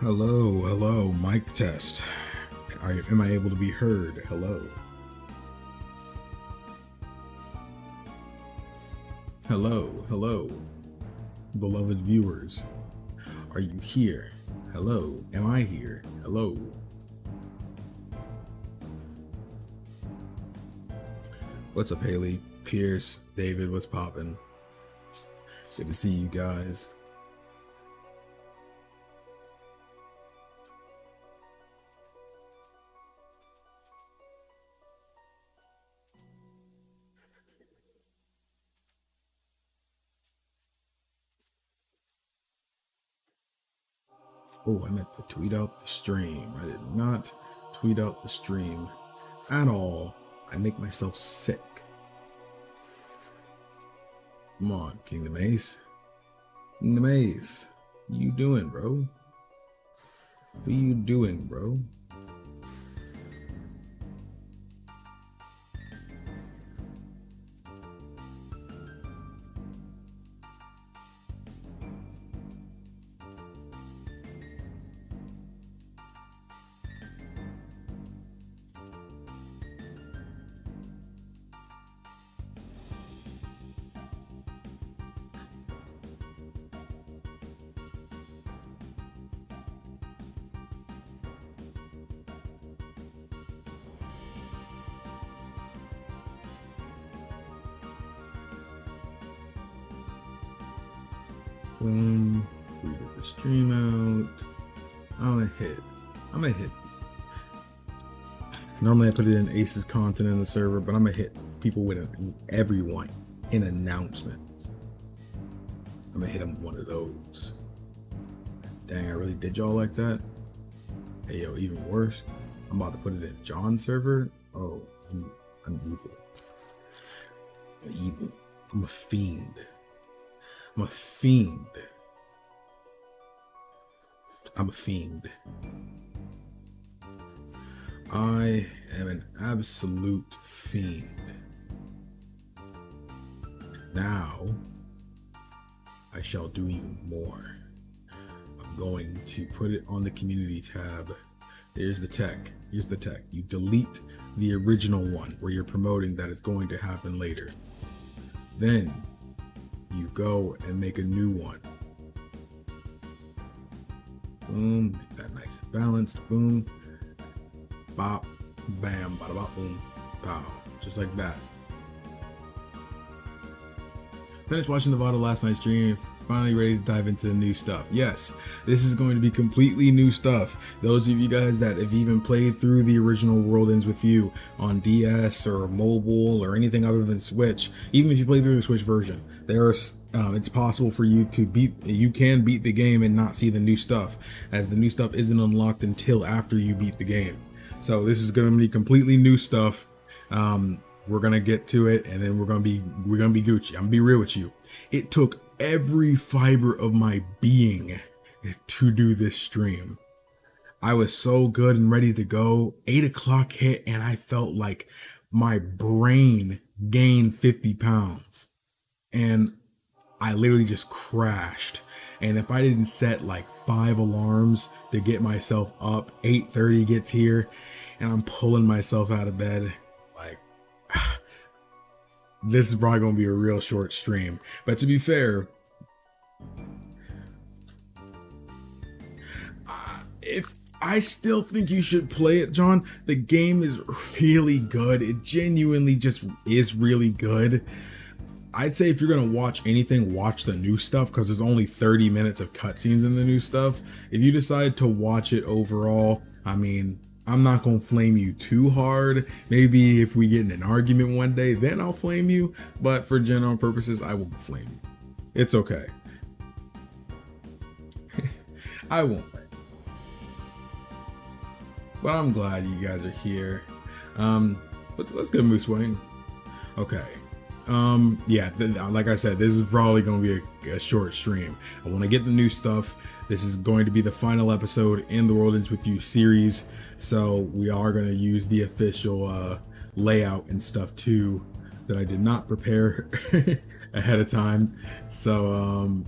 Hello, mic test. Am I able to be heard? Hello, beloved viewers. Are you here? Hello, am I here? Hello. What's up, Haley, Pierce, David, what's poppin'? Good to see you guys. Oh, I meant to tweet out the stream. I did not tweet out the stream at all. I make myself sick. Come on, KingdomAce. KingdomAce. What you doing, bro? What you doing, bro? Boom. We get the stream out. I'm a hit. Normally I put it in Ace's content in the server, but I'm gonna hit people with everyone in announcements. I'm gonna hit them with one of those. Dang, I really did y'all like that? Hey, yo, even worse, I'm about to put it in John's server. Oh, I'm evil. I'm evil. I'm a fiend. I'm a fiend. I'm a fiend. I am an absolute fiend. Now, I shall do even more. I'm going to put it on the community tab. Here's the tech. Here's the tech. You delete the original one where you're promoting that it's going to happen later. Then you go and make a new one. Boom, make that nice and balanced. Boom, bop, bam, bada bop, boom, pow, just like that. Finished watching the VOD last night's stream. Finally ready to dive into the new stuff. Yes, this is going to be completely new stuff. Those of you guys that have even played through the original World Ends With You on DS or mobile or anything other than Switch, even if you play through the Switch version, it's possible for you to beat the game and not see the new stuff, as the new stuff isn't unlocked until after you beat the game. So this is going to be completely new stuff. We're gonna get to it, and then we're gonna be Gucci. I'm gonna be real with you. It took every fiber of my being to do this stream. I was so good and ready to go. 8 o'clock hit, and I felt like my brain gained 50 pounds, and I literally just crashed. And if I didn't set like 5 alarms to get myself up, 8:30 gets here, and I'm pulling myself out of bed. This is probably going to be a real short stream. But to be fair, if I still think you should play it, John. The game is really good. It genuinely just is really good. I'd say if you're going to watch anything, watch the new stuff, because there's only 30 minutes of cutscenes in the new stuff. If you decide to watch it overall, I mean, I'm not going to flame you too hard. Maybe if we get in an argument one day, then I'll flame you. But for general purposes, I won't flame you. It's okay. I won't. But I'm glad you guys are here. But let's get Moose Wayne. Okay. Yeah, like I said, this is probably going to be a short stream. I want to get the new stuff. This is going to be the final episode in the World Ends With You series, so we are going to use the official layout and stuff too that I did not prepare ahead of time. So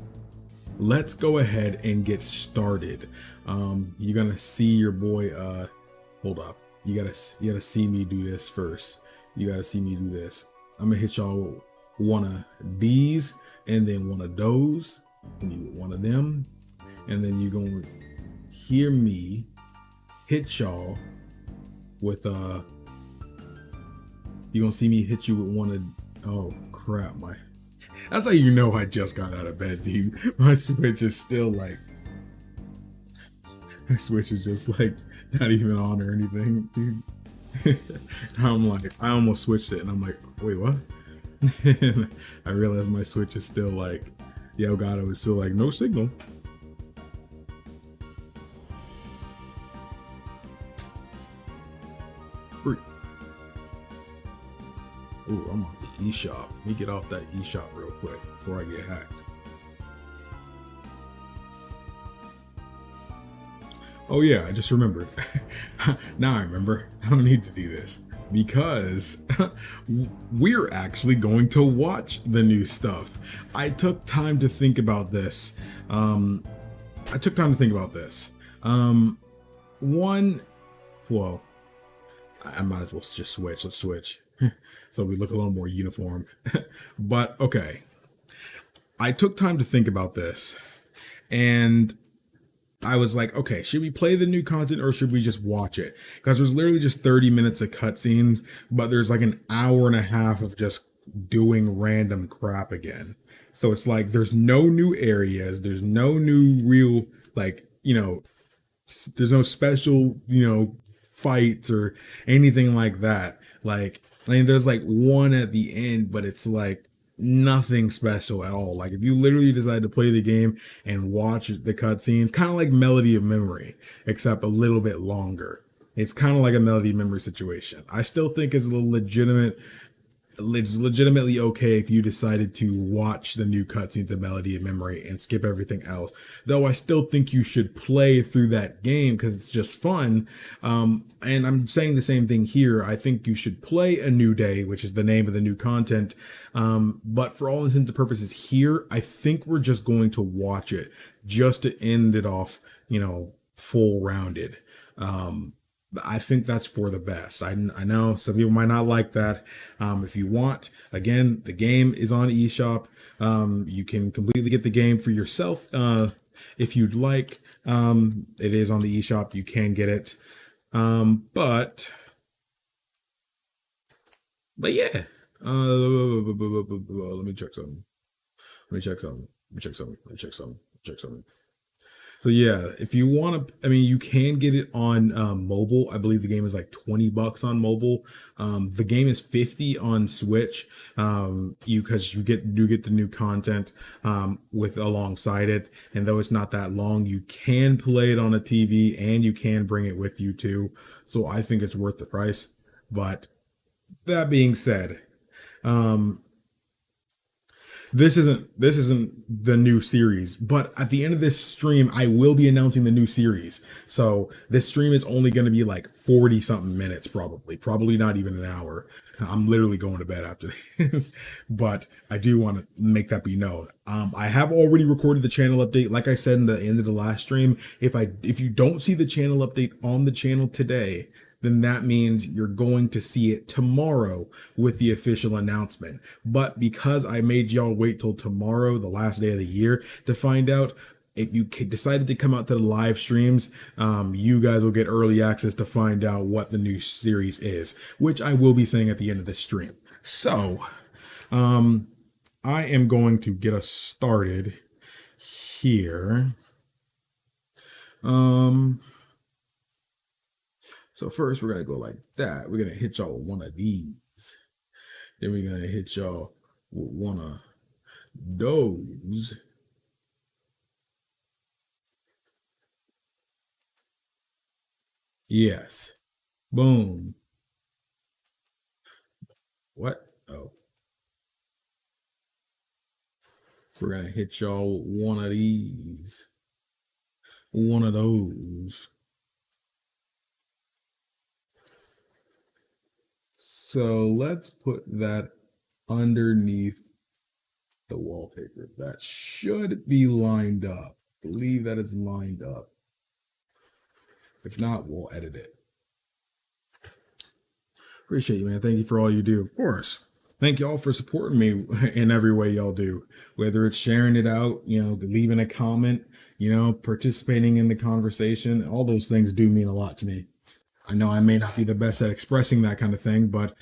let's go ahead and get started. You're gonna see your boy. Hold up. You gotta see me do this first. You gotta see me do this. I'm gonna hit y'all one of these, and then one of those, and you one of them, and then you're gonna hear me hit y'all with you're gonna see me hit you with one of, oh crap, that's how you know I just got out of bed, dude. My Switch is still like, my Switch is just like not even on or anything, dude. I'm like, I almost switched it and I'm like, wait, what? I realized my Switch is still like, yeah, oh god, it was still like no signal. Ooh, I'm on the eShop. Let me get off that eShop real quick before I get hacked. Oh yeah, I just remembered. Now I remember. I don't need to do this because we're actually going to watch the new stuff. I took time to think about this. One, well, I might as well just switch. Let's switch. So we look a little more uniform. But okay, I took time to think about this, and I was like, okay, should we play the new content or should we just watch it? Because there's literally just 30 minutes of cutscenes, but there's like an hour and a half of just doing random crap again. So it's like there's no new areas, there's no new real, like, there's no special, fights or anything like that. Like, I mean, there's like one at the end, but it's like nothing special at all. Like, if you literally decide to play the game and watch the cutscenes, kind of like Melody of Memory, except a little bit longer. It's kind of like a Melody of Memory situation. I still think it's legitimately okay if you decided to watch the new cutscenes of Melody of Memory and skip everything else. Though I still think you should play through that game because it's just fun. And I'm saying the same thing here. I think you should play A New Day, which is the name of the new content. But for all intents and purposes here, I think we're just going to watch it just to end it off, full rounded. I think that's for the best. I know some people might not like that. If you want, again, the game is on eShop. You can completely get the game for yourself if you'd like. It is on the eShop. You can get it. But yeah. Let me check something. Let me check something. Let me check something. Let me check something. Check something. So yeah, if you want to, I mean, you can get it on mobile. I believe the game is like $20 on mobile. The game is 50 on Switch. Because you get the new content with alongside it, and though it's not that long, you can play it on a TV and you can bring it with you too. So I think it's worth the price. But that being said, um, this isn't the new series, but at the end of this stream I will be announcing the new series. So this stream is only going to be like 40 something minutes, probably not even an hour. I'm literally going to bed after this. But I do want to make that be known. I have already recorded the channel update, like I said in the end of the last stream. If you don't see the channel update on the channel today, then that means you're going to see it tomorrow with the official announcement. But because I made y'all wait till tomorrow, the last day of the year, to find out, if you decided to come out to the live streams, you guys will get early access to find out what the new series is, which I will be saying at the end of this stream. So, I am going to get us started here. So first we're gonna go like that. We're gonna hit y'all with one of these. Then we're gonna hit y'all with one of those. Yes. Boom. What? Oh. We're gonna hit y'all with one of these. One of those. So let's put that underneath the wallpaper. That should be lined up. I believe that it's lined up. If not, we'll edit it. Appreciate you, man. Thank you for all you do. Of course. Thank y'all for supporting me in every way y'all do. Whether it's sharing it out, leaving a comment, participating in the conversation. All those things do mean a lot to me. I know I may not be the best at expressing that kind of thing, but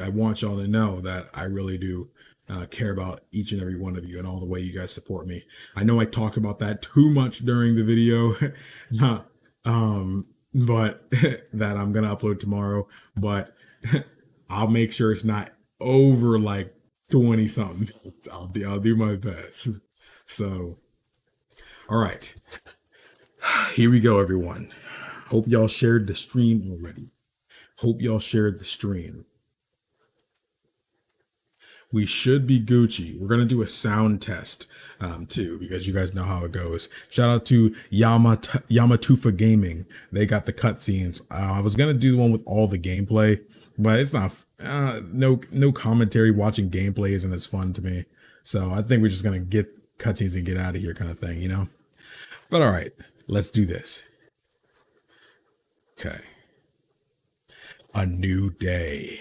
I want y'all to know that I really do care about each and every one of you and all the way you guys support me. I know I talk about that too much during the video, but that I'm gonna upload tomorrow. But I'll make sure it's not over like 20 something. I'll do my best. So, all right, here we go, everyone. Hope y'all shared the stream already. Hope y'all shared the stream. We should be Gucci. We're gonna do a sound test too, because you guys know how it goes. Shout out to Yamatufa Gaming. They got the cutscenes. I was gonna do the one with all the gameplay, but it's not. No commentary. Watching gameplay isn't as fun to me. So I think we're just gonna get cutscenes and get out of here, kind of thing, But all right, let's do this. Okay. A new day.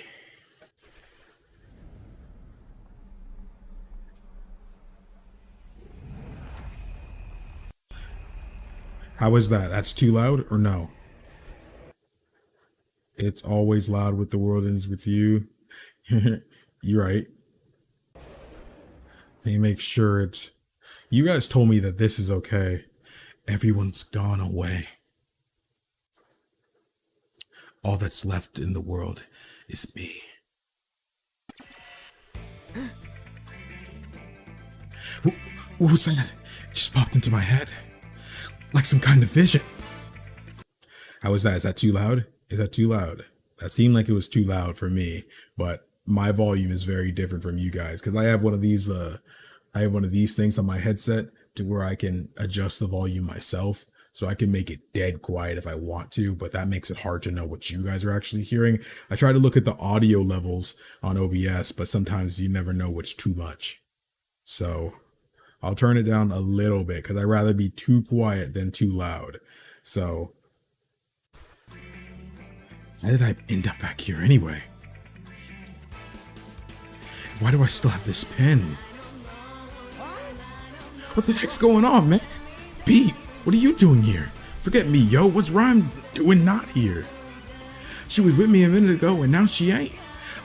How is that? That's too loud or no? It's always loud with the world ends with you. You're right. Let me make sure it's... You guys told me that this is okay. Everyone's gone away. All that's left in the world is me. What was that? It just popped into my head. Like some kind of vision. How is that? Is that too loud? Is that too loud? That seemed like it was too loud for me, but my volume is very different from you guys because I have one of these things on my headset to where I can adjust the volume myself. So I can make it dead quiet if I want to, but that makes it hard to know what you guys are actually hearing. I try to look at the audio levels on OBS, but sometimes you never know what's too much. So I'll turn it down a little bit because I'd rather be too quiet than too loud. So how did I end up back here anyway? Why do I still have this pen? What the heck's going on, man? Pete, what are you doing here? Forget me, yo. What's Rhyme doing not here? She was with me a minute ago and now she ain't.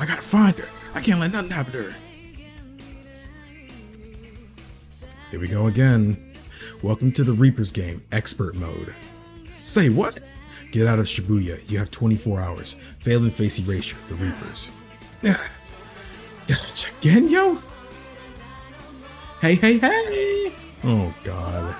I gotta find her. I can't let nothing happen to her. Here we go again. Welcome to the Reaper's game, expert mode. Say what? Get out of Shibuya. You have 24 hours. Fail and face erasure, the Reapers. Again, yo? Hey, hey, hey! Oh, God.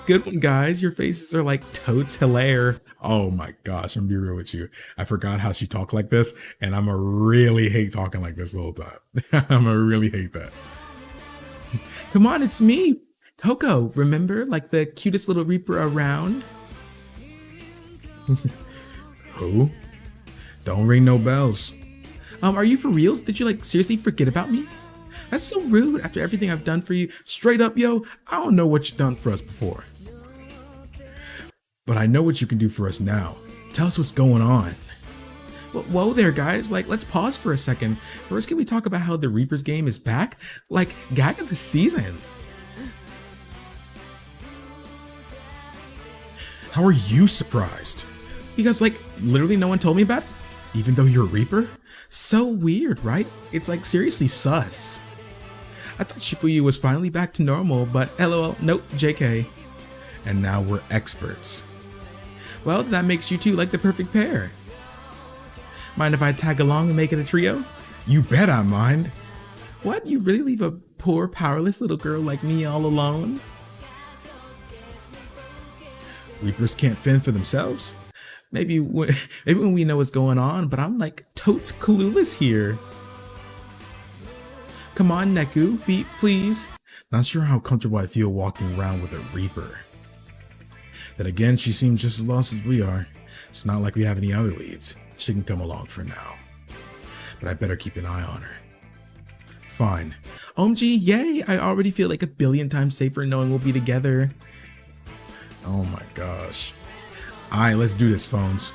Good one, guys. Your faces are like totes hilaire. Oh my gosh, I'm gonna be real with you. I forgot how she talked like this, and I'ma really hate talking like this the whole time. I'ma really hate that. Come on, it's me, Coco. Remember, like the cutest little Reaper around? Who? Don't ring no bells. Are you for reals? Did you like seriously forget about me? That's so rude after everything I've done for you. Straight up, yo, I don't know what you've done for us before. But I know what you can do for us now. Tell us what's going on. Well, whoa there, guys. Like, let's pause for a second. First, can we talk about how the Reaper's game is back? Like, gag of the season. How are you surprised? Because, like, literally no one told me about it, even though you're a Reaper? So weird, right? It's like seriously sus. I thought Shibuya was finally back to normal, but lol, nope, JK. And now we're experts. Well, that makes you two like the perfect pair. Mind if I tag along and make it a trio? You bet I mind. What, you really leave a poor, powerless little girl like me all alone? Reapers can't fend for themselves? Maybe when we know what's going on, but I'm like totes clueless here. Come on, Neku, beat, please. Not sure how comfortable I feel walking around with a Reaper. Then again, she seems just as lost as we are. It's not like we have any other leads. She can come along for now. but I better keep an eye on her. Fine. OMG, yay! I already feel like 1,000,000,000 times safer knowing we'll be together. Oh my gosh. Alright, let's do this, phones.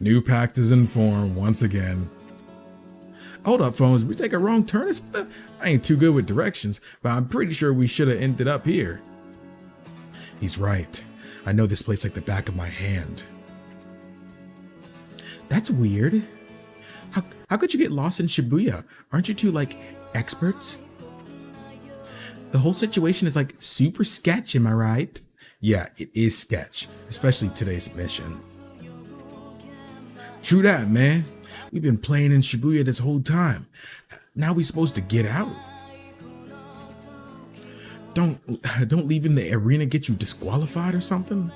New pact is in form once again. Hold up, phones. We take a wrong turn or something? I ain't too good with directions, but I'm pretty sure we should have ended up here. He's right. I know this place like the back of my hand. That's weird. How could you get lost in Shibuya? Aren't you two like experts? The whole situation is like super sketch, am I right? Yeah, it is sketch, especially today's mission. True that, man. We've been playing in Shibuya this whole time. Now we supposed to get out? Don't leaving the arena get you disqualified or something?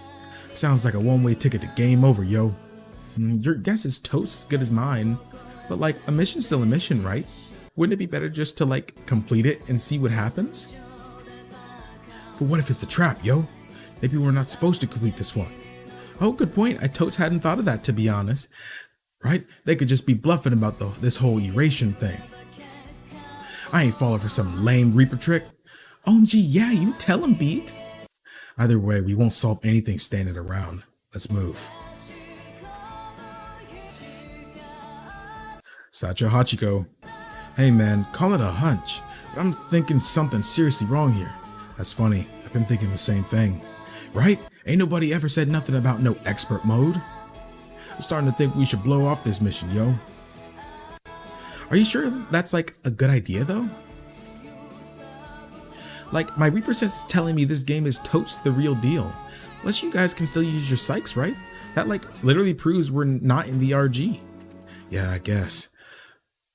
Sounds like a one-way ticket to game over, yo. Your guess is toast as good as mine. But like, a mission's still a mission, right? Wouldn't it be better just to like complete it and see what happens? But what if it's a trap, yo? Maybe we're not supposed to complete this one. Oh, good point. I totes hadn't thought of that, to be honest. Right? They could just be bluffing about this whole eration thing. I ain't falling for some lame Reaper trick. OMG, yeah, you tell him, Beat. Either way, we won't solve anything standing around. Let's move. Sacha Hachiko. Hey man, call it a hunch, but I'm thinking something's seriously wrong here. That's funny, I've been thinking the same thing. Right? Ain't nobody ever said nothing about no expert mode. I'm starting to think we should blow off this mission, yo. Are you sure that's like a good idea though? Like, my Reaper sense is telling me this game is totes the real deal. Unless you guys can still use your psychs, right? That like literally proves we're not in the RG. Yeah, I guess.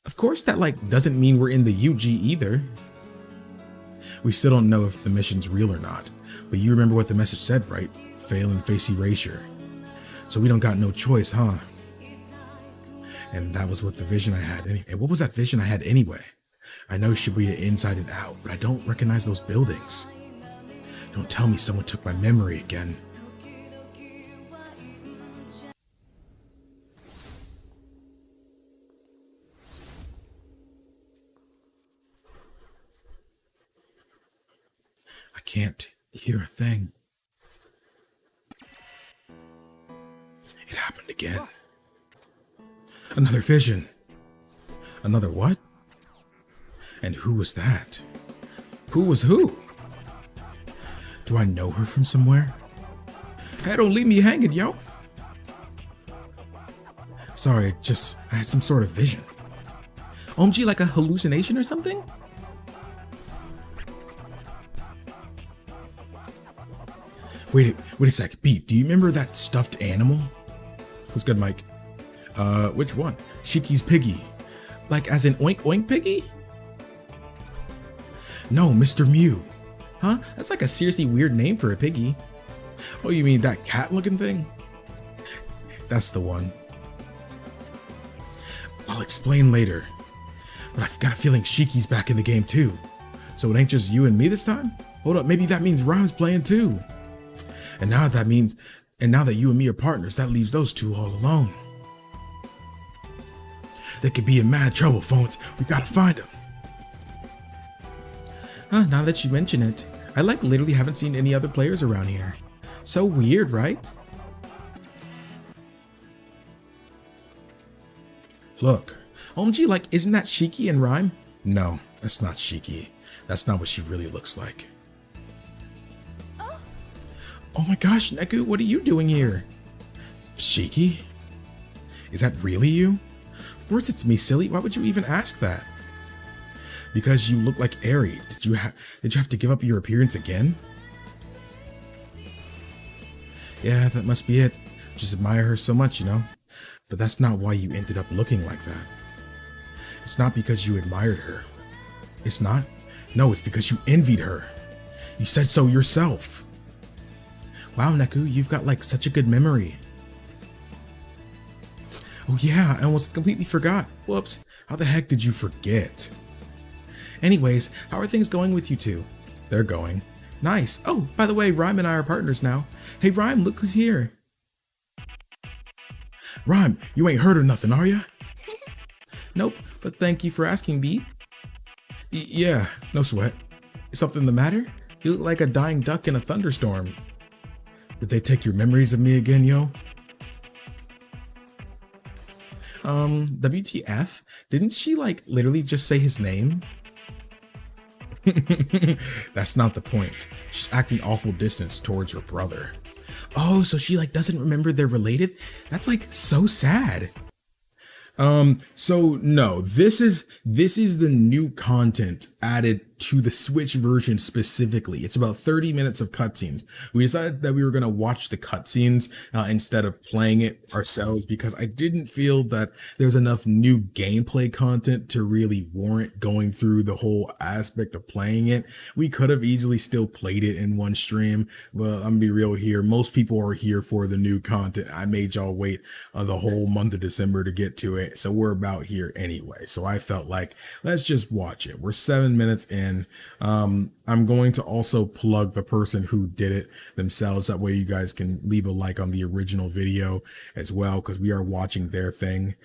Of course that like doesn't mean we're in the UG either. We still don't know if the mission's real or not, but you remember what the message said, right? Fail and face erasure. So we don't got no choice, huh? And that was what the vision I had. And what was that vision I had anyway? I know Shibuya inside and out, but I don't recognize those buildings. Don't tell me someone took my memory again. I can't hear a thing. It happened again. Another vision. Another what? And who was that? Who was who? Do I know her from somewhere? Hey, don't leave me hanging, yo. Sorry, I had some sort of vision. OMG, like a hallucination or something? Wait a sec, Pete, do you remember that stuffed animal? What's good, Mike? Which one? Shiki's piggy. Like as in oink oink piggy? No, Mr. Mew. Huh? That's like a seriously weird name for a piggy. Oh, you mean that cat looking thing? That's the one. I'll explain later. But I've got a feeling Shiki's back in the game too. So it ain't just you and me this time? Hold up, maybe that means Rhyme's playing too. And now that you and me are partners, that leaves those two all alone. They could be in mad trouble, phones. We gotta find them. Huh, now that you mention it, I like literally haven't seen any other players around here. So weird, right? Look, OMG, like, isn't that Shiki and Rhyme? No, that's not Shiki. That's not what she really looks like. Oh my gosh, Neku, what are you doing here? Shiki? Is that really you? Of course it's me, silly. Why would you even ask that? Because you look like Eri. Did you have to give up your appearance again? Yeah, that must be it. Just admire her so much, you know? But that's not why you ended up looking like that. It's not because you admired her. It's not? No, it's because you envied her. You said so yourself. Wow, Neku, you've got like such a good memory. Oh yeah, I almost completely forgot. Whoops, how the heck did you forget? Anyways, how are things going with you two? They're going. Nice. Oh, by the way, Rhyme and I are partners now. Hey Rhyme, look who's here. Rhyme, you ain't heard of nothing, are ya? Nope, but thank you for asking, B. Yeah, no sweat. Is something the matter? You look like a dying duck in a thunderstorm. Did they take your memories of me again, yo? WTF? Didn't she like literally just say his name? That's not the point. She's acting awful distance towards her brother. Oh, so she like doesn't remember they're related? That's like so sad. So no, this is the new content added to the Switch version specifically. It's about 30 minutes of cutscenes. We decided that we were going to watch the cutscenes instead of playing it ourselves because I didn't feel that there's enough new gameplay content to really warrant going through the whole aspect of playing it. We could have easily still played it in one stream, but I'm gonna be real here. Most people are here for the new content. I made y'all wait the whole month of December to get to it. So we're about here anyway. So I felt like, let's just watch it. We're 7 minutes in. I'm going to also plug the person who did it themselves. That way you guys can leave a like on the original video as well, because we are watching their thing.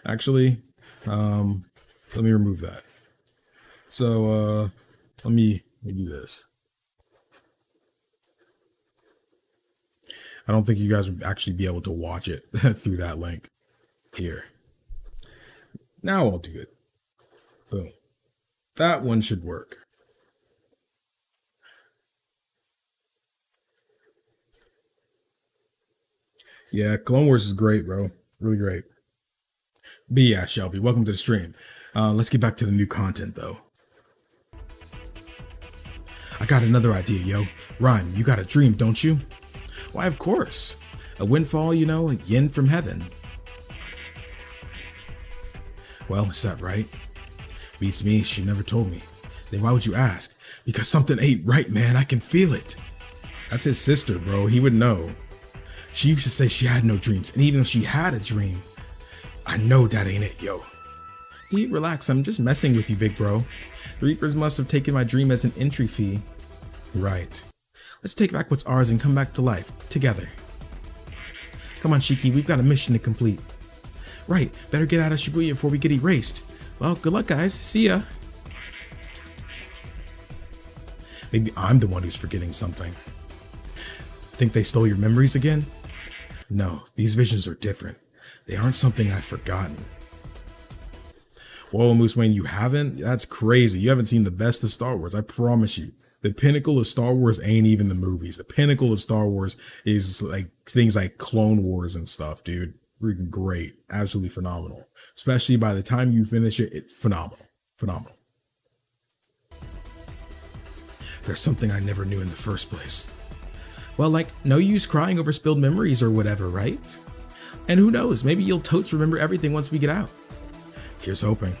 Actually, let me remove that. So let me do this. I don't think you guys would actually be able to watch it through that link here. Now I'll do it. Boom. That one should work. Yeah, Clone Wars is great, bro. Really great. But yeah, Shelby, welcome to the stream. Let's get back to the new content, though. I got another idea, yo. Rhyme, you got a dream, don't you? Why, of course. A windfall, you know, a yin from heaven. Well, is that right? Beats me, she never told me. Then why would you ask? Because something ain't right, man, I can feel it. That's his sister, bro, he would know. She used to say she had no dreams, and even if she had a dream, I know that ain't it, yo. You relax, I'm just messing with you, big bro. The Reapers must have taken my dream as an entry fee. Right. Let's take back what's ours and come back to life, together. Come on, Shiki, we've got a mission to complete. Right, better get out of Shibuya before we get erased. Well, good luck, guys. See ya. Maybe I'm the one who's forgetting something. Think they stole your memories again? No, these visions are different. They aren't something I've forgotten. Whoa, Moose Wayne, you haven't? That's crazy. You haven't seen the best of Star Wars, I promise you. The pinnacle of Star Wars ain't even the movies. The pinnacle of Star Wars is like things like Clone Wars and stuff, dude. Freaking great. Absolutely phenomenal. Especially by the time you finish it, it's phenomenal. Phenomenal. There's something I never knew in the first place. Well, like, no use crying over spilled memories or whatever, right? And who knows, maybe you'll totes remember everything once we get out. Here's hoping.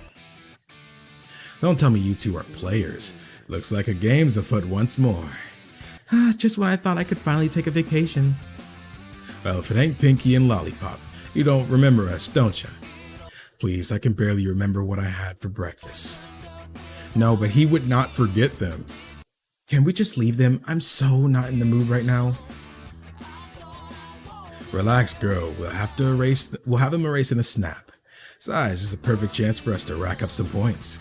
Don't tell me you two are players. Looks like a game's afoot once more. Just when I thought I could finally take a vacation. Well, if it ain't Pinky and Lollipop, you don't remember us, don't you? Please, I can barely remember what I had for breakfast. No, but he would not forget them. Can we just leave them? I'm so not in the mood right now. Relax, girl. We'll have them erase in a snap. Besides, this is a perfect chance for us to rack up some points.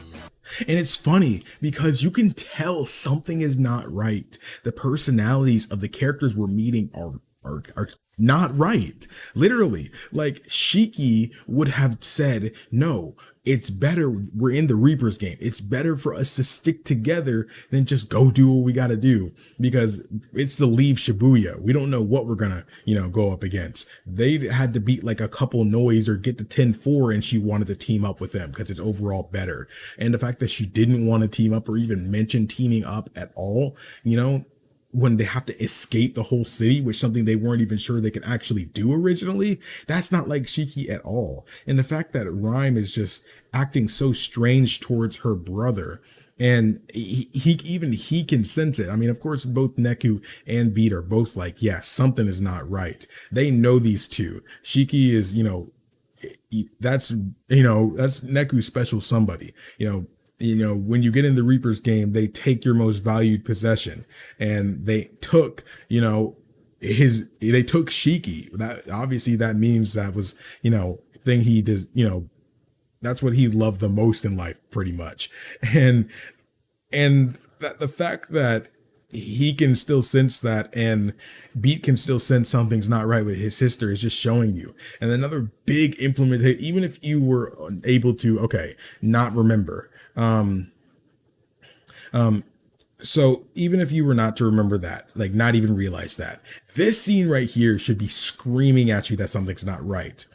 And it's funny because you can tell something is not right. The personalities of the characters we're meeting are not right. Literally, like Shiki would have said, no, it's better. We're in the Reapers game. It's better for us to stick together than just go do what we got to do, because it's the leave Shibuya. We don't know what we're going to, go up against. They had to beat like a couple noise or get to 10-4, and she wanted to team up with them because it's overall better. And the fact that she didn't want to team up or even mention teaming up at all, when they have to escape the whole city, which is something they weren't even sure they could actually do originally, that's not like Shiki at all. And the fact that Rhyme is just acting so strange towards her brother, and he can sense it. I mean, of course, both Neku and Beat are both like, yeah, something is not right. They know these two. Shiki is, that's Neku's special somebody, when you get in the Reapers game, they take your most valued possession, and they took, they took Shiki. That obviously that means that was, thing he does, that's what he loved the most in life, pretty much. And that the fact that he can still sense that, and Beat can still sense something's not right with his sister, is just showing you. And another big implementation, even if you were able to, not remember. So even if you were not to remember that, like not even realize that, this scene right here should be screaming at you that something's not right.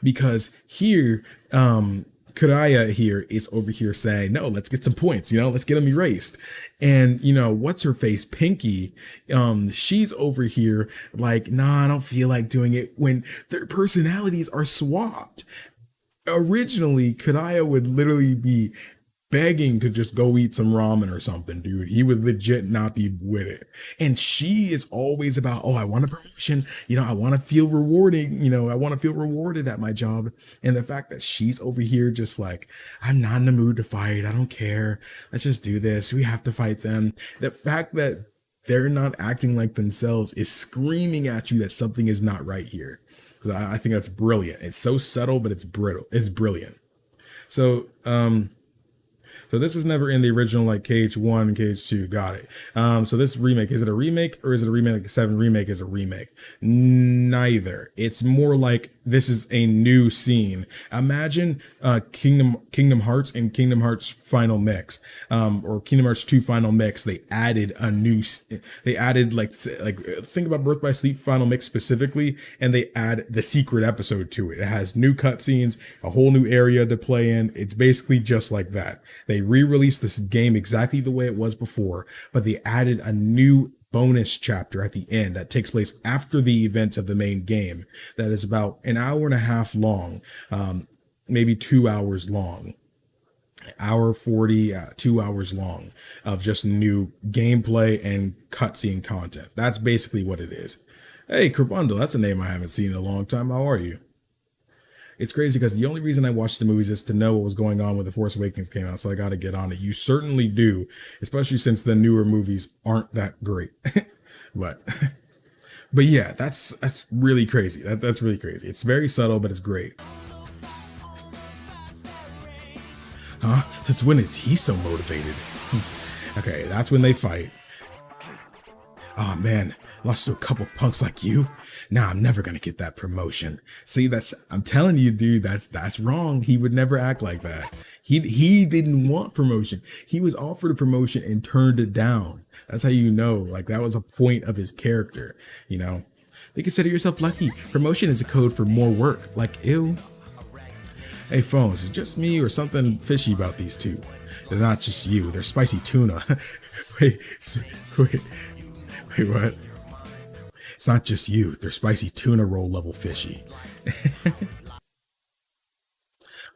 Because here, Kuraya here is over here saying, no, let's get some points, let's get them erased. And, what's her face? Pinky, she's over here like, nah, I don't feel like doing it, when their personalities are swapped. Originally, Kuraya would literally be begging to just go eat some ramen or something, dude. He would legit not be with it. And she is always about, I want a promotion. I want to feel rewarding. I want to feel rewarded at my job. And the fact that she's over here just like, I'm not in the mood to fight. I don't care. Let's just do this. We have to fight them. The fact that they're not acting like themselves is screaming at you that something is not right here. Because I think that's brilliant. It's so subtle, but it's brittle. It's brilliant. So, so this was never in the original, like KH1 and KH2. Got it. So this remake, is it a remake, or is it a remake? Like 7 remake is a remake? Neither. It's more like this is a new scene. Imagine Kingdom Hearts and Kingdom Hearts Final Mix, or Kingdom Hearts 2 Final Mix. They added like think about Birth by Sleep Final Mix specifically, and they add the secret episode to it. It has new cutscenes, a whole new area to play in. It's basically just like that. They re-released this game exactly the way it was before, but they added a new bonus chapter at the end that takes place after the events of the main game, that is about an hour and a half long, maybe 2 hours long, hour 40, 2 hours long, of just new gameplay and cutscene content. That's basically what it is. Hey, Kerbundle, that's a name I haven't seen in a long time. How are you? It's crazy because the only reason I watched the movies is to know what was going on when The Force Awakens came out, so I got to get on it. You certainly do, especially since the newer movies aren't that great. but yeah, that's really crazy. That's really crazy. It's very subtle, but it's great. Huh? Since when is he so motivated? Okay, that's when they fight. Oh man, lost to a couple punks like you. Nah, I'm never gonna get that promotion. See, I'm telling you, dude, that's wrong. He would never act like that. He didn't want promotion. He was offered a promotion and turned it down. That's how you know, like, that was a point of his character, You consider yourself lucky. Promotion is a code for more work. Like, ew. Hey, phones, is it just me or something fishy about these two? They're not just you. They're spicy tuna. wait, what? It's not just you. They're spicy tuna roll level fishy.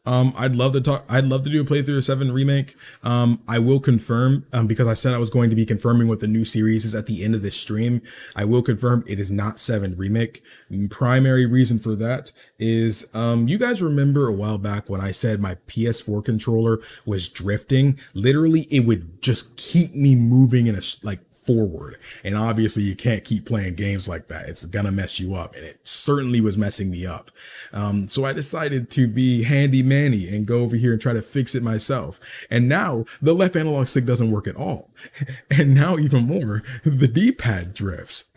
I'd love to do a playthrough of 7 remake. I will confirm, because I said I was going to be confirming what the new series is at the end of this stream. I will confirm it is not 7 remake. Primary reason for that is, you guys remember a while back when I said my PS4 controller was drifting? Literally, it would just keep me moving in forward. And obviously you can't keep playing games like that. It's gonna mess you up. And it certainly was messing me up. So I decided to be handy manny and go over here and try to fix it myself. And now the left analog stick doesn't work at all. And now even more, the D-pad drifts.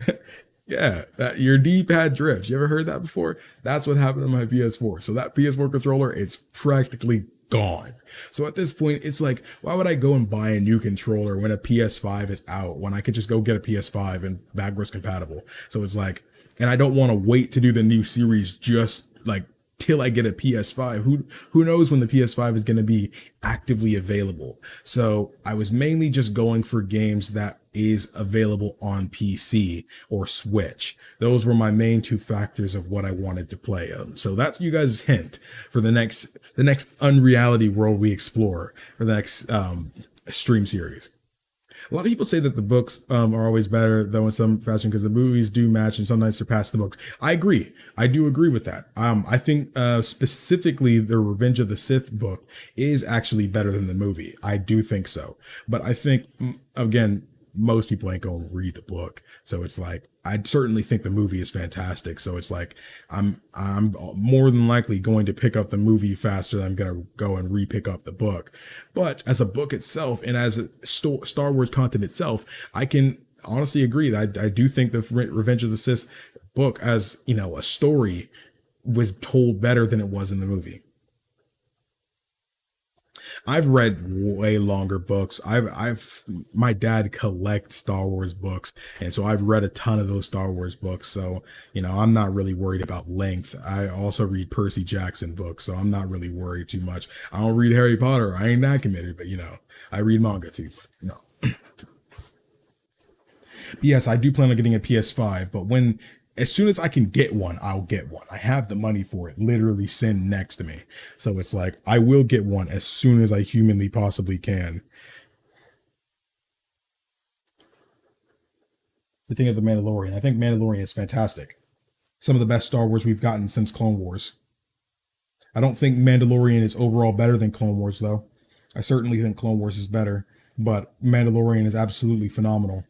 Yeah, your D-pad drifts. You ever heard that before? That's what happened to my PS4. So that PS4 controller is practically gone. So at this point, it's like, why would I go and buy a new controller when a PS5 is out, when I could just go get a PS5 and backwards compatible? So it's like, and I don't want to wait to do the new series just like till I get a PS5. Who knows when the PS5 is going to be actively available? So I was mainly just going for games that is available on PC or Switch. Those were my main 2 factors of what I wanted to play. So that's you guys' hint for the next Unreality world we explore, for the next stream series. A lot of people say that the books are always better, though, in some fashion, because the movies do match and sometimes surpass the books. I agree. I do agree with that. I think specifically the Revenge of the Sith book is actually better than the movie. I do think so. But I think, again, most people ain't gonna read the book. So it's like I certainly think the movie is fantastic. So it's like I'm more than likely going to pick up the movie faster than I'm gonna go and re-pick up the book. But as a book itself and as a Star Wars content itself, I can honestly agree that I do think the Revenge of the Sith book, as you know, a story, was told better than it was in the movie. I've read way longer books. My dad collects Star Wars books, and so I've read a ton of those Star Wars books. So, you know, I'm not really worried about length. I also read Percy Jackson books, so I'm not really worried too much. I don't read Harry Potter. I ain't that committed, but you know, I read manga too. No. Yes, I do plan on getting a PS5, but as soon as I can get one, I'll get one. I have the money for it, literally sitting next to me. So it's like, I will get one as soon as I humanly possibly can. The thing of the Mandalorian. I think Mandalorian is fantastic. Some of the best Star Wars we've gotten since Clone Wars. I don't think Mandalorian is overall better than Clone Wars, though. I certainly think Clone Wars is better, but Mandalorian is absolutely phenomenal.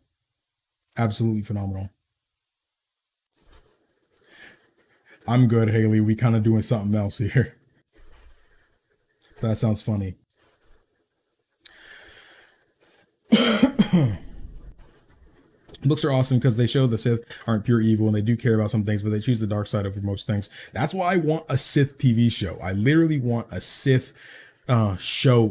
Absolutely phenomenal. I'm good, Haley. We kind of doing something else here. That sounds funny. Books are awesome because they show the Sith aren't pure evil and they do care about some things, but they choose the dark side over most things. That's why I want a Sith TV show. I literally want a Sith show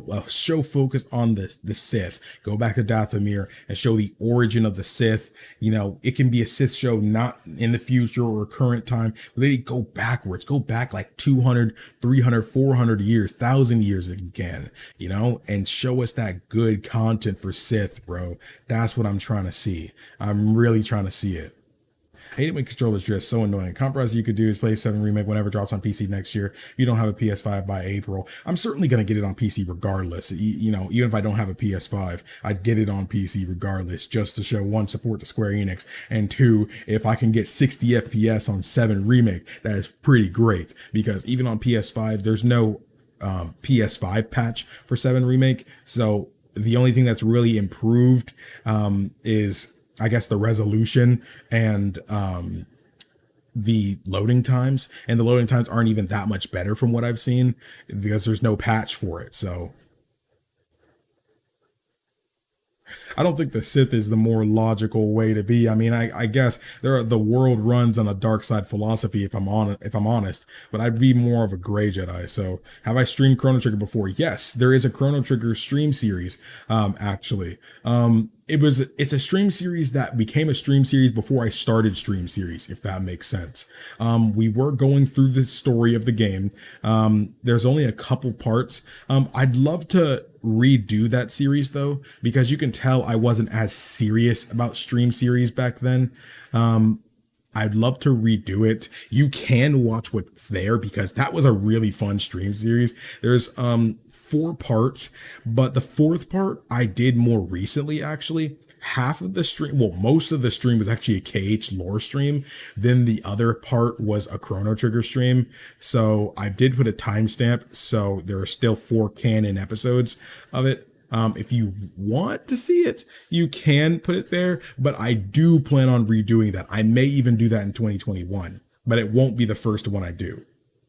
focused on the Sith. Go back to Dathomir and show the origin of the Sith. You know, it can be a Sith show not in the future or current time, but they go backwards, go back like 200, 300, 400 years, 1,000 years if you can, you know, and show us that good content for Sith, bro. That's what I'm trying to see. I'm really trying to see it. I hate it when controllers drift. So annoying. Compromise you could do is play 7 Remake whenever it drops on PC next year. If you don't have a PS5 by April, I'm certainly going to get it on PC regardless. You know, even if I don't have a PS5, I'd get it on PC regardless, just to show one, support to Square Enix, and two, if I can get 60 FPS on 7 Remake, that is pretty great, because even on PS5, there's no PS5 patch for 7 Remake. So the only thing that's really improved is, I guess, the resolution and the loading times. And the loading times aren't even that much better from what I've seen because there's no patch for it. So I don't think the Sith is the more logical way to be. I mean, I guess the world runs on a dark side philosophy, if I'm honest, but I'd be more of a gray Jedi. So have I streamed Chrono Trigger before? Yes, there is a Chrono Trigger stream series, actually. It's a stream series that became a stream series before I started stream series, if that makes sense. We were going through the story of the game. There's only a couple parts. I'd love to redo that series though, because you can tell I wasn't as serious about stream series back then. I'd love to redo it. You can watch what's there because that was a really fun stream series. There's 4 parts, but the 4th part I did more recently, actually. Half of the stream, well, most of the stream was actually a KH lore stream. Then the other part was a Chrono Trigger stream. So I did put a timestamp. So there are still 4 canon episodes of it. If you want to see it, you can put it there, but I do plan on redoing that. I may even do that in 2021, but it won't be the first one I do.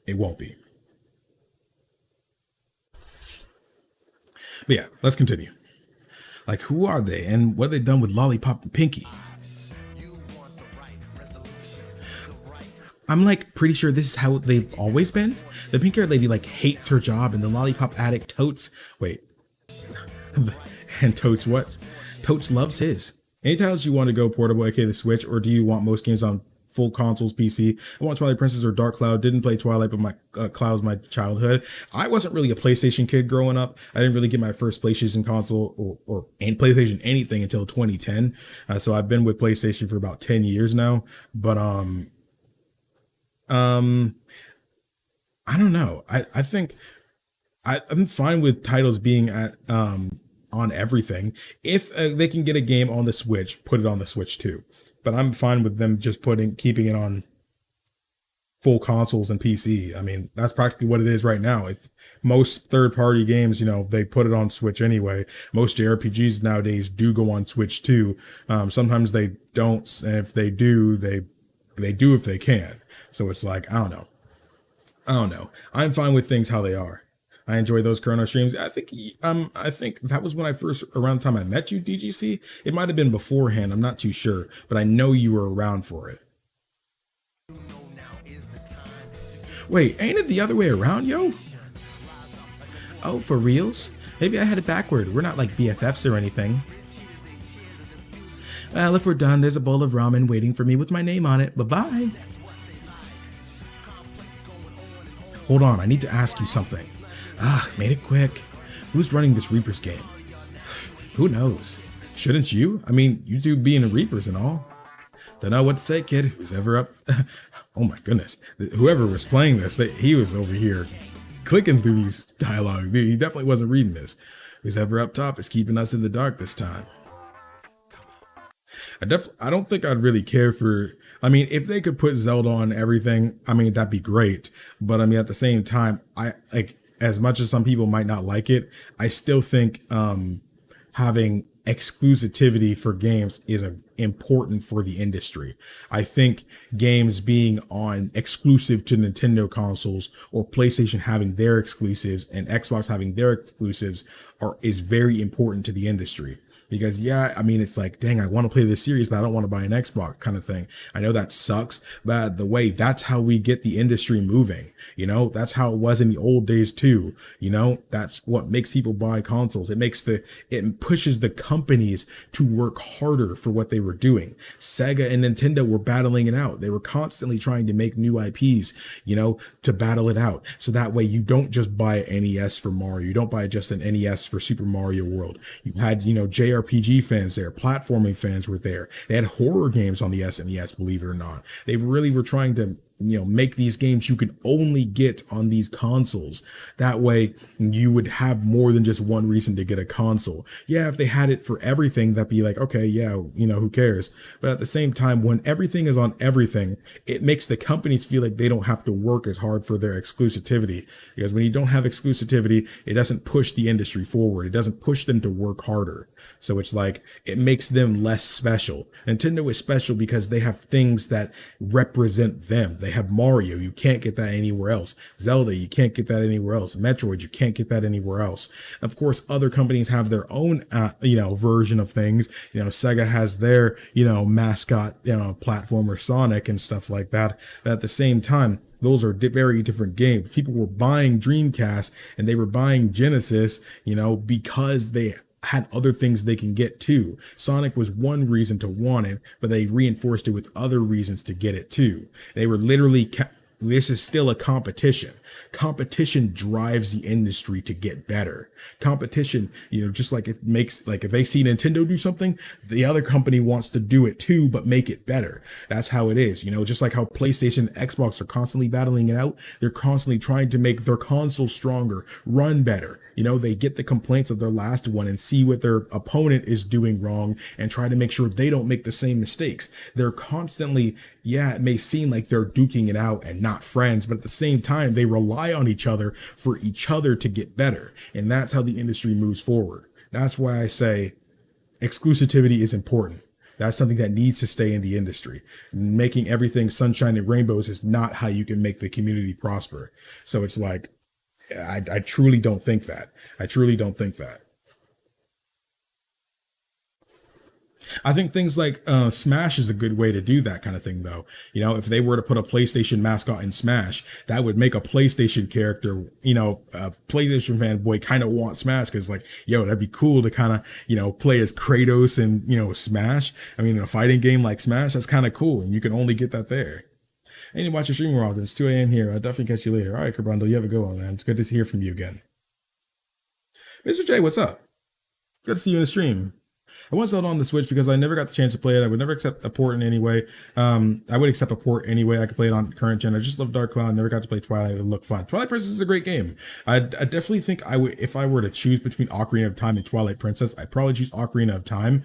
It won't be. But yeah, let's continue. Like, who are they and what have they done with Lollipop and Pinky? I'm like pretty sure this is how they've always been. The pink-haired lady like hates her job and the lollipop addict Totes. Wait. And Totes what? Totes loves his. Any titles you want to go portable, aka the Switch, or do you want most games on full consoles, PC? I want Twilight Princess or Dark Cloud. Didn't play Twilight, but my Cloud was my childhood. I wasn't really a PlayStation kid growing up. I didn't really get my first PlayStation console or PlayStation anything until 2010. So I've been with PlayStation for about 10 years now. But I don't know. I think I'm fine with titles being at on everything. If they can get a game on the Switch, put it on the Switch too. But I'm fine with them just keeping it on. full consoles and PC. I mean, that's practically what it is right now. Most third-party games, they put it on Switch anyway. Most JRPGs nowadays do go on Switch too. Sometimes they don't, and if they do, they do if they can. So it's like, I don't know. I'm fine with things how they are. I enjoy those Chrono streams. I think that was when I first, around the time I met you, DGC. It might have been beforehand. I'm not too sure, but I know you were around for it. Wait, ain't it the other way around, yo? Oh, for reals? Maybe I had it backward. We're not like BFFs or anything. Well, if we're done, there's a bowl of ramen waiting for me with my name on it. Bye-bye. Hold on, I need to ask you something. Made it quick. Who's running this Reapers game? Who knows? Shouldn't you? I mean, you two being Reapers and all. Don't know what to say, kid. Who's ever up? Oh my goodness. Whoever was playing this, he was over here clicking through these dialogue. Dude, he definitely wasn't reading this. Who's ever up top is keeping us in the dark this time. I don't think I'd really care for, I mean, if they could put Zelda on everything, I mean, that'd be great. But I mean, at the same time, as much as some people might not like it, I still think having exclusivity for games is important for the industry. I think games being on exclusive to Nintendo consoles, or PlayStation having their exclusives and Xbox having their exclusives, is very important to the industry. Because yeah, I mean, it's like, dang, I want to play this series, but I don't want to buy an Xbox kind of thing. I know that sucks, but that's how we get the industry moving. That's how it was in the old days too. That's what makes people buy consoles. It pushes the companies to work harder for what they were doing. Sega and Nintendo were battling it out. They were constantly trying to make new IPs, to battle it out. So that way you don't just buy an NES for Mario. You don't buy just an NES for Super Mario World. You had, JRPG fans there, platforming fans were there. They had horror games on the SNES, believe it or not. They really were trying to make these games you could only get on these consoles. That way you would have more than just one reason to get a console. Yeah, if they had it for everything, that'd be like, okay, yeah, who cares? But at the same time, when everything is on everything, it makes the companies feel like they don't have to work as hard for their exclusivity. Because when you don't have exclusivity, it doesn't push the industry forward. It doesn't push them to work harder. So it's like, it makes them less special. Nintendo is special because they have things that represent them. They have Mario, you can't get that anywhere else. Zelda, you can't get that anywhere else. Metroid, you can't get that anywhere else. Of course, other companies have their own, version of things. Sega has their, mascot, platformer Sonic and stuff like that. But at the same time, those are very different games. People were buying Dreamcast and they were buying Genesis, because they had other things they can get too. Sonic was one reason to want it, but they reinforced it with other reasons to get it too. They were literally, this is still a competition. Competition drives the industry to get better. Competition, just like it makes, like if they see Nintendo do something, the other company wants to do it too, but make it better. That's how it is. Just like how PlayStation and Xbox are constantly battling it out. They're constantly trying to make their console stronger, run better. They get the complaints of their last one and see what their opponent is doing wrong and try to make sure they don't make the same mistakes. They're constantly, yeah, it may seem like they're duking it out and not friends, but at the same time, they rely on each other for each other to get better. And that's how the industry moves forward. That's why I say exclusivity is important. That's something that needs to stay in the industry. Making everything sunshine and rainbows is not how you can make the community prosper. So it's like, I truly don't think that. I truly don't think that. I think things like Smash is a good way to do that kind of thing, though. If they were to put a PlayStation mascot in Smash, that would make a PlayStation character, a PlayStation fanboy kind of want Smash because, like, yo, that'd be cool to kind of, play as Kratos and, Smash. I mean, in a fighting game like Smash, that's kind of cool, and you can only get that there. I need to watch your stream more often. It's 2 a.m. here. I'll definitely catch you later. All right, Cabrando, you have a good one, man. It's good to hear from you again. Mr. J, what's up? Good to see you in the stream. I want Zelda on the Switch because I never got the chance to play it. I would never accept a port in any way. I would accept a port anyway. I could play it on current gen. I just love Dark Cloud. Never got to play Twilight. It would look fun. Twilight Princess is a great game. I definitely think I would, if I were to choose between Ocarina of Time and Twilight Princess, I'd probably choose Ocarina of Time.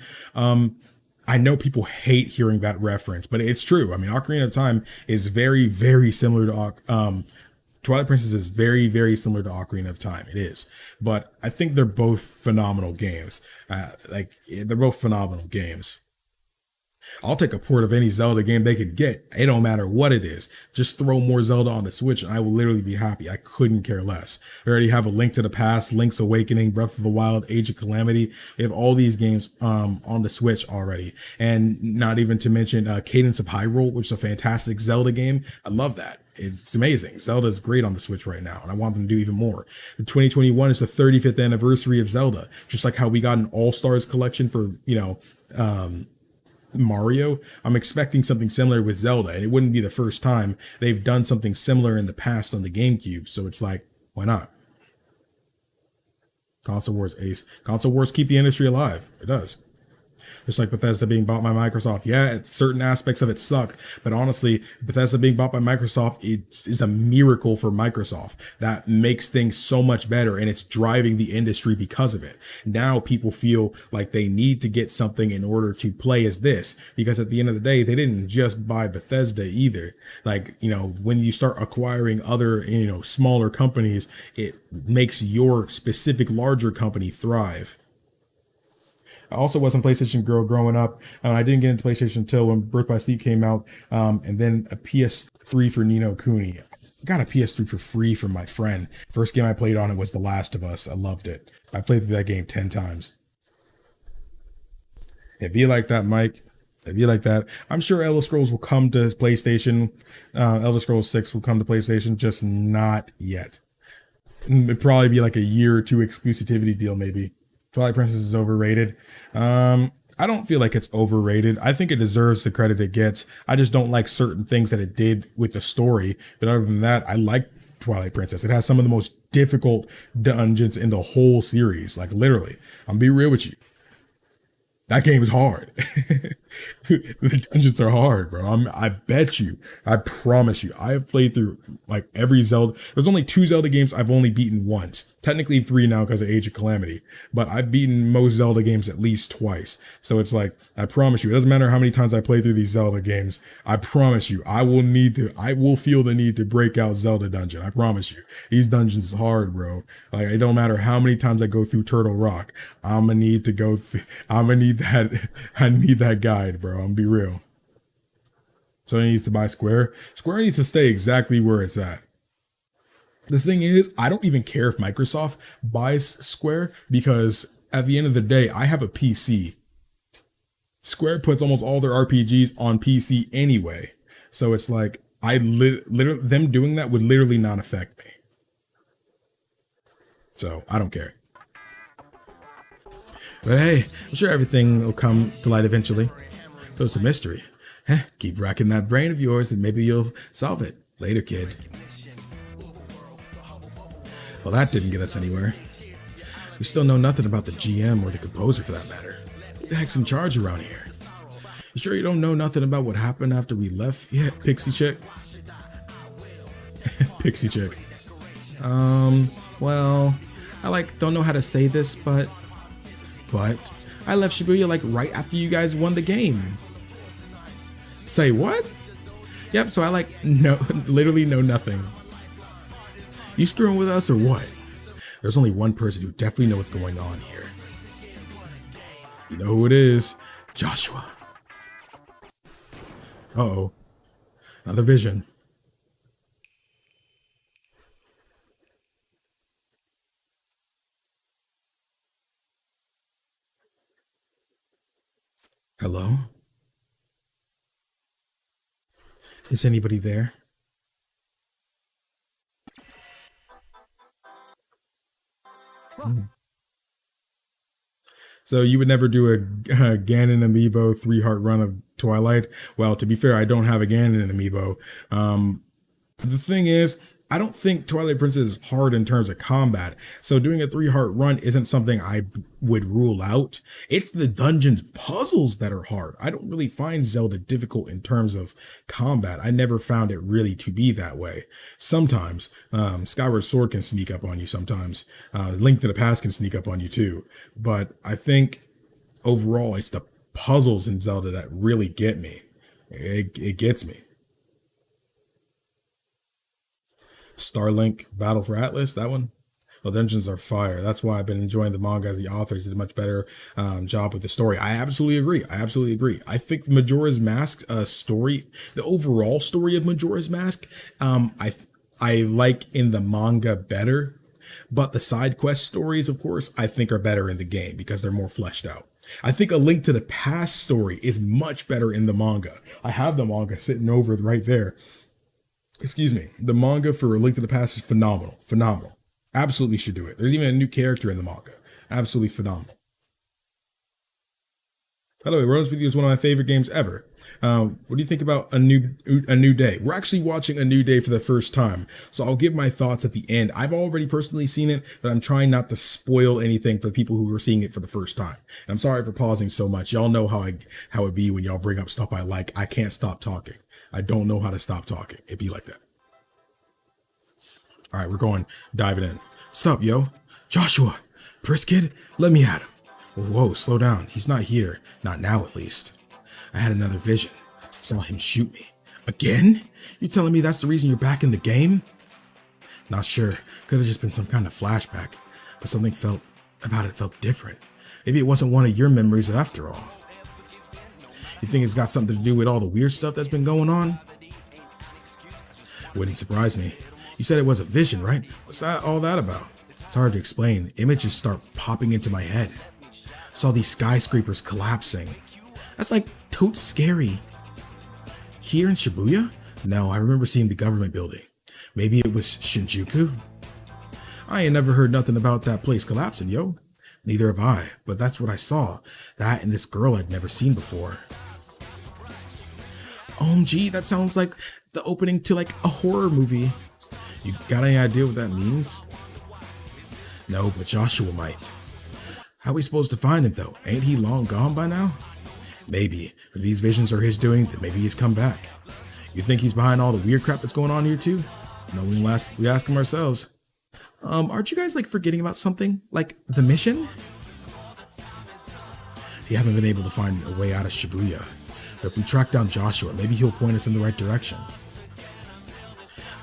I know people hate hearing that reference, but it's true. I mean, Ocarina of Time is very, very similar to Twilight Princess is very, very similar to Ocarina of Time. It is, but I think they're both phenomenal games. They're both phenomenal games. I'll take a port of any Zelda game they could get. It don't matter what it is. Just throw more Zelda on the Switch and I will literally be happy. I couldn't care less. We already have A Link to the Past, Link's Awakening, Breath of the Wild, Age of Calamity. We have all these games on the Switch already. And not even to mention Cadence of Hyrule, which is a fantastic Zelda game. I love that. It's amazing. Zelda is great on the Switch right now, and I want them to do even more. 2021 is the 35th anniversary of Zelda, just like how we got an All-Stars collection for, Mario. I'm expecting something similar with Zelda, and it wouldn't be the first time. They've done something similar in the past on the GameCube, so it's like, why not? Console Wars Ace. Console Wars keep the industry alive. It does. Just like Bethesda being bought by Microsoft. Yeah, certain aspects of it suck, but honestly, Bethesda being bought by Microsoft is a miracle for Microsoft. That makes things so much better, and it's driving the industry because of it. Now people feel like they need to get something in order to play as this, because at the end of the day, they didn't just buy Bethesda either. Like, when you start acquiring other, smaller companies, it makes your specific larger company thrive. I also wasn't a PlayStation girl growing up. I didn't get into PlayStation until when Birth by Sleep came out, and then a PS3 for Ni no Kuni. I got a PS3 for free from my friend. First game I played on it was The Last of Us. I loved it. I played through that game 10 times. It'd be like that, Mike. It'd be like that. I'm sure Elder Scrolls will come to PlayStation. Elder Scrolls 6 will come to PlayStation, just not yet. It'd probably be like a year or two exclusivity deal, maybe. Twilight Princess is overrated. I don't feel like it's overrated. I think it deserves the credit it gets. I just don't like certain things that it did with the story. But other than that, I like Twilight Princess. It has some of the most difficult dungeons in the whole series. Like, literally. I'm be real with you. That game is hard. The dungeons are hard, bro. I bet you, I promise you, I have played through like every Zelda. There's only 2 Zelda games I've only beaten once. Technically 3 now because of Age of Calamity, but I've beaten most Zelda games at least twice. So it's like, I promise you, it doesn't matter how many times I play through these Zelda games. I promise you, I will feel the need to break out Zelda dungeon. I promise you, these dungeons is hard, bro. Like, it don't matter how many times I go through Turtle Rock. I need that. I need that guide, bro. I'm be real. So he needs to buy Square. Square needs to stay exactly where it's at. The thing is, I don't even care if Microsoft buys Square, because at the end of the day, I have a PC. Square puts almost all their RPGs on PC anyway. So it's like, literally, them doing that would literally not affect me. So I don't care. But hey, I'm sure everything will come to light eventually. So it's a mystery. Keep racking that brain of yours and maybe you'll solve it. Later, kid. Well, that didn't get us anywhere. We still know nothing about the GM or the composer for that matter. Who the heck's in charge around here? You sure you don't know nothing about what happened after we left yet, Pixie Chick? Pixie Chick. Well, I don't know how to say this, but I left Shibuya right after you guys won the game. Say what? Yep, so I literally know nothing. You screwing with us or what? There's only one person who definitely knows what's going on here. You know who it is? Joshua. Uh-oh. Another vision. Hello? Is anybody there? So you would never do a Ganon amiibo 3-heart run of Twilight? Well, to be fair, I don't have a Ganon amiibo. The thing is, I don't think Twilight Princess is hard in terms of combat, so doing a 3-heart run isn't something I would rule out. It's the dungeons puzzles that are hard. I don't really find Zelda difficult in terms of combat. I never found it really to be that way. Sometimes, Skyward Sword can sneak up on you sometimes. Link to the Past can sneak up on you too. But I think overall, it's the puzzles in Zelda that really get me. It gets me. Starlink Battle for Atlas, that one. Well, Dungeons are fire. That's why I've been enjoying the manga, as the authors did a much better job with the story. I absolutely agree. I absolutely agree. I think Majora's Mask story, the overall story of Majora's Mask, I like in the manga better. But the side quest stories, of course, I think are better in the game because they're more fleshed out. I think A Link to the Past story is much better in the manga. I have the manga sitting over right there. Excuse me. The manga for A Link to the Past is phenomenal. Phenomenal. Absolutely should do it. There's even a new character in the manga. Absolutely phenomenal. By the way, Rose with You is one of my favorite games ever. What do you think about a new day? We're actually watching A New Day for the first time, so I'll give my thoughts at the end. I've already personally seen it, but I'm trying not to spoil anything for the people who are seeing it for the first time. And I'm sorry for pausing so much. Y'all know how it be when y'all bring up stuff I like. I can't stop talking. I don't know how to stop talking. It be like that. All right, we're going diving in. Sup, yo? Joshua, Pris kid, let me at him. Whoa, slow down. He's not here. Not now, at least. I had another vision. Saw him shoot me. Again? You telling me that's the reason you're back in the game? Not sure. Could have just been some kind of flashback. But something felt different. Maybe it wasn't one of your memories after all. You think it's got something to do with all the weird stuff that's been going on? Wouldn't surprise me. You said it was a vision, right? What's all that about? It's hard to explain. Images start popping into my head. Saw these skyscrapers collapsing. That's like totes scary. Here in Shibuya? No, I remember seeing the government building. Maybe it was Shinjuku? I ain't never heard nothing about that place collapsing, yo. Neither have I, but that's what I saw. That and this girl I'd never seen before. OMG, that sounds like the opening to like a horror movie. You got any idea what that means? No, but Joshua might. How are we supposed to find him though? Ain't he long gone by now? Maybe. If these visions are his doing, then maybe he's come back. You think he's behind all the weird crap that's going on here too? No, we ask him ourselves. Aren't you guys like forgetting about something? Like the mission? We haven't been able to find a way out of Shibuya. But if we track down Joshua, maybe he'll point us in the right direction.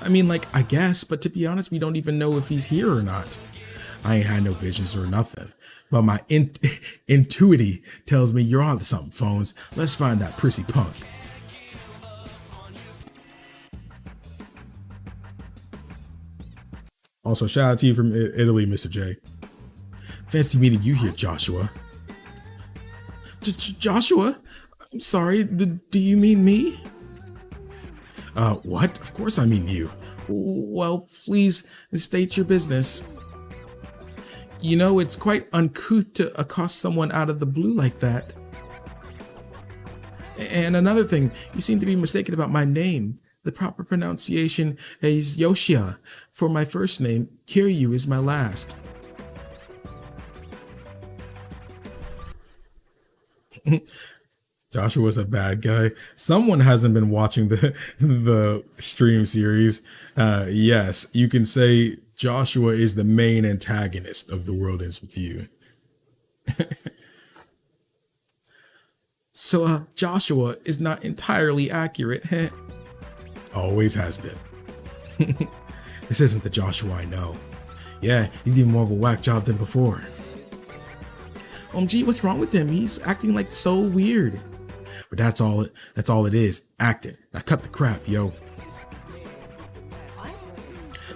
I mean, like, I guess, but to be honest, we don't even know if he's here or not. I ain't had no visions or nothing. But my intuity tells me you're onto something, phones. Let's find that prissy punk. Also, shout out to you from Italy, Mr. J. Fancy meeting you here, Joshua. Joshua? I'm sorry, do you mean me? What? Of course I mean you. Well, please state your business. You know, it's quite uncouth to accost someone out of the blue like that. And another thing, you seem to be mistaken about my name. The proper pronunciation is Yoshia. For my first name, Kiryu is my last. Joshua's a bad guy. Someone hasn't been watching the stream series. Yes, you can say Joshua is the main antagonist of The World Ends With You. So, Joshua is not entirely accurate. Always has been. This isn't the Joshua I know. Yeah, he's even more of a whack job than before. Gee, what's wrong with him? He's acting like so weird. But that's all it is, acting. Now cut the crap, yo.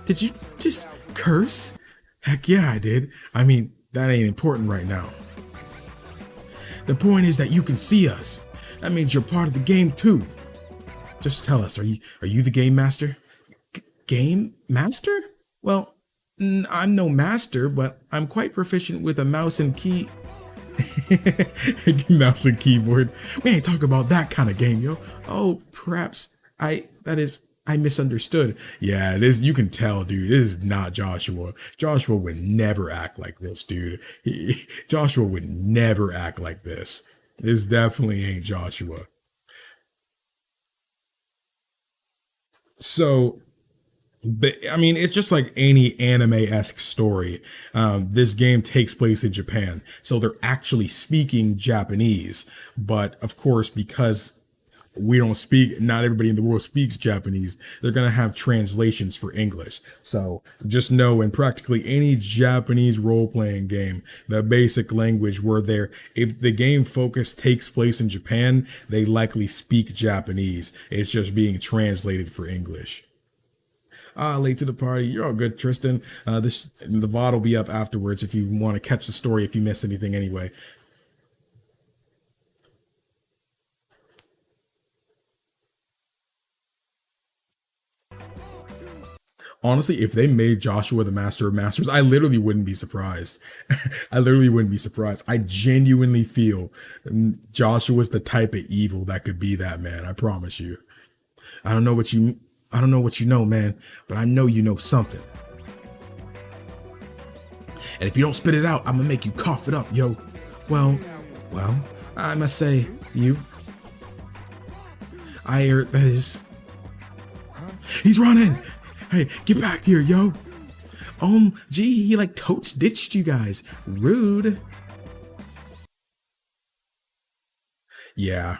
Did you just curse? Heck yeah, I did. I mean, that ain't important right now. The point is that you can see us. That means you're part of the game too. Just tell us, are you the game master? Game master? Well, I'm no master, but I'm quite proficient with a mouse and key. Mouse and keyboard. We ain't talking about that kind of game, yo. Oh, perhaps I misunderstood. Yeah, it is. You can tell, dude. This is not Joshua. Joshua would never act like this, dude. Joshua would never act like this. This definitely ain't Joshua. So, But I mean, it's just like any anime-esque story. This game takes place in Japan, so they're actually speaking Japanese. But of course, because we don't speak, not everybody in the world speaks Japanese, they're going to have translations for English. So just know in practically any Japanese role-playing game, the basic language where they're, if the game focus takes place in Japan, they likely speak Japanese. It's just being translated for English. Late to the party. You're all good, Tristan. The VOD will be up afterwards if you want to catch the story if you missed anything anyway. Honestly, if they made Joshua the Master of Masters, I literally wouldn't be surprised. I literally wouldn't be surprised. I genuinely feel Joshua's the type of evil that could be that man. I promise you. I don't know what you I don't know what you know, man, but I know you know something. And if you don't spit it out, I'm gonna make you cough it up, yo. Well, I must say, I heard that is. He's running! Hey, get back here, yo! Gee, he like totes ditched you guys. Rude. Yeah.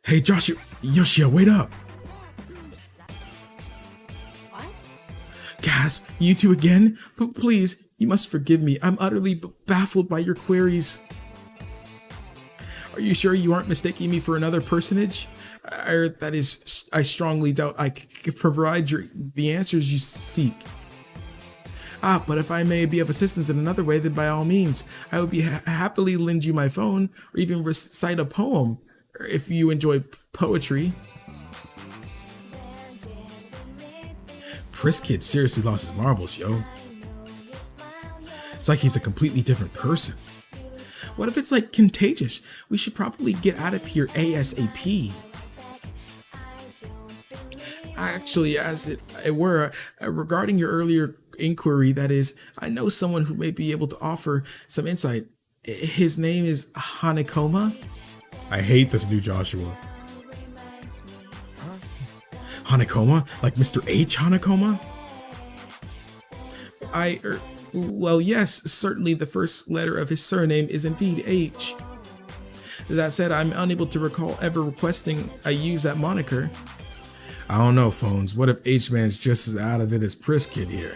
Hey, Joshua, Yoshia, wait up. Gasp, you two again? But please, you must forgive me. I'm utterly baffled by your queries. Are you sure you aren't mistaking me for another personage? I strongly doubt I could provide the answers you seek. But if I may be of assistance in another way, then by all means, I would be happily lend you my phone or even recite a poem if you enjoy poetry. Priss Kid seriously lost his marbles, yo. It's like he's a completely different person. What if it's like contagious? We should probably get out of here ASAP. Actually, as it were, regarding your earlier inquiry, that is, I know someone who may be able to offer some insight. His name is Hanekoma. I hate this new Joshua. Hanekoma? Like Mr. H Hanekoma? Well, yes, certainly the first letter of his surname is indeed H. That said, I'm unable to recall ever requesting I use that moniker. I don't know, Phones. What if H-Man's just as out of it as Priss Kid here?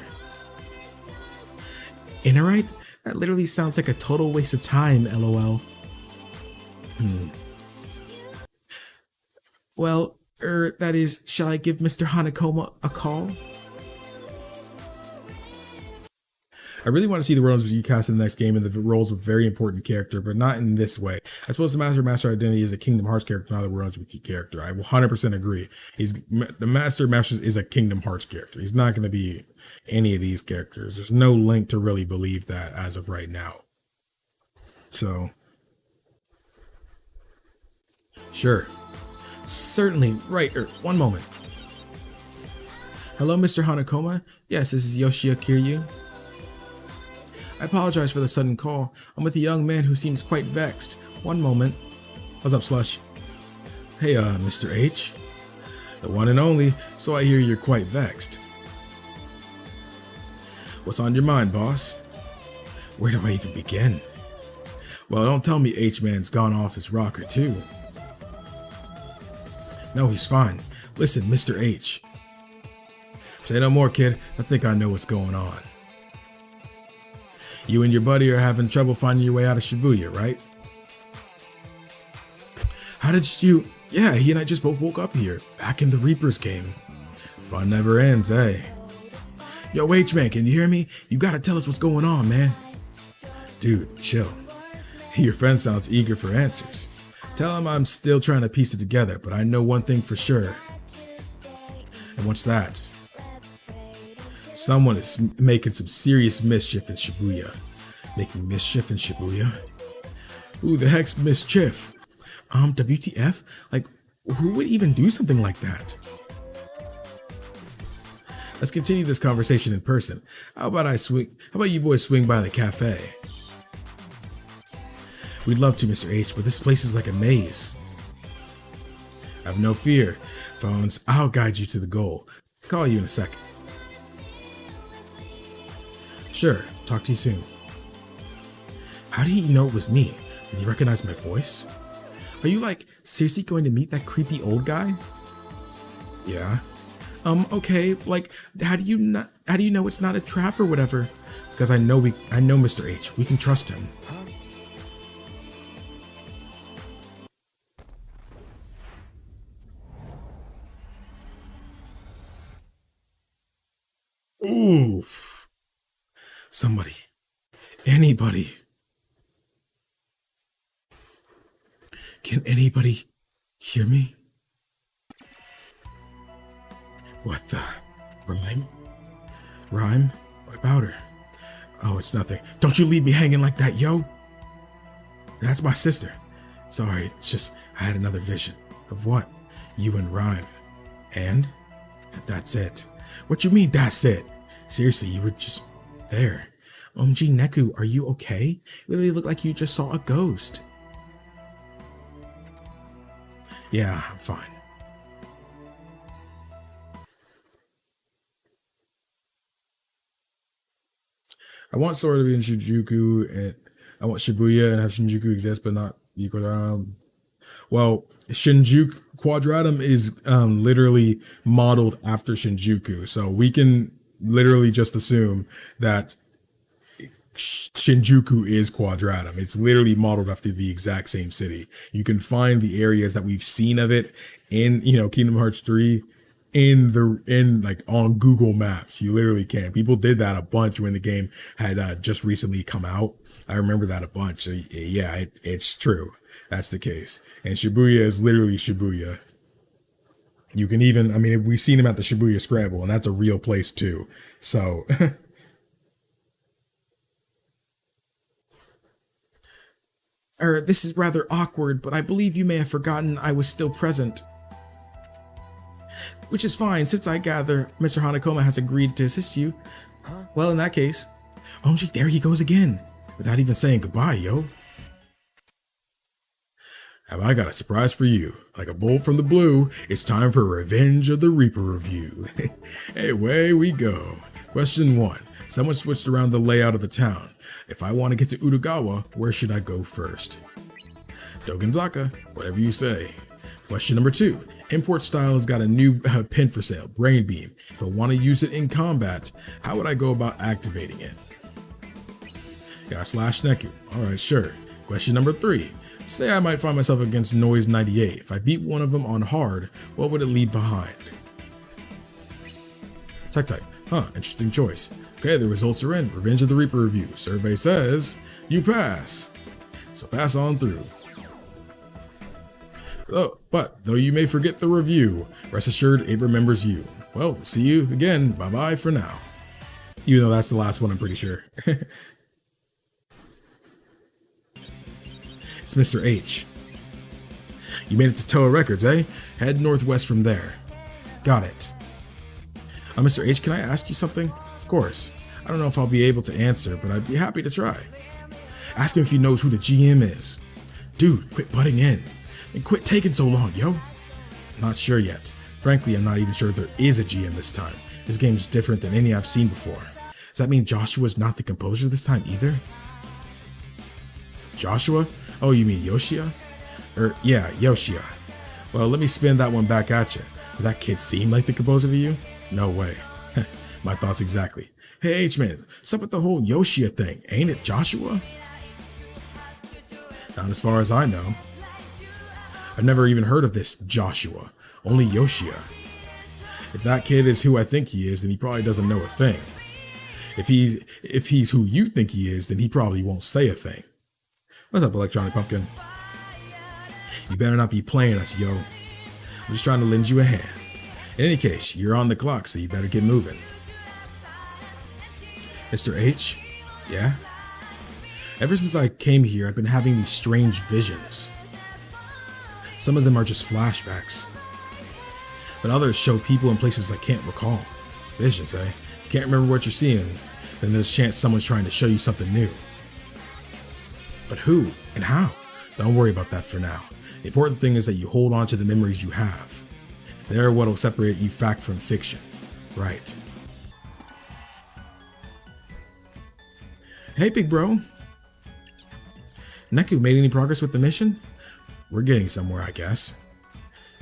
Innerite? That literally sounds like a total waste of time, lol. Well, that is, shall I give Mr. Hanekoma a call? I really want to see the roles you cast in the next game, and the roles of a very important character, but not in this way. I suppose the Master Identity is a Kingdom Hearts character, not the Runs with You character. I will 100% agree. The Master Masters is a Kingdom Hearts character. He's not going to be any of these characters. There's no link to really believe that as of right now. So, sure. Certainly, right, one moment. Hello, Mr. Hanekoma? Yes, this is Yoshia Kiryu. I apologize for the sudden call. I'm with a young man who seems quite vexed. One moment. What's up, Slush? Hey, Mr. H. The one and only, so I hear you're quite vexed. What's on your mind, boss? Where do I even begin? Well, don't tell me H-Man's gone off his rocker, too. No, he's fine. Listen, Mr. H. Say no more, kid. I think I know what's going on. You and your buddy are having trouble finding your way out of Shibuya, right? How did you... Yeah, he and I just both woke up here, back in the Reaper's game. Fun never ends, eh? Yo, H-Man, can you hear me? You gotta tell us what's going on, man. Dude, chill. Your friend sounds eager for answers. Tell him I'm still trying to piece it together, but I know one thing for sure. And what's that? Someone is making some serious mischief in Shibuya. Making mischief in Shibuya? Who the heck's mischief? WTF? Like, who would even do something like that? Let's continue this conversation in person. How about you boys swing by the cafe? We'd love to, Mr. H, but this place is like a maze. Have no fear, Phones. I'll guide you to the goal. Call you in a second. Sure, talk to you soon. How did he know it was me? Did he recognize my voice? Are you like seriously going to meet that creepy old guy? Yeah. Okay, like how do you know it's not a trap or whatever? Because I know Mr. H. We can trust him. Oof. Somebody. Anybody. Can anybody hear me? What the? Rhyme? Rhyme? What about her? Oh, it's nothing. Don't you leave me hanging like that, yo. That's my sister. Sorry, it's just I had another vision. Of what? You and Rhyme. And that's it. What you mean that's it? Seriously, you were just there. OMG Neku, are you okay? You really look like you just saw a ghost. Yeah, I'm fine. I want Sora to be in Shinjuku, and I want Shibuya and have Shinjuku exist, but not be Quadratum. Well, Shinjuku Quadratum is literally modeled after Shinjuku, so we can literally just assume that Shinjuku is Quadratum. It's literally modeled after the exact same city. You can find the areas that we've seen of it in, Kingdom Hearts 3 in like on Google Maps. You literally can. People did that a bunch when the game had just recently come out. I remember that a bunch. So yeah, it's true. That's the case. And Shibuya is literally Shibuya. You can even, we've seen him at the Shibuya Scramble, and that's a real place too. So this is rather awkward, but I believe you may have forgotten I was still present. Which is fine, since I gather Mr. Hanakoma has agreed to assist you. Well, in that case, oh gee, there he goes again, without even saying goodbye, yo. Have I got a surprise for you? Like a bolt from the blue, it's time for Revenge of the Reaper review. Hey, away we go. Question 1. Someone switched around the layout of the town. If I want to get to Utagawa, where should I go first? Dogenzaka, whatever you say. Question number 2. Import Style has got a new pin for sale, Brain Beam. If I want to use it in combat, how would I go about activating it? Got a slash Neku. Alright, sure. Question number 3. Say I might find myself against Noise 98. If I beat one of them on hard, what would it leave behind? Tech type. Huh, interesting choice. Okay, the results are in. Revenge of the Reaper review. Survey says you pass. So pass on through. Oh, but though you may forget the review, rest assured it remembers you. Well, see you again. Bye-bye for now. Even though that's the last one, I'm pretty sure. It's Mr. H. You made it to Toa Records, eh? Head northwest from there. Got it. Mr. H, can I ask you something? Of course. I don't know if I'll be able to answer, but I'd be happy to try. Ask him if he knows who the GM is. Dude, quit butting in. And quit taking so long, yo. I'm not sure yet. Frankly, I'm not even sure there is a GM this time. This game's different than any I've seen before. Does that mean Joshua's not the composer this time either? Joshua? Oh, you mean Yoshia? Yeah, Yoshia. Well, let me spin that one back at you. Did that kid seem like the composer to you? No way. My thoughts exactly. Hey, H-Man, what's up with the whole Yoshia thing? Ain't it Joshua? Not as far as I know. I've never even heard of this Joshua. Only Yoshia. If that kid is who I think he is, then he probably doesn't know a thing. If he's who you think he is, then he probably won't say a thing. What's up, Electronic Pumpkin? You better not be playing us, yo. I'm just trying to lend you a hand. In any case, you're on the clock, so you better get moving. Mr. H? Yeah? Ever since I came here, I've been having these strange visions. Some of them are just flashbacks. But others show people in places I can't recall. Visions, eh? If you can't remember what you're seeing, then there's a chance someone's trying to show you something new. But who and how? Don't worry about that for now. The important thing is that you hold on to the memories you have. They're what'll separate you fact from fiction. Right. Hey, big bro. Neku, made any progress with the mission? We're getting somewhere, I guess.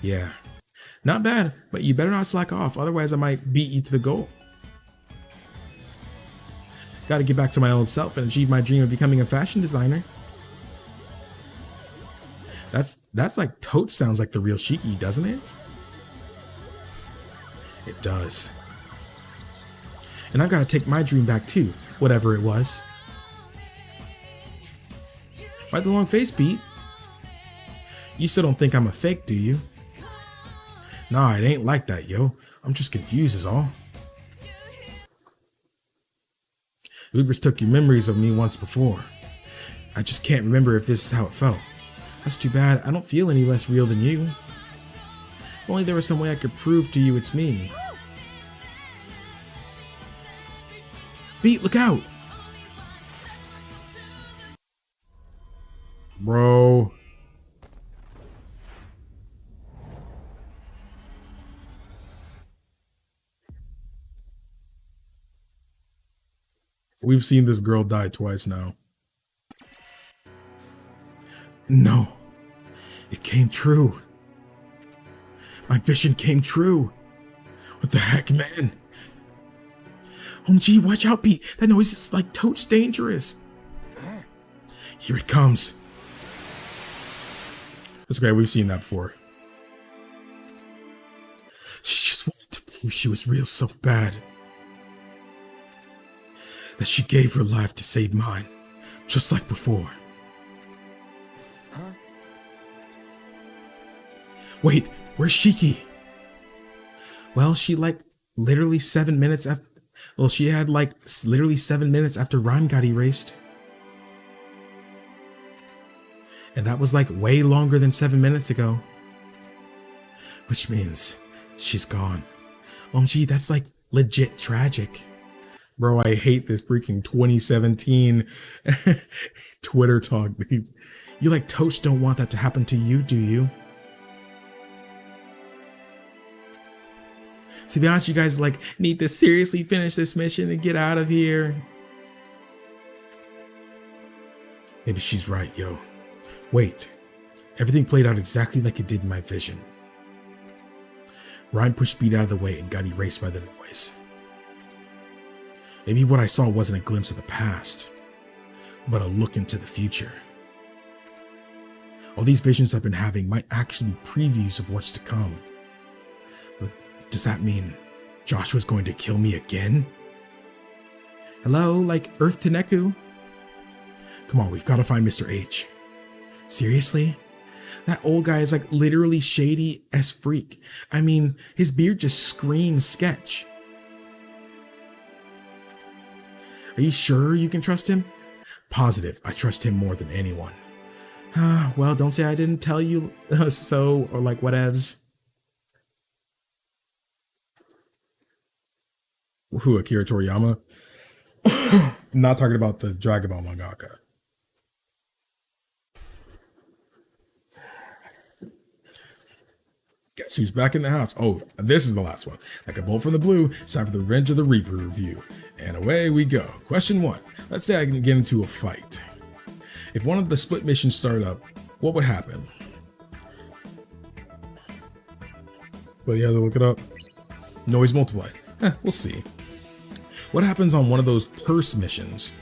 Yeah. Not bad, but you better not slack off, otherwise I might beat you to the goal. Gotta get back to my old self and achieve my dream of becoming a fashion designer. That's like Toad sounds like the real Shiki, doesn't it? It does. And I've got to take my dream back too, whatever it was. Why the long face, Pete? You still don't think I'm a fake, do you? Nah, it ain't like that, yo. I'm just confused is all. Ubers took your memories of me once before. I just can't remember if this is how it felt. That's too bad. I don't feel any less real than you. If only there was some way I could prove to you it's me. Pete, look out! Bro. We've seen this girl die twice now. No. It came true. My vision came true. What the heck, man? Oh gee, watch out, Pete. That noise is like totes dangerous. Here it comes. That's great, we've seen that before. She just wanted to prove she was real so bad. That she gave her life to save mine. Just like before. Huh? Wait, where's Shiki? Well, she like literally 7 minutes after... Well, she had like literally 7 minutes after Rhyme got erased. And that was like way longer than 7 minutes ago. Which means she's gone. OMG, that's like legit tragic. Bro, I hate this freaking 2017 Twitter talk. You like toast don't want that to happen to you, do you? To be honest, you guys like need to seriously finish this mission and get out of here. Maybe she's right, yo. Wait, everything played out exactly like it did in my vision. Rhyme pushed Speed out of the way and got erased by the noise. Maybe what I saw wasn't a glimpse of the past, but a look into the future. All these visions I've been having might actually be previews of what's to come. But does that mean Joshua's going to kill me again? Hello, like Earth to Neku? Come on, we've got to find Mr. H. Seriously? That old guy is like literally shady as freak. I mean, his beard just screams sketch. Are you sure you can trust him? Positive, I trust him more than anyone. Well, don't say I didn't tell you so, or like whatevs. Who, Akira Toriyama? Not talking about the Dragon Ball mangaka. Guess who's back in the house? Oh, this is the last one. Like a bolt from the blue, it's time for the Revenge of the Reaper review. And away we go. Question 1. Let's say I can get into a fight. If one of the split missions started up, what would happen? Well, you have to look it up. Noise multiply. We'll see. What happens on one of those curse missions?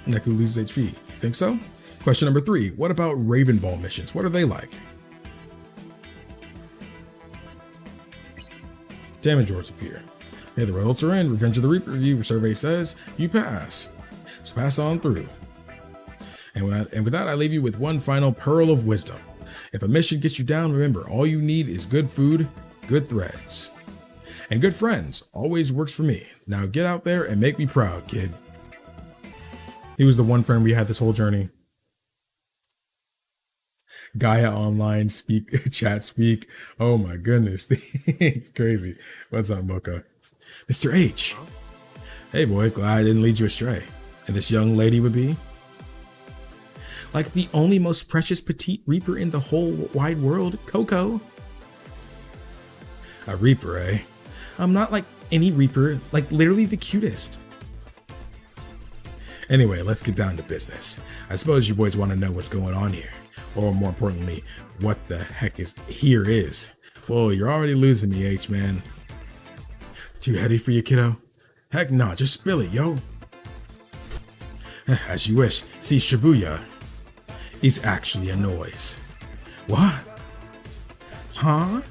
Neku loses HP. You think so? Question number 3. What about Raven Ball missions? What are they like? Damage orders appear. Okay, the results are in. Revenge of the Reaper review survey says you pass. So pass on through. And with that, I leave you with one final pearl of wisdom. If a mission gets you down, remember, all you need is good food, good threads, and good friends. Always works for me. Now get out there and make me proud, kid. He was the one friend we had this whole journey. Gaia online speak, chat speak. Oh my goodness. It's crazy. What's up, Mocha? Mr. H. Hey boy, glad I didn't lead you astray. And this young lady would be? Like the only most precious petite reaper in the whole wide world, Coco. A Reaper, eh? I'm not like any Reaper, like literally the cutest. Anyway, let's get down to business. I suppose you boys want to know what's going on here. Or more importantly, what the heck is. Well, you're already losing me, H-man. Too heady for you, kiddo? Heck nah, just spill it, yo. As you wish. See, shibuya is actually a noise. What? Huh?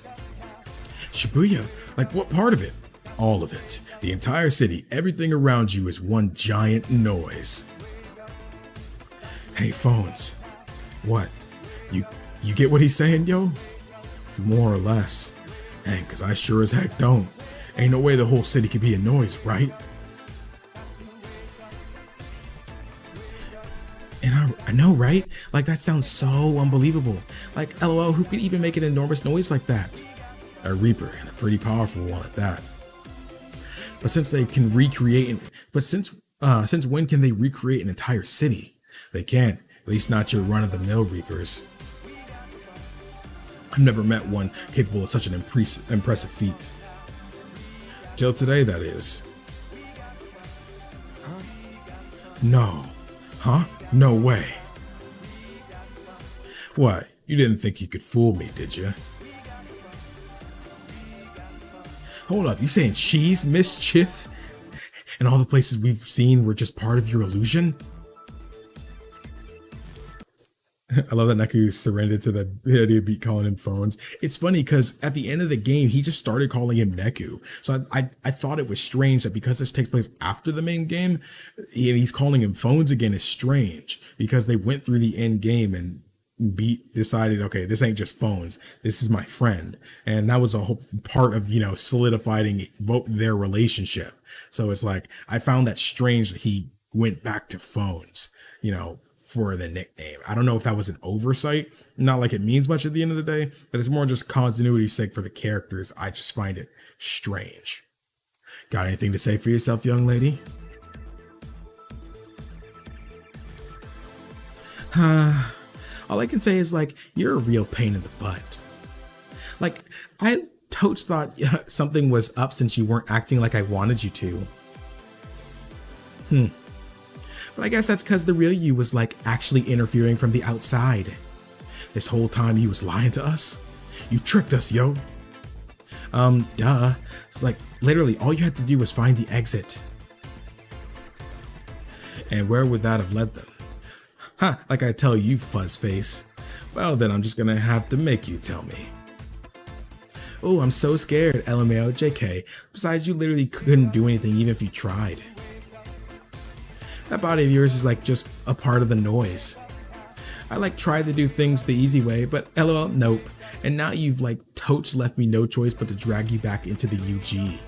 Shibuya? Like what part of it? All of it. The entire city, everything around you is one giant noise. Hey, phones. What? You get what he's saying, yo? More or less. Dang, cause I sure as heck don't. Ain't no way the whole city could be a noise, right? And I know, right? Like that sounds so unbelievable. Like, LOL, who could even make an enormous noise like that? A Reaper, and a pretty powerful one at that. But since they can recreate, since when can they recreate an entire city? They can't, at least not your run-of-the-mill Reapers. I've never met one capable of such an impressive feat. Till today, that is. No. Huh? No way. What? You didn't think you could fool me, did you? Hold up, you saying she's mischief? And all the places we've seen were just part of your illusion? I love that Neku surrendered to the idea of calling him phones. It's funny because at the end of the game, he just started calling him Neku. So I thought it was strange that because this takes place after the main game, he's calling him phones again is strange because they went through the end game and decided, okay, this ain't just phones. This is my friend. And that was a whole part of, solidifying both their relationship. So it's like, I found that strange that he went back to phones, for the nickname. I don't know if that was an oversight, not like it means much at the end of the day, but it's more just continuity's sake for the characters. I just find it strange. Got anything to say for yourself, young lady? All I can say is you're a real pain in the butt. I totes thought something was up since you weren't acting like I wanted you to. But I guess that's because the real you was actually interfering from the outside. This whole time he was lying to us. You tricked us, yo. Duh. It's literally all you had to do was find the exit. And where would that have led them? Like I tell you, fuzzface. Well, then I'm just gonna have to make you tell me. Oh, I'm so scared, LMAO, JK. Besides, you literally couldn't do anything even if you tried. That body of yours is just a part of the noise. I tried to do things the easy way, but LOL, nope. And now you've totes left me no choice but to drag you back into the UG.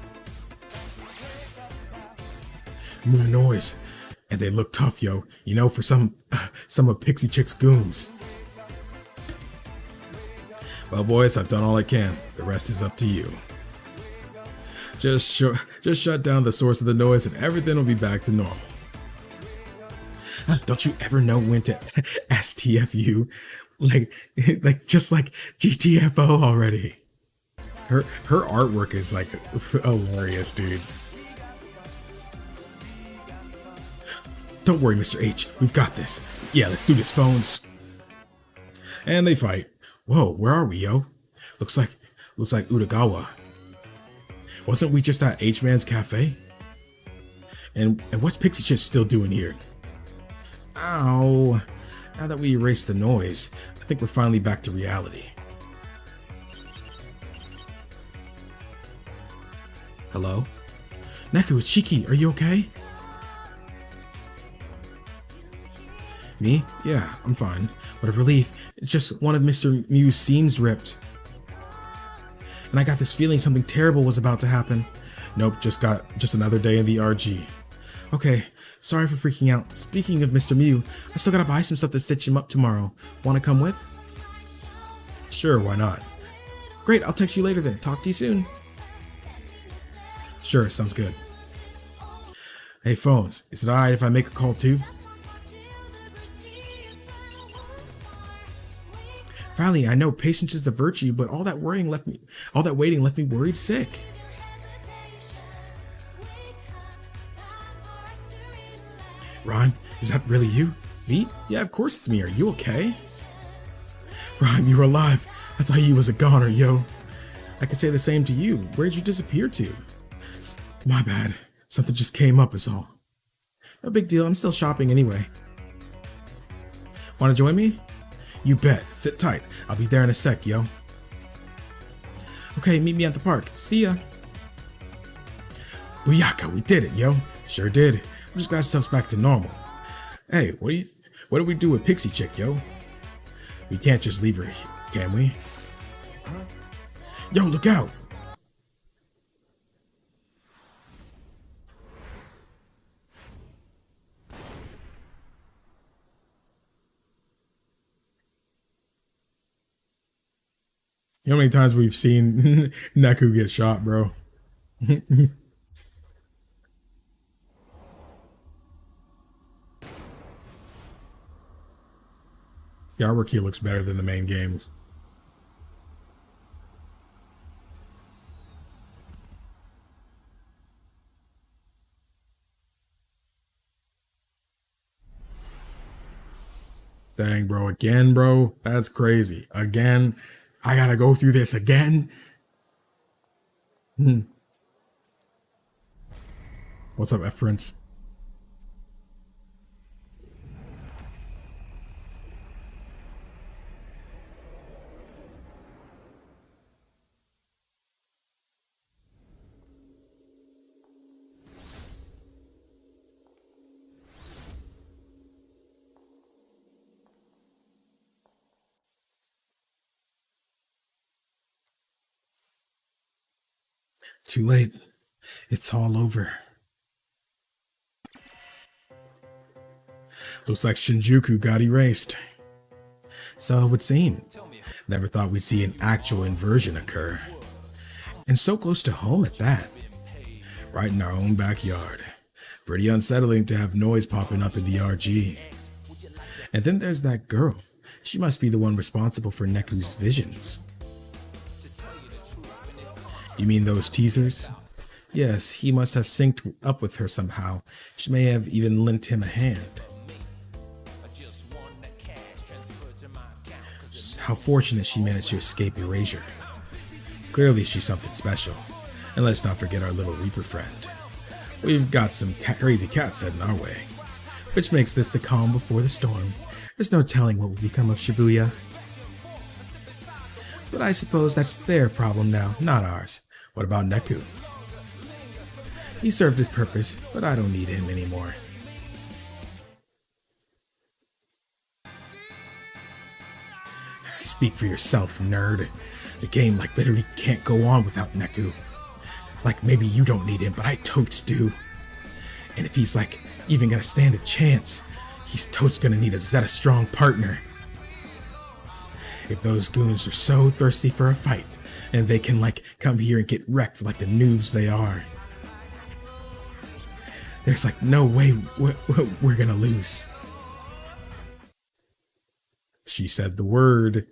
More noise. And they look tough, yo. For some of Pixie Chick's goons. Well, boys, I've done all I can. The rest is up to you. Just shut down the source of the noise and everything will be back to normal. Don't you ever know when to STFU? Just like GTFO already. Her artwork is hilarious, dude. Don't worry, Mr. H. We've got this. Yeah, let's do this, phones. And they fight. Whoa, where are we, yo? Looks like Utagawa. Wasn't we just at H-Man's cafe? And what's Pixie Chick still doing here? Ow. Now that we erased the noise, I think we're finally back to reality. Hello? Neku, it's Shiki. Are you okay? Me? Yeah, I'm fine. What a relief. It's just one of Mr. Mew's seams ripped. And I got this feeling something terrible was about to happen. Nope, just another day in the RG. Okay, sorry for freaking out. Speaking of Mr. Mew, I still gotta buy some stuff to stitch him up tomorrow. Wanna come with? Sure, why not? Great, I'll text you later then. Talk to you soon. Sure, sounds good. Hey, phones, is it alright if I make a call too? Finally, I know patience is a virtue, but all that waiting left me worried sick. Ron, is that really you? Me? Yeah, of course it's me. Are you okay? Ron, you were alive. I thought you was a goner, yo. I could say the same to you. Where'd you disappear to? My bad. Something just came up is all. No big deal. I'm still shopping anyway. Want to join me? You bet. Sit tight. I'll be there in a sec, yo. Okay, meet me at the park. See ya. Booyaka, we did it, yo. Sure did. I'm just glad stuff's back to normal. Hey, what do we do with Pixie Chick, yo? We can't just leave her, can we? Yo, look out! You know how many times we've seen Neku get shot, bro? The artwork here looks better than the main game. Dang, bro. Again, bro. That's crazy. Again. I gotta go through this again. What's up, F-Prince? Too late. It's all over. Looks like Shinjuku got erased. So it would seem. Never thought we'd see an actual inversion occur. And so close to home at that. Right in our own backyard. Pretty unsettling to have noise popping up in the RG. And then there's that girl. She must be the one responsible for Neku's visions. You mean those teasers? Yes, he must have synced up with her somehow. She may have even lent him a hand. How fortunate she managed to escape erasure. Clearly she's something special. And let's not forget our little Reaper friend. We've got some crazy cats heading our way. Which makes this the calm before the storm. There's no telling what will become of Shibuya. But I suppose that's their problem now, not ours. What about Neku? He served his purpose, but I don't need him anymore. Speak for yourself, nerd. The game literally can't go on without Neku. Maybe you don't need him, but I totes do. And if he's even gonna stand a chance, he's totes gonna need a Zeta strong partner. If those goons are so thirsty for a fight, and they can come here and get wrecked like the noobs they are, there's no way we're gonna lose. She said the word.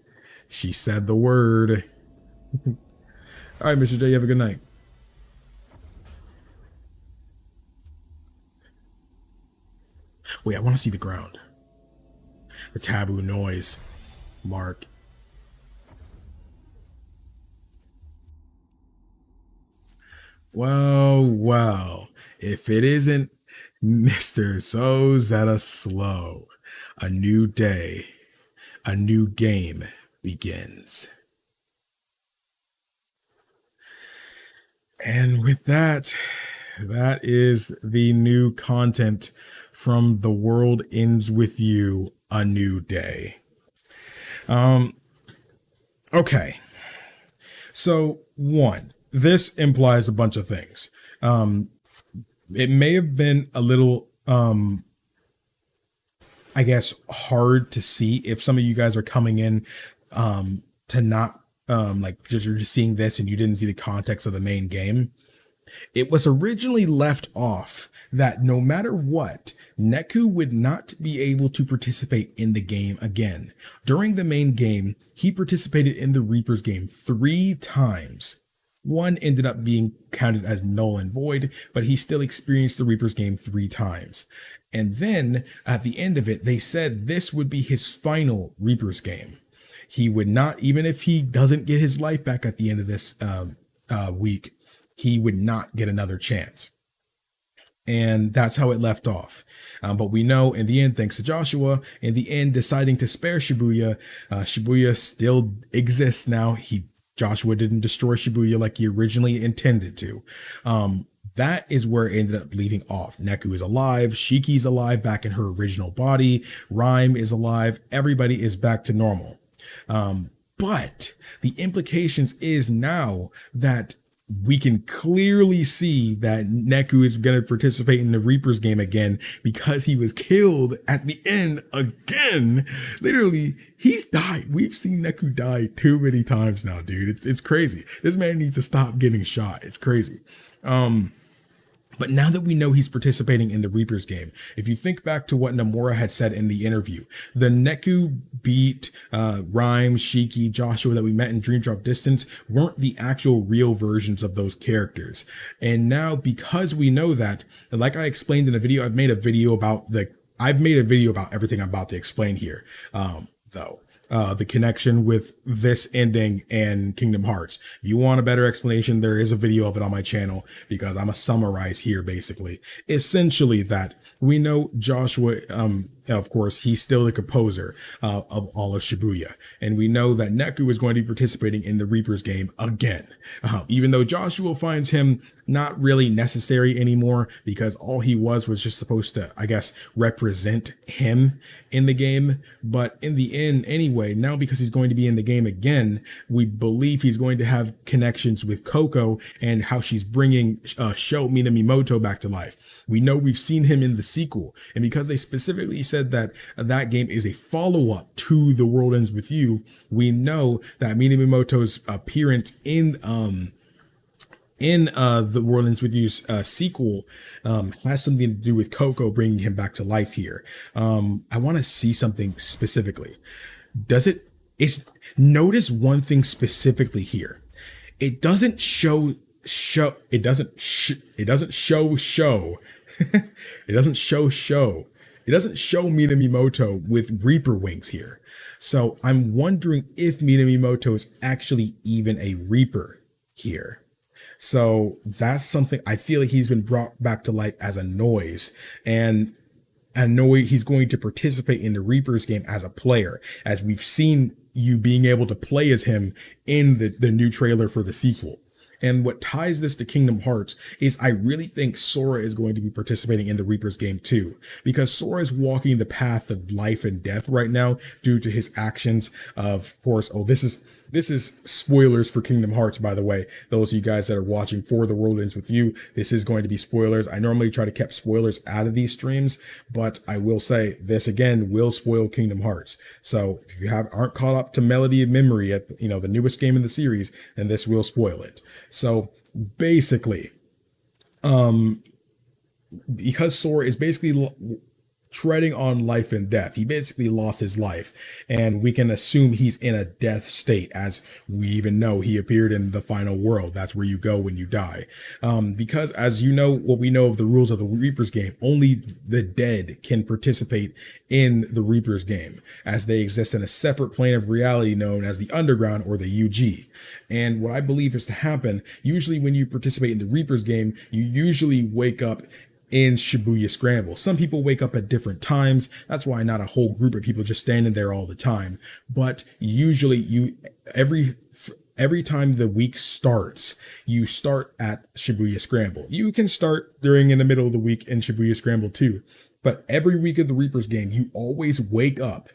She said the word. All right, Mr. J, you have a good night. Wait, I want to see the ground. The taboo noise. Mark. Well, if it isn't Mr. So Zeta Slow, a new day, a new game begins. And with that, that is the new content from The World Ends With You, A New Day. Okay. So, one, this implies a bunch of things. It may have been a little, I guess, hard to see if some of you guys are coming in to not, you're just seeing this and you didn't see the context of the main game. It was originally left off that no matter what, Neku would not be able to participate in the game again. During the main game, he participated in the Reaper's game 3 times. One ended up being counted as null and void, but he still experienced the Reaper's game 3 times. And then at the end of it, they said this would be his final Reaper's game. He would not, even if he doesn't get his life back at the end of this week, he would not get another chance. And that's how it left off. But we know in the end, thanks to Joshua, in the end, deciding to spare Shibuya, Shibuya still exists now. Joshua didn't destroy Shibuya like he originally intended to. That is where it ended up leaving off. Neku is alive. Shiki's alive back in her original body. Rhyme is alive. Everybody is back to normal. But the implications is now that we can clearly see that Neku is going to participate in the Reaper's game again because he was killed at the end again. Literally, he's died. We've seen Neku die too many times now, dude. It's crazy. This man needs to stop getting shot. It's crazy. But now that we know he's participating in the Reaper's game, if you think back to what Nomura had said in the interview, the Neku beat Rhyme, Shiki, Joshua that we met in Dream Drop Distance weren't the actual real versions of those characters. And now because we know that, like I explained in a video, I've made a video about everything I'm about to explain here, though. The connection with this ending and Kingdom Hearts. If you want a better explanation, there is a video of it on my channel because I'm a summarize here basically. Essentially that we know Joshua, of course, he's still the composer of all of Shibuya. And we know that Neku is going to be participating in the Reaper's game again. Even though Joshua finds him not really necessary anymore because all he was just supposed to, I guess, represent him in the game. But in the end, anyway, now because he's going to be in the game again, we believe he's going to have connections with Coco and how she's bringing Sho Minamimoto back to life. We know we've seen him in the sequel. And because they specifically said that that game is a follow-up to The World Ends With You, we know that Minamimoto's appearance in The World Ends With You's sequel has something to do with Coco bringing him back to life here. I want to see something specifically. Notice one thing specifically here. It doesn't show it doesn't show Minamimoto with Reaper wings here. So I'm wondering if Minamimoto is actually even a Reaper here. So that's something I feel like he's been brought back to life as a noise, and he's going to participate in the Reaper's game as a player, as we've seen you being able to play as him in the new trailer for the sequel. And what ties this to Kingdom Hearts is I really think Sora is going to be participating in the Reaper's game too, because Sora is walking the path of life and death right now due to his actions. Of course, this is spoilers for Kingdom Hearts, by the way. Those of you guys that are watching For The World Ends With You, this is going to be spoilers. I normally try to keep spoilers out of these streams, but I will say this again will spoil Kingdom Hearts. So if you aren't caught up to Melody of Memory at the newest game in the series, then this will spoil it. So basically, because Sora is basically treading on life and death. He basically lost his life, and we can assume he's in a death state, as we even know he appeared in the final world. That's where you go when you die. Because as you know, what we know of the rules of the Reaper's game, only the dead can participate in the Reaper's game, as they exist in a separate plane of reality known as the Underground or the UG. And what I believe is to happen, usually when you participate in the Reaper's game, you usually wake up in Shibuya Scramble. Some people wake up at different times. That's why not a whole group of people just standing there all the time. But usually every time the week starts, you start at Shibuya Scramble. You can start in the middle of the week in Shibuya Scramble too. But every week of the Reaper's game, you always wake up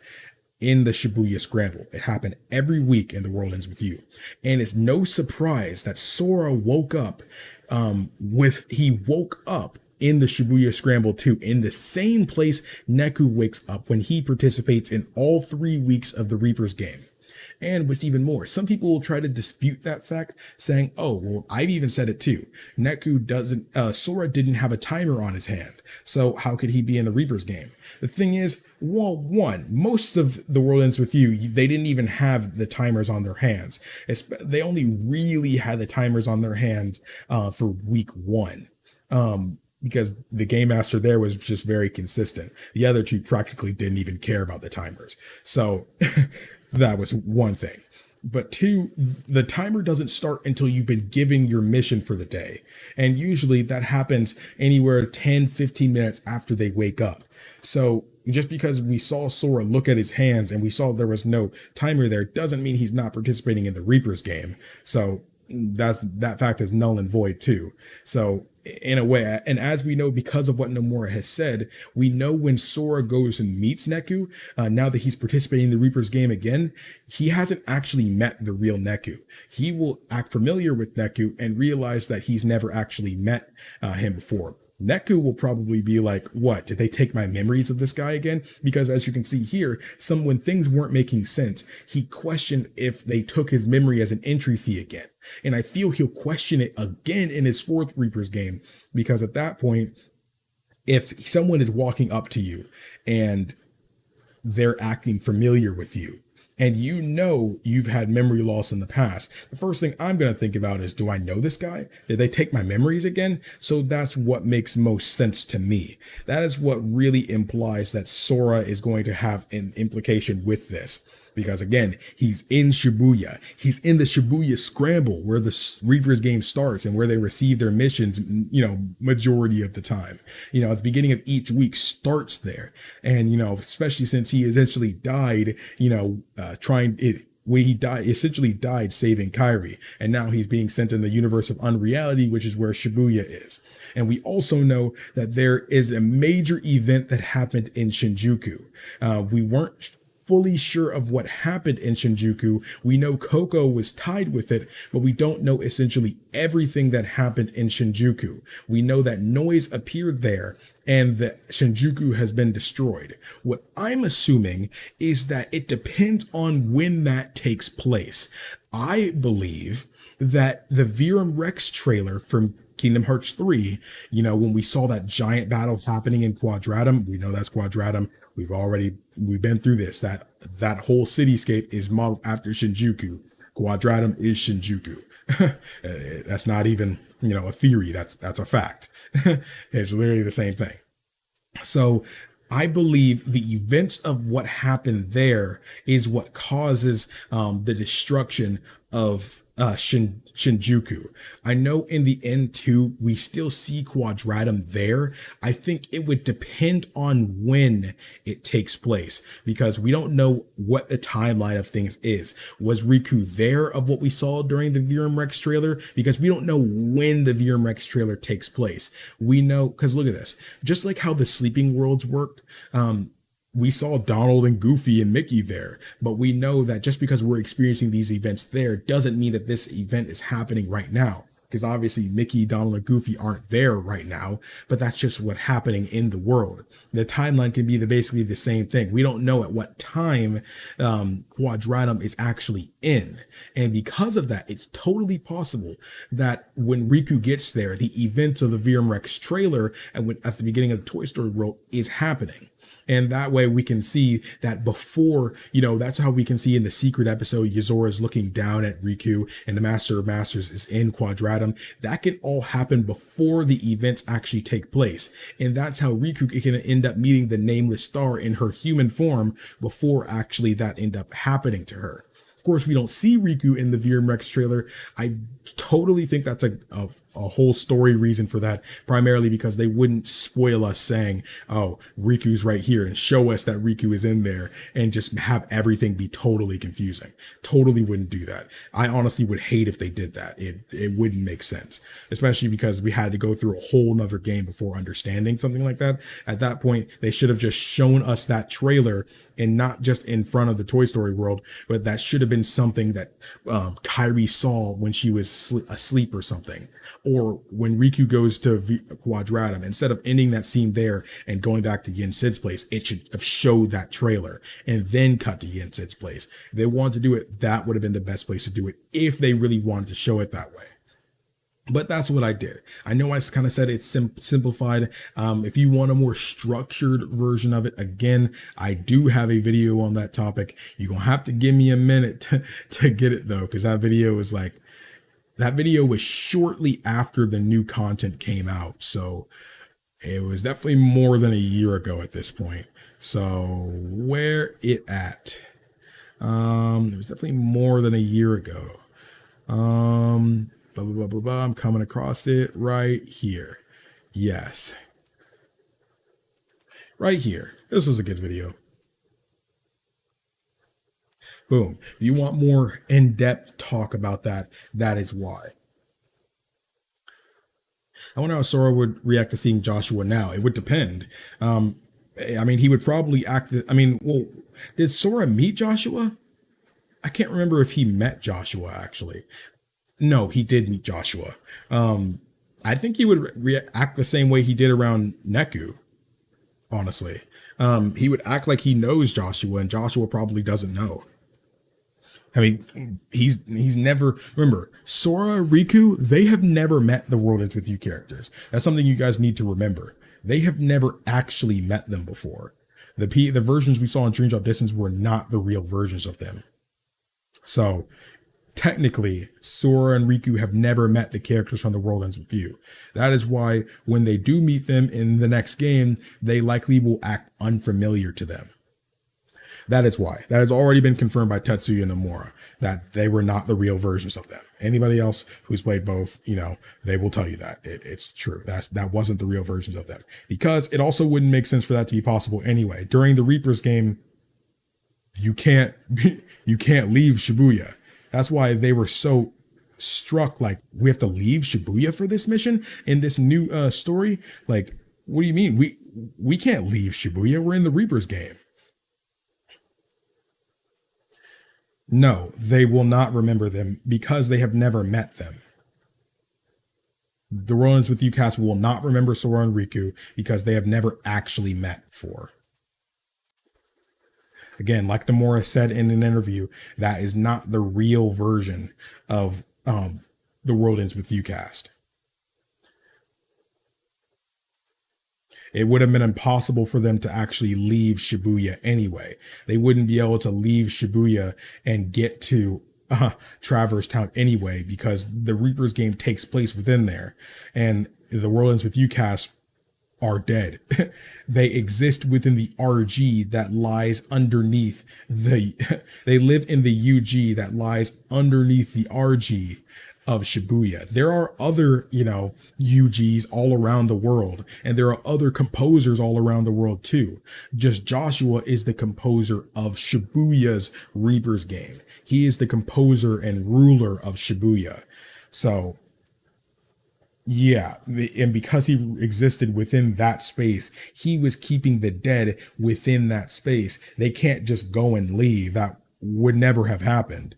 in the Shibuya Scramble. It happened every week in The World Ends With You. And it's no surprise that Sora woke up in the Shibuya Scramble too, in the same place Neku wakes up when he participates in all 3 weeks of the Reaper's game. And what's even more, some people will try to dispute that fact, saying, oh, well, I've even said it too. Neku doesn't, Sora didn't have a timer on his hand, so how could he be in the Reaper's game? The thing is, well, one, most of the World Ends With You, they didn't even have the timers on their hands. They only really had the timers on their hands for week 1. Because the game master there was just very consistent. The other two practically didn't even care about the timers. So that was one thing. But two, the timer doesn't start until you've been given your mission for the day. And usually that happens anywhere 10, 15 minutes after they wake up. So just because we saw Sora look at his hands and we saw there was no timer there doesn't mean he's not participating in the Reaper's game. So that fact is null and void too. So in a way, and as we know, because of what Nomura has said, we know when Sora goes and meets Neku, now that he's participating in the Reaper's game again, he hasn't actually met the real Neku. He will act familiar with Neku and realize that he's never actually met him before. Neku will probably be like, what, did they take my memories of this guy again? Because as you can see here, when things weren't making sense, he questioned if they took his memory as an entry fee again. And I feel he'll question it again in his 4th Reaper's game, because at that point, if someone is walking up to you and they're acting familiar with you, and you know you've had memory loss in the past, the first thing I'm going to think about is, do I know this guy? Did they take my memories again? So that's what makes most sense to me. That is what really implies that Sora is going to have an implication with this. Because again, he's in Shibuya. He's in the Shibuya Scramble, where the Reaper's game starts and where they receive their missions, majority of the time. At the beginning of each week starts there. And, especially since he essentially died, when he died, essentially died saving Kairi. And now he's being sent in the universe of Unreality, which is where Shibuya is. And we also know that there is a major event that happened in Shinjuku. We weren't fully sure of what happened in Shinjuku. We know Coco was tied with it, but we don't know essentially everything that happened in Shinjuku. We know that noise appeared there and that Shinjuku has been destroyed. What I'm assuming is that it depends on when that takes place. I believe that the Virum Rex trailer from Kingdom Hearts 3, when we saw that giant battle happening in Quadratum, we know that's Quadratum. We've been through this. That whole cityscape is modeled after Shinjuku. Quadratum is Shinjuku. That's not even, a theory. That's a fact. It's literally the same thing. So I believe the events of what happened there is what causes the destruction of Shinjuku. I know in the end too, we still see Quadratum there. I think it would depend on when it takes place, because we don't know what the timeline of things is. Was Riku there of what we saw during the Virum Rex trailer? Because we don't know when the Virum Rex trailer takes place. We know, because look at this, just like how the sleeping worlds worked, we saw Donald and Goofy and Mickey there, but we know that just because we're experiencing these events there doesn't mean that this event is happening right now. Because obviously Mickey, Donald, and Goofy aren't there right now, but that's just what's happening in the world. The timeline can be basically the same thing. We don't know at what time Quadratum is actually in. And because of that, it's totally possible that when Riku gets there, the events of the Virum Rex trailer at the beginning of the Toy Story world is happening. And that way we can see that before, that's how we can see in the secret episode, Yozora is looking down at Riku and the Master of Masters is in Quadratum. That can all happen before the events actually take place. And that's how Riku can end up meeting the Nameless Star in her human form before actually that end up happening to her. Of course, we don't see Riku in the Virum Rex trailer. I totally think that's a whole story reason for that, primarily because they wouldn't spoil us saying, oh, Riku's right here, and show us that Riku is in there and just have everything be totally confusing. Totally wouldn't do that. I honestly would hate if they did that. It wouldn't make sense, especially because we had to go through a whole nother game before understanding something like that. At that point, they should have just shown us that trailer, and not just in front of the Toy Story world, but that should have been something that Kairi saw when she was asleep or something. or when Riku goes to Quadratum, instead of ending that scene there and going back to Yin Sid's place, it should have showed that trailer and then cut to Yin Sid's place. If they wanted to do it, that would have been the best place to do it if they really wanted to show it that way. But that's what I did. I know I kind of said it's simplified. If you want a more structured version of it, again, I do have a video on that topic. You're going to have to give me a minute to get it though, because that video was shortly after the new content came out. So it was definitely more than a year ago at this point. So where it at? It was definitely more than a year ago. Blah, blah, blah, blah, blah. I'm coming across it right here. Yes. Right here. This was a good video. Boom. If you want more in-depth talk about that, that is why. I wonder how Sora would react to seeing Joshua now. It would depend. I mean, he would probably act. I mean, well, did Sora meet Joshua? I can't remember if he met Joshua, actually. No, he did meet Joshua. I think he would react the same way he did around Neku, honestly. He would act like he knows Joshua, and Joshua probably doesn't know. I mean, he's never, remember, Sora, Riku, they have never met the World Ends With You characters. That's something you guys need to remember. They have never actually met them before. The versions we saw in Dream Drop Distance were not the real versions of them. So technically, Sora and Riku have never met the characters from The World Ends With You. That is why when they do meet them in the next game, they likely will act unfamiliar to them. That is why. That has already been confirmed by Tetsuya Nomura, that they were not the real versions of them. Anybody else who's played both, you know, they will tell you that. It's true. That wasn't the real versions of them. Because it also wouldn't make sense for that to be possible anyway. During the Reapers game, you can't leave Shibuya. That's why they were so struck, like, we have to leave Shibuya for this mission in this new story. Like, what do you mean? We can't leave Shibuya. We're in the Reapers game. No, they will not remember them because they have never met them. The World Ends With You cast will not remember Sora and Riku because they have never actually met before. Again, like Nomura said in an interview, that is not the real version of the World Ends With You cast. It would have been impossible for them to actually leave Shibuya anyway. They wouldn't be able to leave Shibuya and get to Traverse Town anyway, because the Reapers game takes place within there. And the World Ends With You cast are dead. They exist within the RG that lies underneath they live in the UG that lies underneath the RG of Shibuya. There are other, UGs all around the world, and there are other composers all around the world too. Just Joshua is the composer of Shibuya's Reapers game. He is the composer and ruler of Shibuya. So yeah, and because he existed within that space, he was keeping the dead within that space. They can't just go and leave. That would never have happened.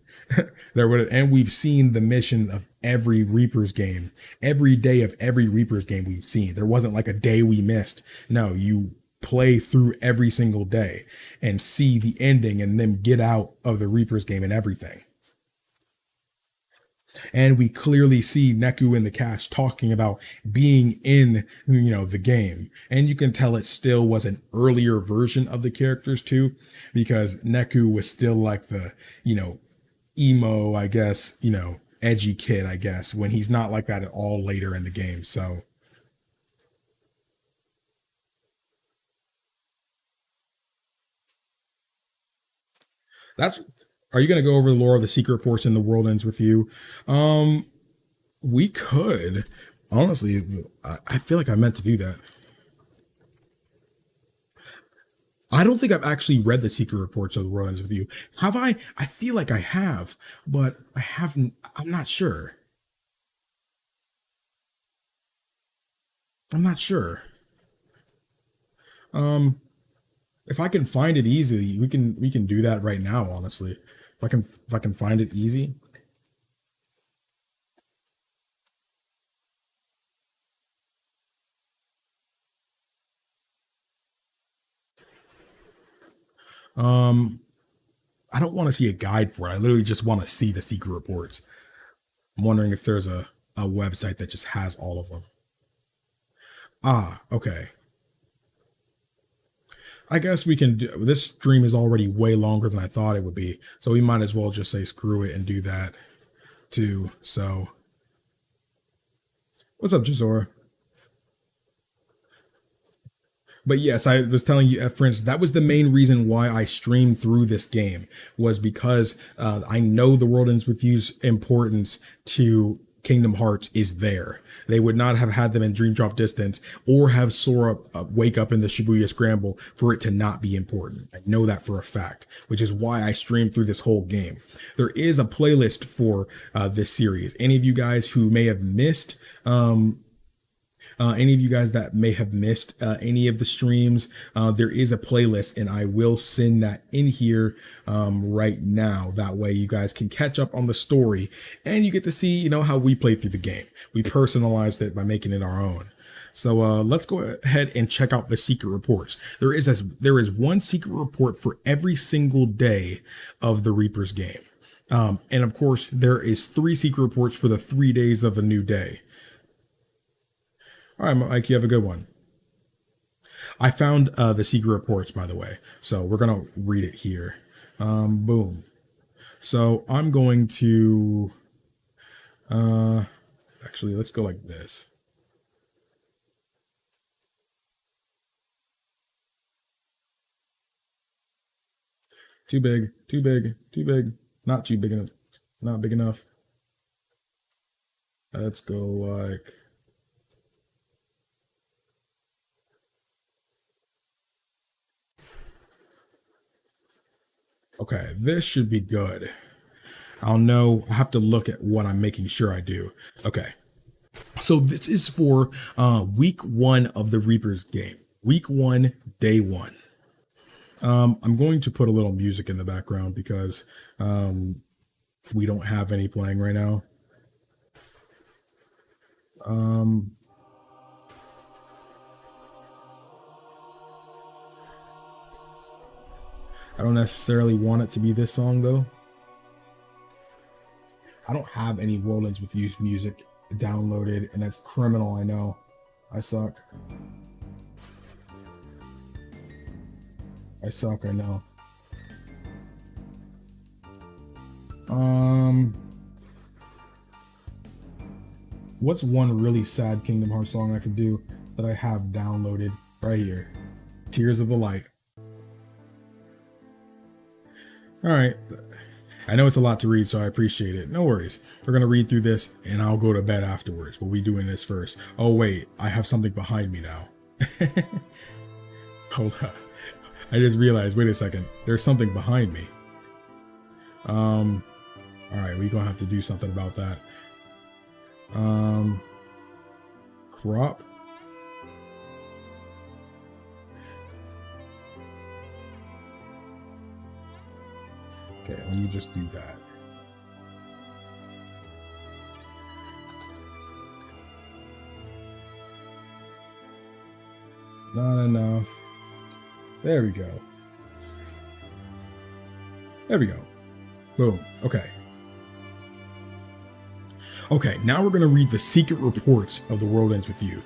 And we've seen the mission of every Reapers game. Every day of every Reapers game we've seen. There wasn't like a day we missed. No, you play through every single day and see the ending and then get out of the Reapers game and everything. And we clearly see Neku in the cast talking about being in, the game. And you can tell it still was an earlier version of the characters too, because Neku was still like the, emo, I guess, edgy kid, I guess, when he's not like that at all later in the game. So are you going to go over the lore of the secret ports in The World Ends With You? We could. Honestly, I feel like I meant to do that. I don't think I've actually read the secret reports of The World Ends With You. Have I? I feel like I have, but I haven't. I'm not sure. I'm not sure. Um, if I can find it easily, we can do that right now, honestly. If I can find it easy. I don't want to see a guide for it. I literally just want to see the secret reports. I'm wondering if there's a website that just has all of them. Ah, okay. I guess we can do, this stream is already way longer than I thought it would be. So we might as well just say screw it and do that too. So what's up, Jazora? But yes, I was telling you, for instance, that was the main reason why I streamed through this game, was because I know the World Ends With You's importance to Kingdom Hearts is there. They would not have had them in Dream Drop Distance or have Sora wake up in the Shibuya Scramble for it to not be important. I know that for a fact, which is why I streamed through this whole game. There is a playlist for this series. Any of you guys who may have missed any of you guys that may have missed any of the streams, there is a playlist, and I will send that in here right now. That way you guys can catch up on the story and you get to see, you know, how we play through the game. We personalized it by making it our own. So let's go ahead and check out the secret reports. There is one secret report for every single day of the Reaper's game. And of course, there is 3 secret reports for the 3 days of a new day. All right, Mike, you have a good one. I found the secret reports, by the way, so we're going to read it here. Boom. So I'm going to, actually, let's go like this. Too big, too big, too big. Not too big enough. Not big enough. Let's go like... Okay, this should be good. I'll know, I have to look at what I'm making sure I do. Okay. So this is for week 1 of the Reaper's game. Week 1, day 1. I'm going to put a little music in the background because we don't have any playing right now. I don't necessarily want it to be this song though. I don't have any World Ends With You music downloaded, and that's criminal, I know. I suck. I suck, I know. What's one really sad Kingdom Hearts song I could do that I have downloaded right here? Tears of the Light. All right. I know it's a lot to read, so I appreciate it. No worries. We're going to read through this, and I'll go to bed afterwards. We'll be doing this first. Oh, wait. I have something behind me now. Hold on. I just realized, wait a second. There's something behind me. All right. We're going to have to do something about that. Crop. Okay, let me just do that. Not enough. There we go. There we go. Boom. Okay. Okay, now we're going to read the secret reports of The World Ends With You.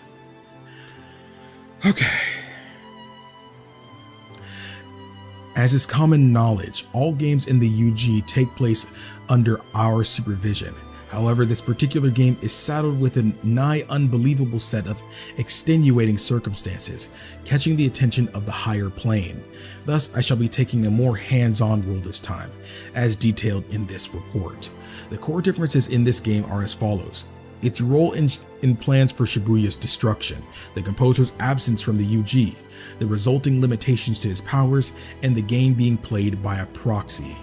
Okay. As is common knowledge, all games in the UG take place under our supervision. However, this particular game is saddled with a nigh unbelievable set of extenuating circumstances, catching the attention of the higher plane. Thus, I shall be taking a more hands-on role this time, as detailed in this report. The core differences in this game are as follows. Its role in plans for Shibuya's destruction, the composer's absence from the UG, the resulting limitations to his powers, and the game being played by a proxy.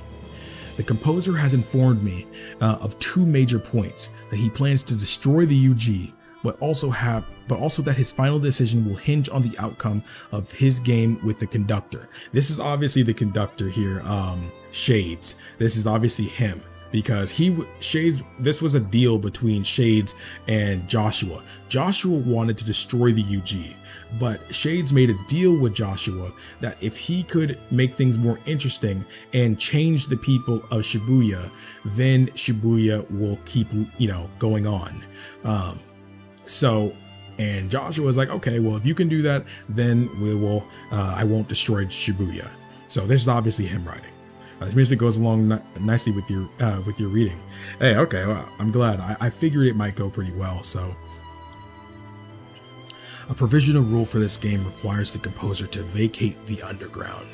The composer has informed me of 2 major points: that he plans to destroy the UG, but also that his final decision will hinge on the outcome of his game with the conductor. This is obviously the conductor here, Shades. This is obviously him. because Shades, this was a deal between Shades and Joshua. Joshua wanted to destroy the UG, but Shades made a deal with Joshua that if he could make things more interesting and change the people of Shibuya, then Shibuya will keep, going on. And Joshua was like, okay, well, if you can do that, then I won't destroy Shibuya. So this is obviously him writing. This music goes along nicely with your reading. Hey, okay, well, I'm glad. I figured it might go pretty well. So, a provisional rule for this game requires the composer to vacate the underground.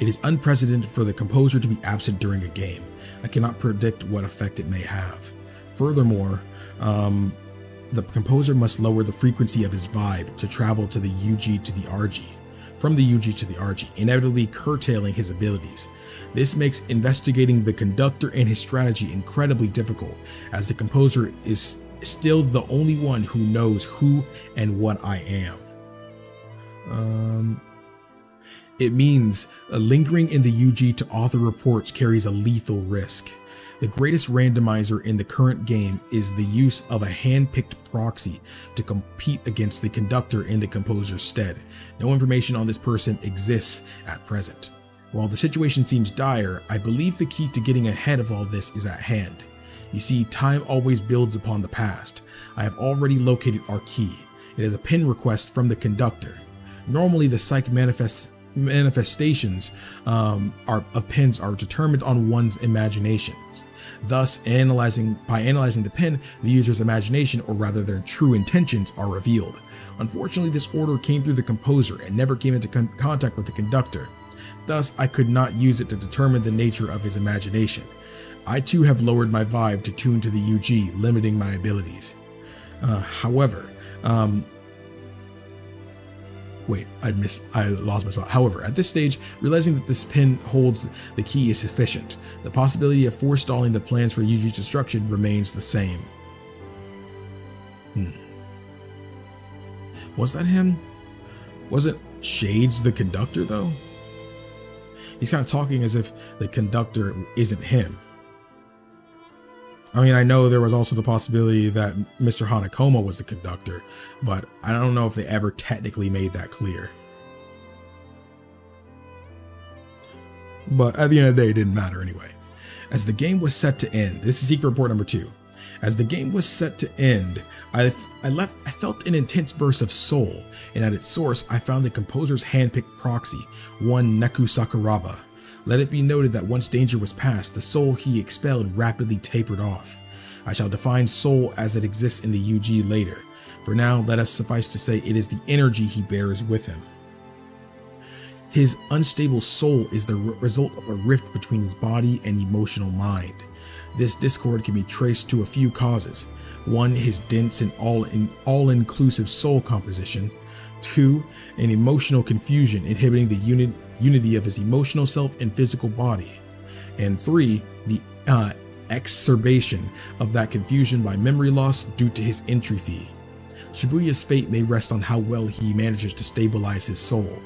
It is unprecedented for the composer to be absent during a game. I cannot predict what effect it may have. Furthermore, the composer must lower the frequency of his vibe to travel to the UG to the RG. From the UG to the RG, inevitably curtailing his abilities. This makes investigating the conductor and his strategy incredibly difficult, as the composer is still the only one who knows who and what I am. It means lingering in the UG to author reports carries a lethal risk. The greatest randomizer in the current game is the use of a hand-picked proxy to compete against the conductor in the composer's stead. No information on this person exists at present. While the situation seems dire, I believe the key to getting ahead of all this is at hand. You see, time always builds upon the past. I have already located our key. It is a pin request from the conductor. Normally, the psych manifestations of pins are determined on one's imagination. Thus, by analyzing the pin, the user's imagination, or rather their true intentions, are revealed. Unfortunately, this order came through the composer and never came into contact with the conductor. Thus, I could not use it to determine the nature of his imagination. I too have lowered my vibe to tune to the UG, limiting my abilities. However, I lost my spot. However, at this stage, realizing that this pin holds the key is sufficient. The possibility of forestalling the plans for UG's destruction remains the same. Was that him? Wasn't Shades the conductor, though? He's kind of talking as if the conductor isn't him. I mean, I know there was also the possibility that Mr. Hanakoma was the conductor, but I don't know if they ever technically made that clear. But at the end of the day, it didn't matter anyway. As the game was set to end, this is secret report number 2. As the game was set to end, I felt an intense burst of soul, and at its source, I found the composer's handpicked proxy, one Neku Sakuraba. Let it be noted that once danger was past, the soul he expelled rapidly tapered off. I shall define soul as it exists in the UG later. For now, let us suffice to say it is the energy he bears with him. His unstable soul is the result of a rift between his body and emotional mind. This discord can be traced to a few causes. 1, his dense and all-inclusive soul composition. 2, an emotional confusion inhibiting the unity of his emotional self and physical body. And 3, the exacerbation of that confusion by memory loss due to his entry fee. Shibuya's fate may rest on how well he manages to stabilize his soul.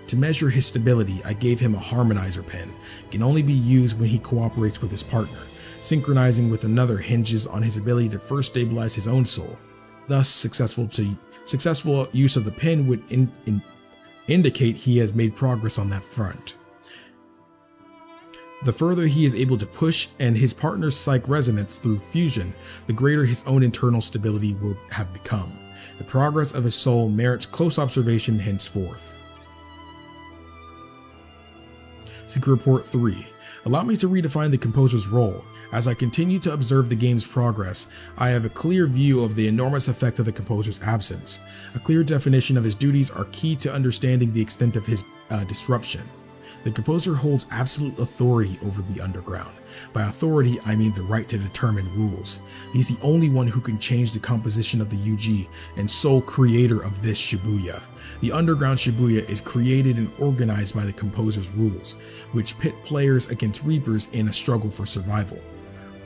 To measure his stability, I gave him a harmonizer pen. It can only be used when he cooperates with his partner. Synchronizing with another hinges on his ability to first stabilize his own soul. Thus, successful use of the pen would indicate he has made progress on that front. The further he is able to push and his partner's psych resonance through fusion, the greater his own internal stability will have become. The progress of his soul merits close observation henceforth. Secret Report 3. Allow me to redefine the composer's role. As I continue to observe the game's progress, I have a clear view of the enormous effect of the composer's absence. A clear definition of his duties are key to understanding the extent of his disruption. The composer holds absolute authority over the underground. By authority, I mean the right to determine rules. He's the only one who can change the composition of the UG and sole creator of this Shibuya. The underground Shibuya is created and organized by the composer's rules, which pit players against reapers in a struggle for survival.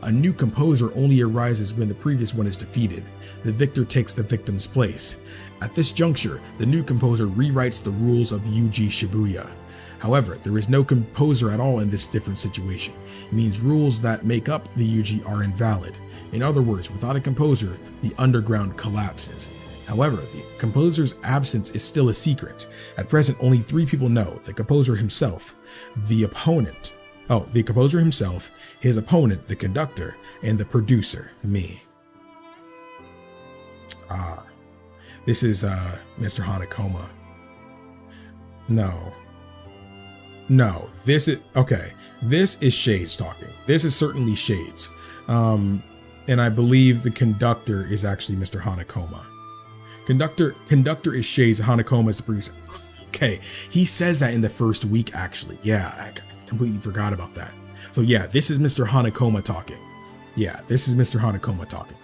A new composer only arises when the previous one is defeated. The victor takes the victim's place. At this juncture, the new composer rewrites the rules of UG Shibuya. However, there is no composer at all in this different situation. It means rules that make up the UG are invalid. In other words, without a composer, the underground collapses. However, the composer's absence is still a secret. At present, only 3 people know: the composer himself, the composer himself, his opponent, the conductor, and the producer, me. This is Mr. Hanakoma. No, this is, okay, this is Shades talking. This is certainly Shades. And I believe the conductor is actually Mr. Hanakoma. Conductor is Shades, Hanakoma is the producer. Okay, he says that in the first week, actually. Yeah, I completely forgot about that. So yeah, this is Mr. Hanakoma talking. Yeah, this is Mr. Hanakoma talking.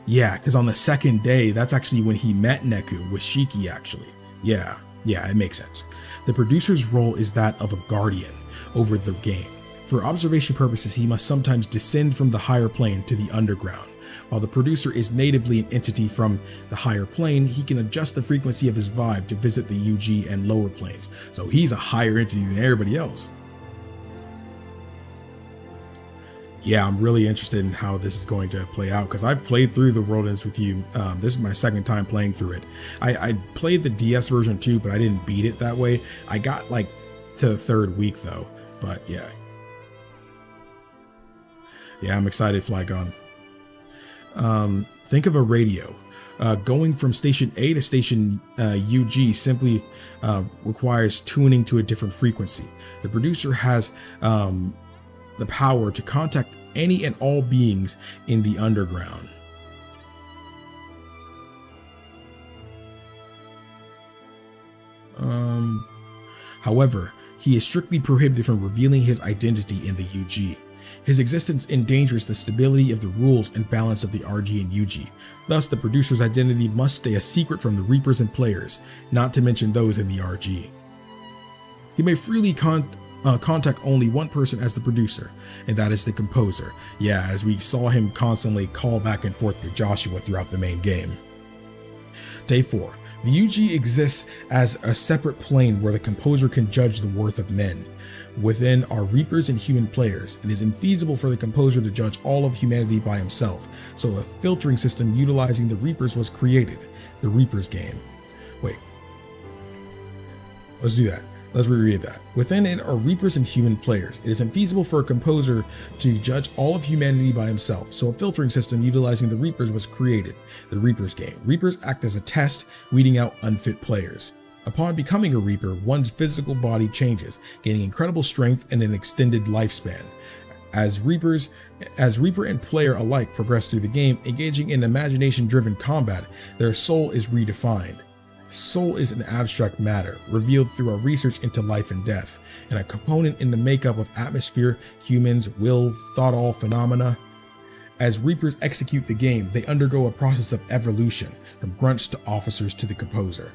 Yeah, because on the second day, that's actually when he met Neku with Shiki, actually. Yeah, it makes sense. The producer's role is that of a guardian over the game. For observation purposes, he must sometimes descend from the higher plane to the underground. While the producer is natively an entity from the higher plane, he can adjust the frequency of his vibe to visit the UG and lower planes. So he's a higher entity than everybody else. Yeah, I'm really interested in how this is going to play out, because I've played through the World Ends with You. This is my second time playing through it. I played the DS version too, but I didn't beat it that way. I got like to the 3rd week though, but yeah. Yeah, I'm excited, Flygon. Think of a radio. Going from station A to station UG simply requires tuning to a different frequency. The producer has the power to contact any and all beings in the underground. However, he is strictly prohibited from revealing his identity in the UG. His existence endangers the stability of the rules and balance of the RG and UG. Thus, the producer's identity must stay a secret from the Reapers and players, not to mention those in the RG. He may freely contact only one person as the producer, and that is the composer. Yeah, as we saw him constantly call back and forth to Joshua throughout the main game. Day 4. The UG exists as a separate plane where the composer can judge the worth of men. Within are Reapers and human players. It is infeasible for the composer to judge all of humanity by himself, so a filtering system utilizing the Reapers was created, the Reapers game. Wait, let's do that. Let's reread that. Within it are Reapers and human players. It is infeasible for a composer to judge all of humanity by himself, so a filtering system utilizing the Reapers was created, the Reapers game. Reapers act as a test, weeding out unfit players. Upon becoming a Reaper, one's physical body changes, gaining incredible strength and an extended lifespan. As Reaper and player alike progress through the game, engaging in imagination-driven combat, their soul is redefined. Soul is an abstract matter, revealed through our research into life and death, and a component in the makeup of atmosphere, humans, will, thought-all phenomena. As Reapers execute the game, they undergo a process of evolution, from grunts to officers to the composer.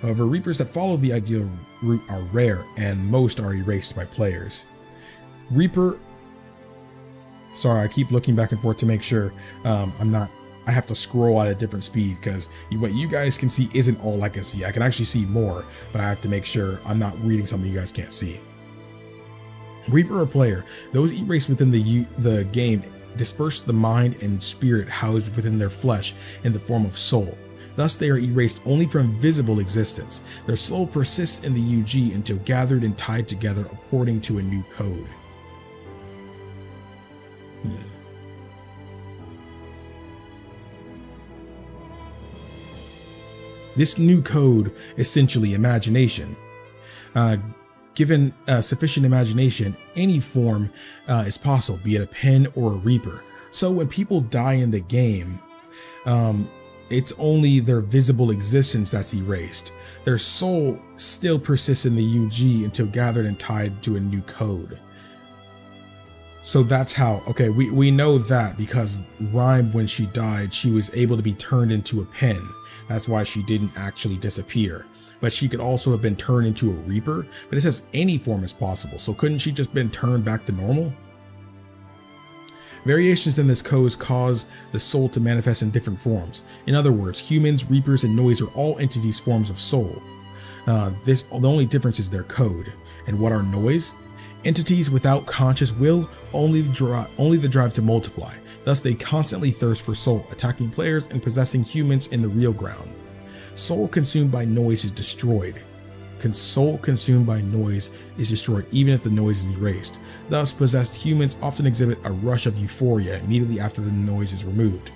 However, Reapers that follow the ideal route are rare, and most are erased by players. Sorry, I keep looking back and forth to make sure I have to scroll at a different speed, because what you guys can see isn't all I can see. I can actually see more, but I have to make sure I'm not reading something you guys can't see. Reaper or player, those erased within the game disperse the mind and spirit housed within their flesh in the form of soul. Thus, they are erased only from visible existence. Their soul persists in the UG until gathered and tied together according to a new code. This new code, essentially imagination. Given sufficient imagination, any form is possible, be it a pen or a Reaper. So when people die in the game, it's only their visible existence that's erased. Their soul still persists in the UG until gathered and tied to a new code. So that's how, okay, we know that because Rhyme, when she died, she was able to be turned into a pen. That's why she didn't actually disappear. But she could also have been turned into a Reaper, but it says any form is possible. So couldn't she just been turned back to normal? Variations in this code cause the soul to manifest in different forms. In other words, humans, Reapers, and Noise are all entities forms of soul. The only difference is their code. And what are noise? Entities without conscious will, only the drive to multiply. Thus they constantly thirst for soul, attacking players and possessing humans in the real ground. Soul consumed by noise is destroyed. Soul consumed by noise is destroyed even if the noise is erased. Thus, possessed humans often exhibit a rush of euphoria immediately after the noise is removed.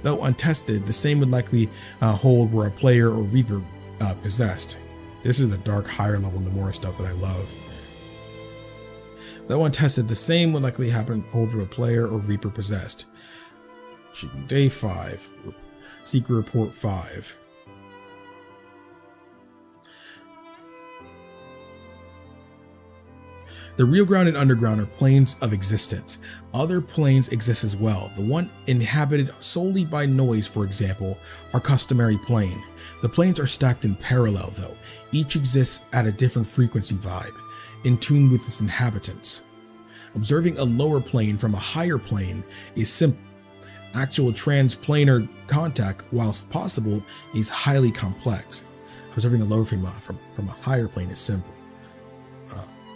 Though untested, the same would likely hold were a player or reaper possessed. This is the dark higher level Nomura stuff that I love. Though untested, the same would likely hold for a player or reaper possessed. Day 5, Secret Report 5. The real ground and underground are planes of existence. Other planes exist as well. The one inhabited solely by noise, for example, are customary plane. The planes are stacked in parallel though. Each exists at a different frequency vibe, in tune with its inhabitants. Observing a lower plane from a higher plane is simple. Actual transplanar contact, whilst possible, is highly complex. Observing a lower from a higher plane is simple.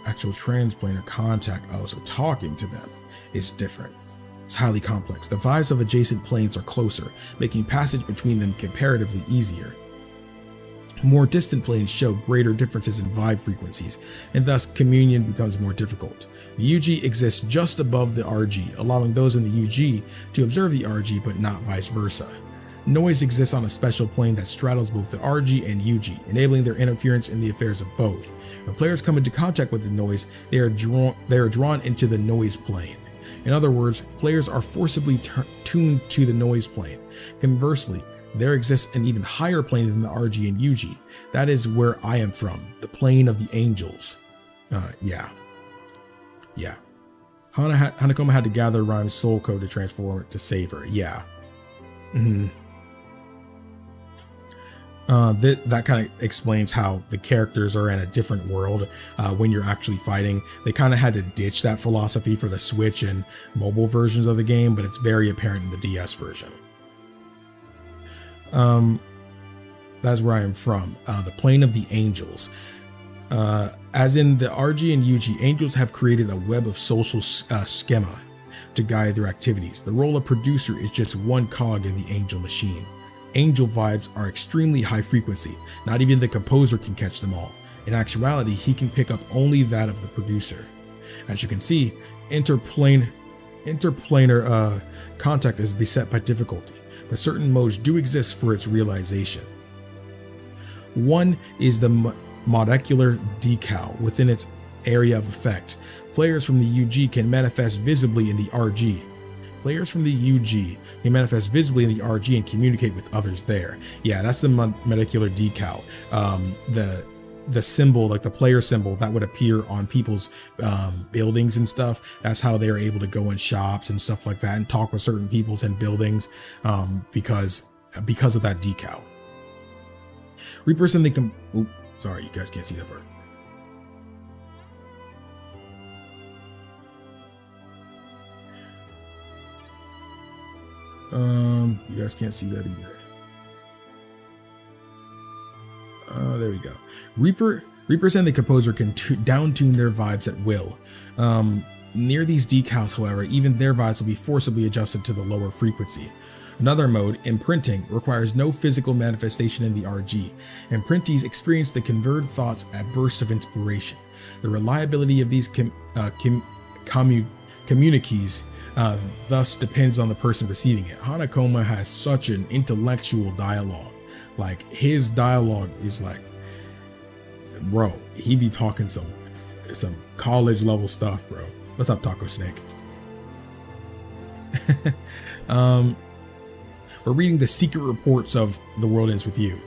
Actual transplanar contact, so talking to them, is different. It's highly complex. The vibes of adjacent planes are closer, making passage between them comparatively easier. More distant planes show greater differences in vibe frequencies, and thus communion becomes more difficult. The UG exists just above the RG, allowing those in the UG to observe the RG but not vice versa. Noise exists on a special plane that straddles both the RG and UG, enabling their interference in the affairs of both. When players come into contact with the noise, they are drawn into the noise plane. In other words, players are forcibly tuned to the noise plane. Conversely, there exists an even higher plane than the RG and UG. That is where I am from, the plane of the angels. Yeah. Hanakoma had to gather Rhyme's soul code to transform it to save her. Yeah. That kind of explains how the characters are in a different world when you're actually fighting. They kind of had to ditch that philosophy for the Switch and mobile versions of the game, but it's very apparent in the DS version. That's where I am from, the plane of the angels. As in the RG and UG, angels have created a web of social schema to guide their activities. The role of producer is just one cog in the angel machine. Angel vibes are extremely high frequency. Not even the composer can catch them all. In actuality, he can pick up only that of the producer. As you can see, interplanar contact is beset by difficulty, but certain modes do exist for its realization. One is the molecular decal within its area of effect. Players from the UG can manifest visibly in the RG. Players from the UG can manifest visibly in the RG and communicate with others there. Yeah, that's the molecular decal. The symbol, like the player symbol that would appear on people's buildings and stuff. That's how they're able to go in shops and stuff like that and talk with certain peoples and buildings because of that decal. Reapers and the sorry, you guys can't see that part. You guys can't see that either. There we go. Reapers and the composer can down-tune their vibes at will. Near these decals, however, even their vibes will be forcibly adjusted to the lower frequency. Another mode, imprinting, requires no physical manifestation in the RG. Imprintees experience the converted thoughts at bursts of inspiration. The reliability of these communiques thus depends on the person receiving it. Hanakoma has such an intellectual dialogue. Like, his dialogue is like, bro, he be talking some college level stuff, bro. What's up, Taco Snake? We're reading the secret reports of The World Ends With You.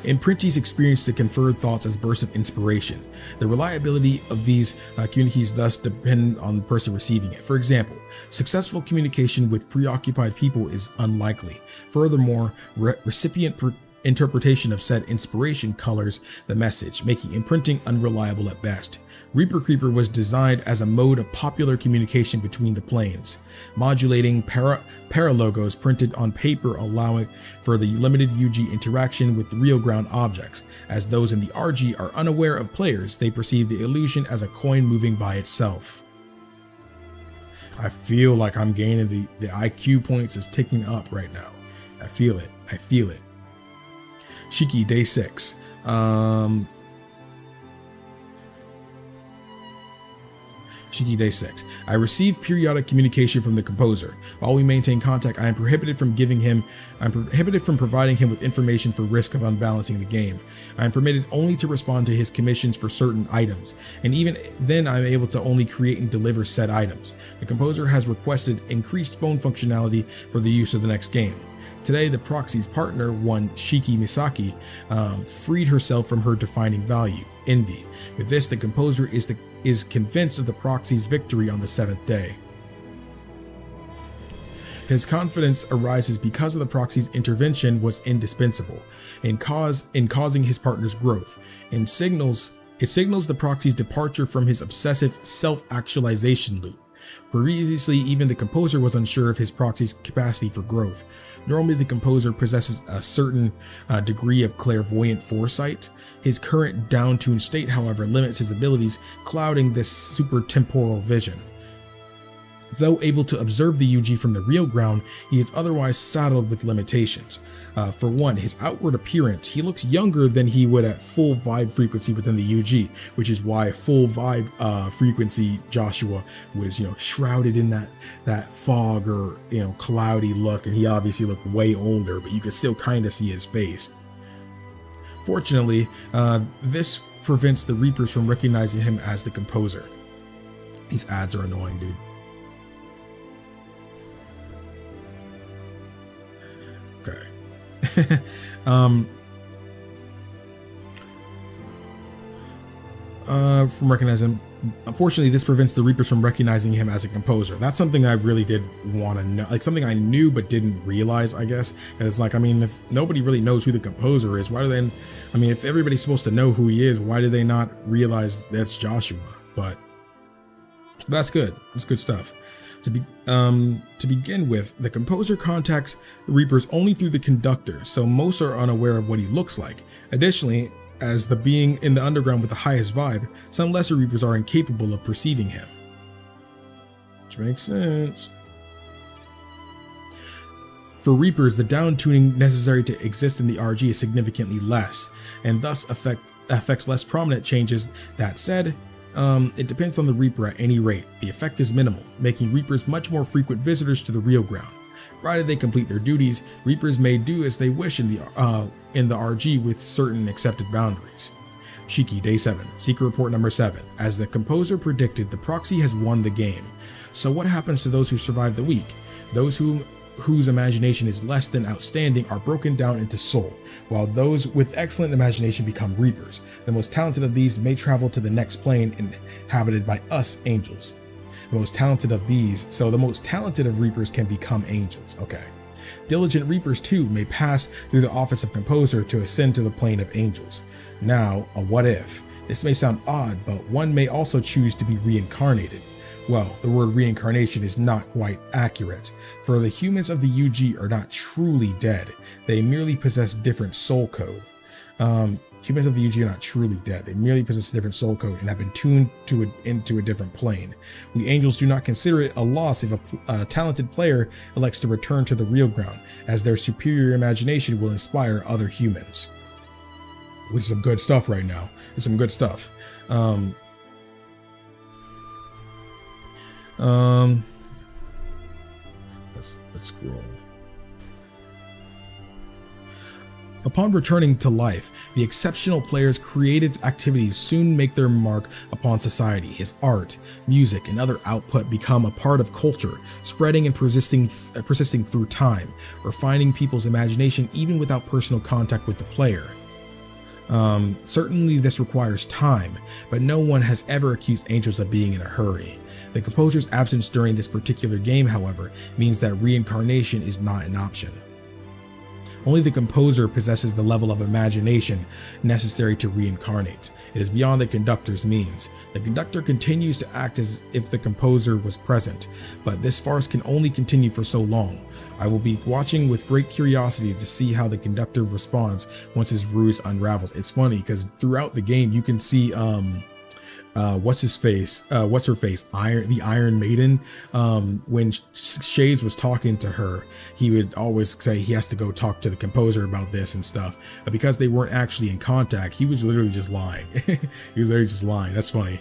Imprintees experience the conferred thoughts as bursts of inspiration. The reliability of these communiques thus depend on the person receiving it. For example, successful communication with preoccupied people is unlikely. Furthermore, recipient interpretation of said inspiration colors the message, making imprinting unreliable at best. Reaper Creeper was designed as a mode of popular communication between the planes, modulating paralogos printed on paper, allowing for the limited UG interaction with real ground objects. As those in the RG are unaware of players, they perceive the illusion as a coin moving by itself. I feel like I'm gaining the IQ points is ticking up right now. I feel it. I feel it. Shiki, day 6. Shiki, day 6. I received periodic communication from the composer. While we maintain contact, I am prohibited from providing him with information for risk of unbalancing the game. I am permitted only to respond to his commissions for certain items, and even then I am able to only create and deliver said items. The composer has requested increased phone functionality for the use of the next game. Today, the proxy's partner, one Shiki Misaki, freed herself from her defining value, envy. With this, the composer is convinced of the proxy's victory on the 7th day. His confidence arises because of the proxy's intervention was indispensable in causing his partner's growth, and it signals the proxy's departure from his obsessive self-actualization loop. Previously, even the composer was unsure of his proxy's capacity for growth. Normally, the composer possesses a certain degree of clairvoyant foresight. His current down-tuned state, however, limits his abilities, clouding this super-temporal vision. Though able to observe the UG from the real ground, he is otherwise saddled with limitations. For one, his outward appearance, he looks younger than he would at full vibe frequency within the UG, which is why full vibe frequency Joshua was, shrouded in that fog or, cloudy look, and he obviously looked way older, but you could still kind of see his face. Fortunately, this prevents the Reapers from recognizing him as the composer. These ads are annoying, dude. Okay. From recognizing, unfortunately, this prevents the Reapers from recognizing him as a composer. That's something I really did want to know, like something I knew but didn't realize, I guess. It's like, if nobody really knows who the composer is, why do they? If everybody's supposed to know who he is, why do they not realize that's Joshua? But that's good. That's good stuff. To begin with, the composer contacts the Reapers only through the conductor, so most are unaware of what he looks like. Additionally, as the being in the underground with the highest vibe, some lesser Reapers are incapable of perceiving him. Which makes sense. For Reapers, the down-tuning necessary to exist in the RG is significantly less, and thus affects less prominent changes. That said, it depends on the Reaper at any rate. The effect is minimal, making Reapers much more frequent visitors to the real ground. Provided they complete their duties, Reapers may do as they wish in the RG with certain accepted boundaries. Shiki, day 7, Secret Report number 7. As the composer predicted, the proxy has won the game. So what happens to those who survive the week? Those whose imagination is less than outstanding are broken down into soul, while those with excellent imagination become Reapers. The most talented of these may travel to the next plane inhabited by us angels. The most talented of Reapers can become angels. Okay. Diligent Reapers too may pass through the office of composer to ascend to the plane of angels. Now, a what if? This may sound odd, but one may also choose to be reincarnated. Well, the word reincarnation is not quite accurate, for the humans of the UG are not truly dead. They merely possess different soul code. Humans of the UG are not truly dead. They merely possess different soul code and have been tuned into a different plane. We angels do not consider it a loss if a talented player elects to return to the real ground, as their superior imagination will inspire other humans. Which is some good stuff right now. It's some good stuff. Let's scroll. Upon returning to life, the exceptional player's creative activities soon make their mark upon society. His art, music, and other output become a part of culture, spreading and persisting through time, refining people's imagination even without personal contact with the player. Certainly this requires time, but no one has ever accused angels of being in a hurry. The composer's absence during this particular game, however, means that reincarnation is not an option. Only the composer possesses the level of imagination necessary to reincarnate. It is beyond the conductor's means. The conductor continues to act as if the composer was present, but this farce can only continue for so long. I will be watching with great curiosity to see how the conductor responds once his ruse unravels. It's funny because throughout the game you can see what's her face, the Iron Maiden. When Shades was talking to her, he would always say he has to go talk to the composer about this and stuff. But because they weren't actually in contact, he was literally just lying. He was literally just lying. That's funny.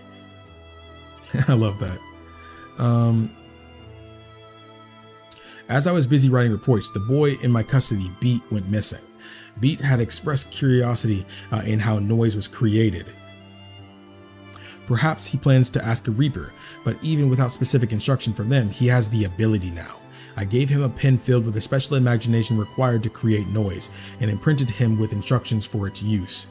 I love that. As I was busy writing reports, the boy in my custody, Beat, went missing. Beat had expressed curiosity in how noise was created. Perhaps he plans to ask a Reaper, but even without specific instruction from them, he has the ability now. I gave him a pen filled with the special imagination required to create noise, and imprinted him with instructions for its use.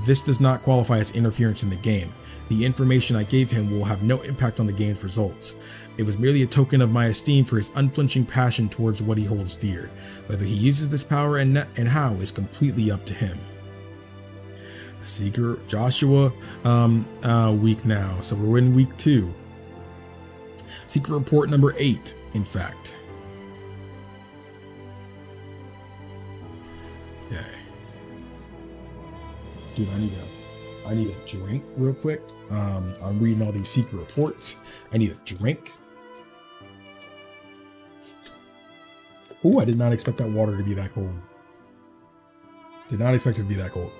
This does not qualify as interference in the game. The information I gave him will have no impact on the game's results. It was merely a token of my esteem for his unflinching passion towards what he holds dear. Whether he uses this power and how is completely up to him. Secret Joshua week now, so we're in week 2. Secret report number 8, in fact. Okay. Dude, I need a drink real quick. I'm reading all these secret reports. I need a drink. Oh, I did not expect that water to be that cold. Did not expect it to be that cold.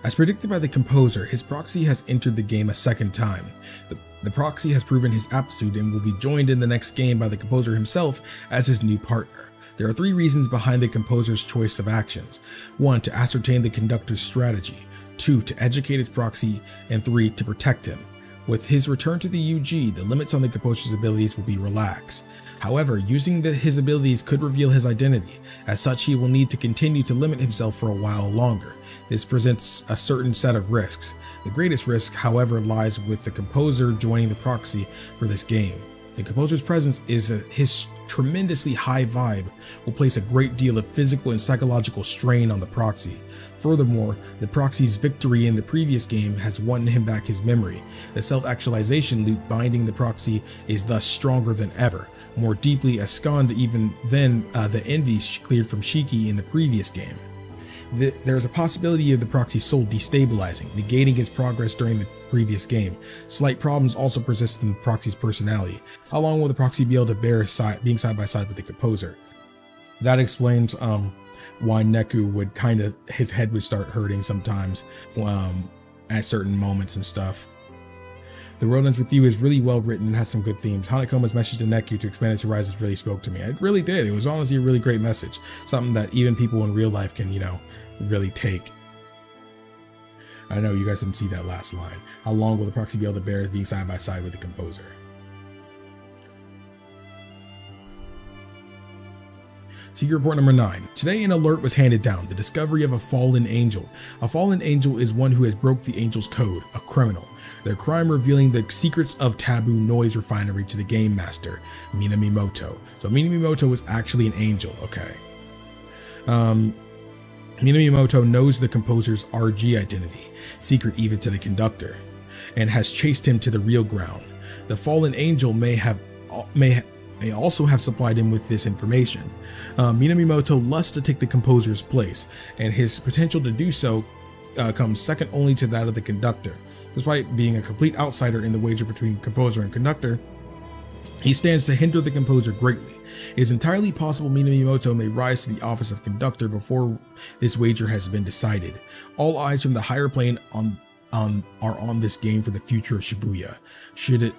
As predicted by the composer, his proxy has entered the game a second time. The proxy has proven his aptitude and will be joined in the next game by the composer himself as his new partner. There are 3 reasons behind the composer's choice of actions. 1, to ascertain the conductor's strategy. 2, to educate his proxy. And 3, to protect him. With his return to the UG, the limits on the composer's abilities will be relaxed. However, using his abilities could reveal his identity. As such, he will need to continue to limit himself for a while longer. This presents a certain set of risks. The greatest risk, however, lies with the composer joining the proxy for this game. The composer's presence his tremendously high vibe will place a great deal of physical and psychological strain on the proxy. Furthermore, the proxy's victory in the previous game has won him back his memory. The self-actualization loop binding the proxy is thus stronger than ever, more deeply ensconced even than the envy cleared from Shiki in the previous game. There is a possibility of the proxy's soul destabilizing, negating his progress during the previous game. Slight problems also persist in the proxy's personality. How long will the proxy be able to bear being side by side with the composer? That explains why Neku would his head would start hurting sometimes at certain moments and stuff. The World Ends With You is really well written and has some good themes. Hanakoma's message to Neku to expand his horizons really spoke to me. It really did. It was honestly a really great message. Something that even people in real life can, really take. I know you guys didn't see that last line. How long will the proxy be able to bear being side by side with the composer? Secret report number 9. Today an alert was handed down, the discovery of a fallen angel. A fallen angel is one who has broke the angel's code, a criminal. Their crime revealing the secrets of Taboo Noise Refinery to the game master, Minamimoto. So Minamimoto was actually an angel, okay. Minamimoto knows the composer's RG identity, secret even to the conductor, and has chased him to the real ground. The fallen angel may also have supplied him with this information. Minamimoto lusts to take the composer's place, and his potential to do so comes second only to that of the conductor. Despite being a complete outsider in the wager between composer and conductor, he stands to hinder the composer greatly. It is entirely possible Minamimoto may rise to the office of conductor before this wager has been decided. All eyes from the higher plane are on this game for the future of Shibuya. Should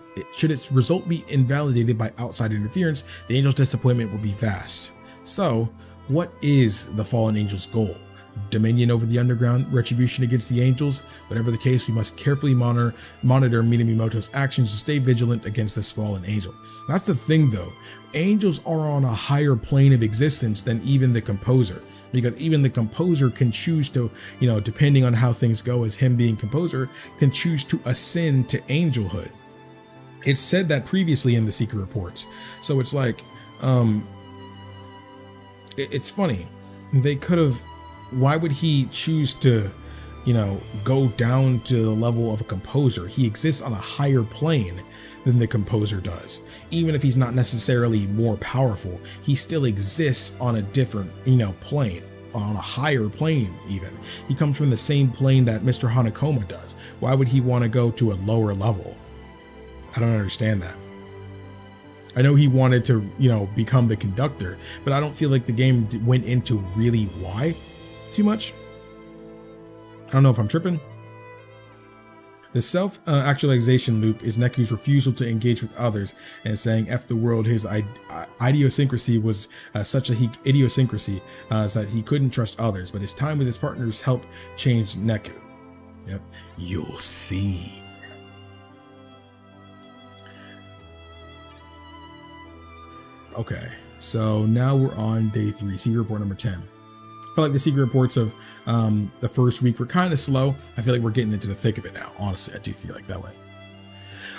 its result be invalidated by outside interference, the angel's disappointment will be vast. So, what is the fallen angel's goal? Dominion over the underground, retribution against the angels? Whatever the case, we must carefully monitor Minamimoto's actions to stay vigilant against this fallen angel. That's the thing though, angels are on a higher plane of existence than even the composer, because even the composer can choose to, depending on how things go as him being composer, can choose to ascend to angelhood. It said that previously in the secret reports. So it's like, it's funny. They could have, why would he choose to, go down to the level of a composer? He exists on a higher plane than the composer does. Even if he's not necessarily more powerful, he still exists on a different, plane, on a higher plane even. He comes from the same plane that Mr. Hanakoma does. Why would he want to go to a lower level? I don't understand that. I know he wanted to, become the conductor, but I don't feel like the game went into really why too much. I don't know if I'm tripping. The self-actualization loop is Neku's refusal to engage with others and saying F the world. His idiosyncrasy was such a idiosyncrasy that he couldn't trust others, but his time with his partners helped change Neku. Yep, you'll see. Okay, so now we're on day 3, secret report number 10. I feel like the secret reports of the first week were kind of slow. I feel like we're getting into the thick of it now. Honestly, I do feel like that way.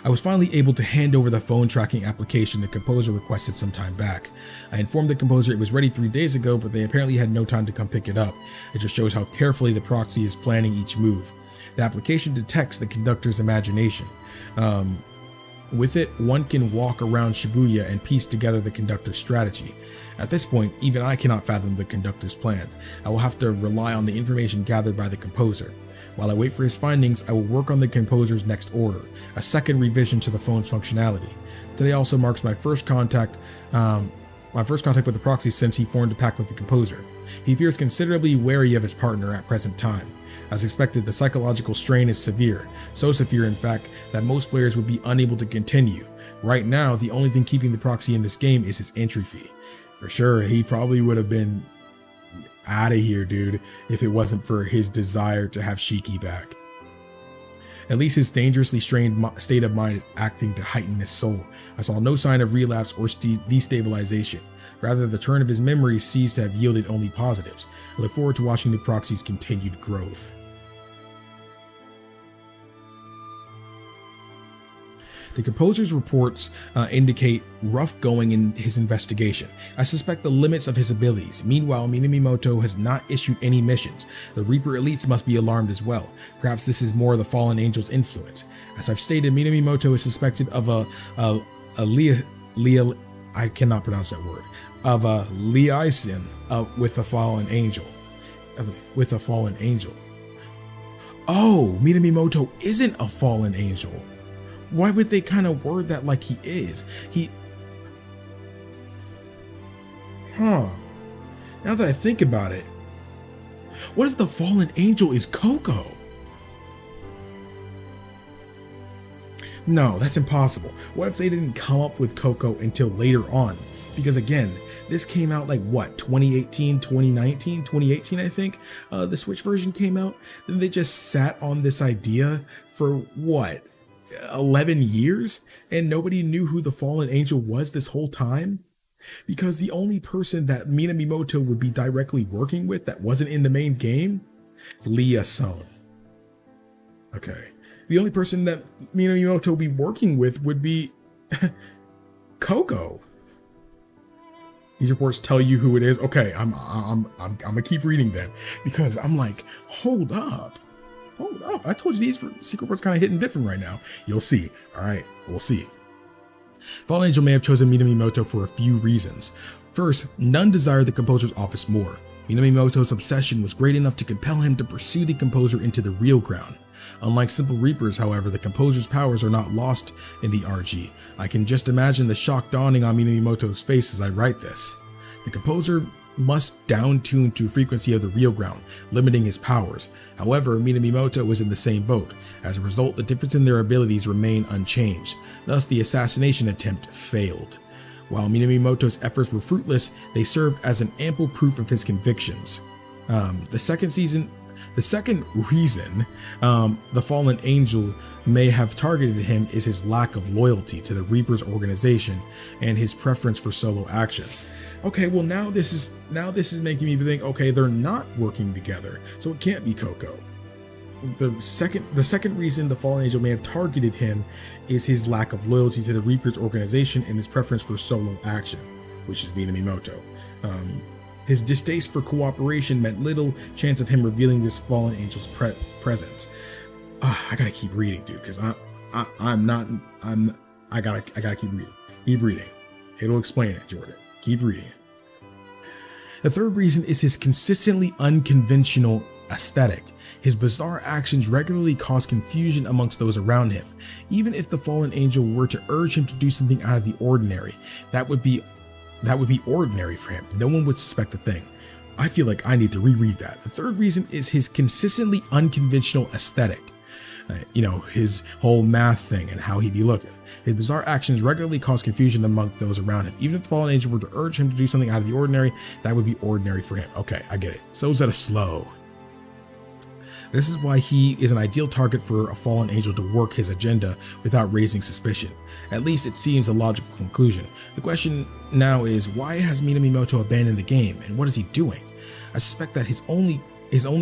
I was finally able to hand over the phone tracking application the composer requested some time back. I informed the composer it was ready 3 days ago, but they apparently had no time to come pick it up. It just shows how carefully the proxy is planning each move. The application detects the conductor's imagination. With it, one can walk around Shibuya and piece together the conductor's strategy. At this point, even I cannot fathom the conductor's plan. I will have to rely on the information gathered by the composer. While I wait for his findings, I will work on the composer's next order, a second revision to the phone's functionality. Today also marks my first contact with the proxy since he formed a pact with the composer. He appears considerably wary of his partner at present time. As expected, the psychological strain is severe, so severe in fact that most players would be unable to continue. Right now, the only thing keeping the proxy in this game is his entry fee. For sure, he probably would have been out of here, dude, if it wasn't for his desire to have Shiki back. At least his dangerously strained state of mind is acting to heighten his soul. I saw no sign of relapse or destabilization. Rather, the turn of his memories seems to have yielded only positives. I look forward to watching the proxy's continued growth. The composer's reports indicate rough going in his investigation. I suspect the limits of his abilities. Meanwhile, Minamimoto has not issued any missions. The Reaper elites must be alarmed as well. Perhaps this is more of the fallen angel's influence. As I've stated, Minamimoto is suspected of I cannot pronounce that word, of a liaison with a fallen angel. Oh, Minamimoto isn't a fallen angel. Why would they kind of word that like he is? Now that I think about it, what if the fallen angel is Coco? No, that's impossible. What if they didn't come up with Coco until later on? Because again, this came out like what, 2018, 2019, 2018, I think, the Switch version came out. Then they just sat on this idea for what, 11 years, and nobody knew who the fallen angel was this whole time? Because the only person that Minamimoto would be directly working with that wasn't in the main game, Leah-san. Okay. The only person that Minamimoto would be working with would be Coco. These reports tell you who it is. Okay, I'm gonna keep reading then, because I'm like, hold up. I told you these secret reports kind of hitting different right now. You'll see. All right, we'll see. Fallen Angel may have chosen Minamimoto for a few reasons. First, none desired the composer's office more. Minamimoto's obsession was great enough to compel him to pursue the composer into the real ground. Unlike simple Reapers, however, the composer's powers are not lost in the RG. I can just imagine the shock dawning on Minamimoto's face as I write this. The composer must down-tune to frequency of the real ground, limiting his powers. However, Minamimoto was in the same boat. As a result, the difference in their abilities remain unchanged. Thus, the assassination attempt failed. While Minamimoto's efforts were fruitless, they served as an ample proof of his convictions. The second reason the fallen angel may have targeted him is his lack of loyalty to the Reaper's organization and his preference for solo action. Okay, well now this is making me think, okay, they're not working together, so it can't be Coco. the second reason the fallen angel may have targeted him is his lack of loyalty to the Reaper's organization and his preference for solo action, which is minamimoto. His distaste for cooperation meant little chance of him revealing this fallen angel's presence. I gotta keep reading, dude, because I gotta keep reading. Keep reading. It'll explain it, Jordan. Keep reading. The third reason is his consistently unconventional aesthetic. His bizarre actions regularly cause confusion amongst those around him. Even if the fallen angel were to urge him to do something out of the ordinary, that would be ordinary for him. No one would suspect a thing. I feel like I need to reread that. The third reason is his consistently unconventional aesthetic. His whole math thing and how he'd be looking. His bizarre actions regularly cause confusion among those around him. Even if the fallen angel were to urge him to do something out of the ordinary, that would be ordinary for him. Okay, I get it. So is that a slow? This is why he is an ideal target for a fallen angel to work his agenda without raising suspicion. At least it seems a logical conclusion. The question now is, why has Minamimoto abandoned the game, and what is he doing? I suspect that his only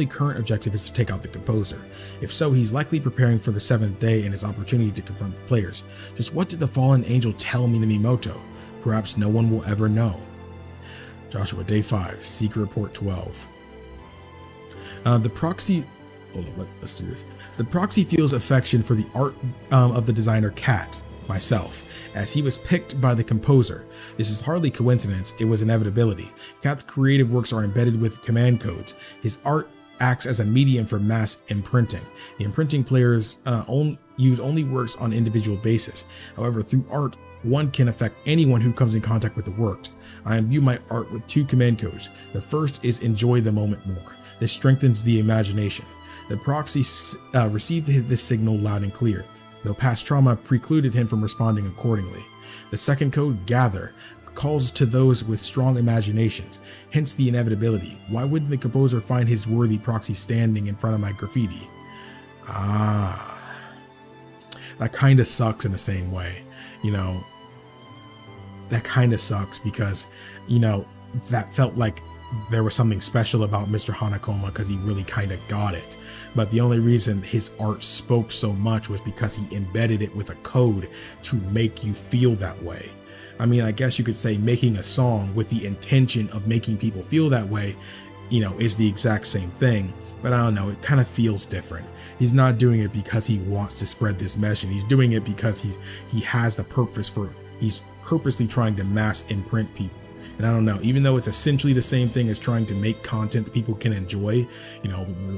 current objective is to take out the composer. If so, he's likely preparing for the 7th day and his opportunity to confront the players. Just what did the fallen angel tell Minamimoto? Perhaps no one will ever know. Joshua, day 5, Secret Report 12. The proxy feels affection for the art of the designer Cat, myself, as he was picked by the composer. This is hardly coincidence, it was inevitability. Cat's creative works are embedded with command codes. His art acts as a medium for mass imprinting. The imprinting players use only works on individual basis. However, through art, one can affect anyone who comes in contact with the work. I imbue my art with 2 command codes. The first is enjoy the moment more. This strengthens the imagination. The proxy received this signal loud and clear, though past trauma precluded him from responding accordingly. The second code, gather, calls to those with strong imaginations, hence the inevitability. Why wouldn't the composer find his worthy proxy standing in front of my graffiti? That kind of sucks in the same way. That kind of sucks because, that felt like there was something special about Mr. Hanakoma because he really kind of got it. But the only reason his art spoke so much was because he embedded it with a code to make you feel that way. I mean, I guess you could say making a song with the intention of making people feel that way, is the exact same thing. But I don't know, it kind of feels different. He's not doing it because he wants to spread this message. He's doing it because he has the purpose he's purposely trying to mass imprint people. And I don't know, even though it's essentially the same thing as trying to make content that people can enjoy,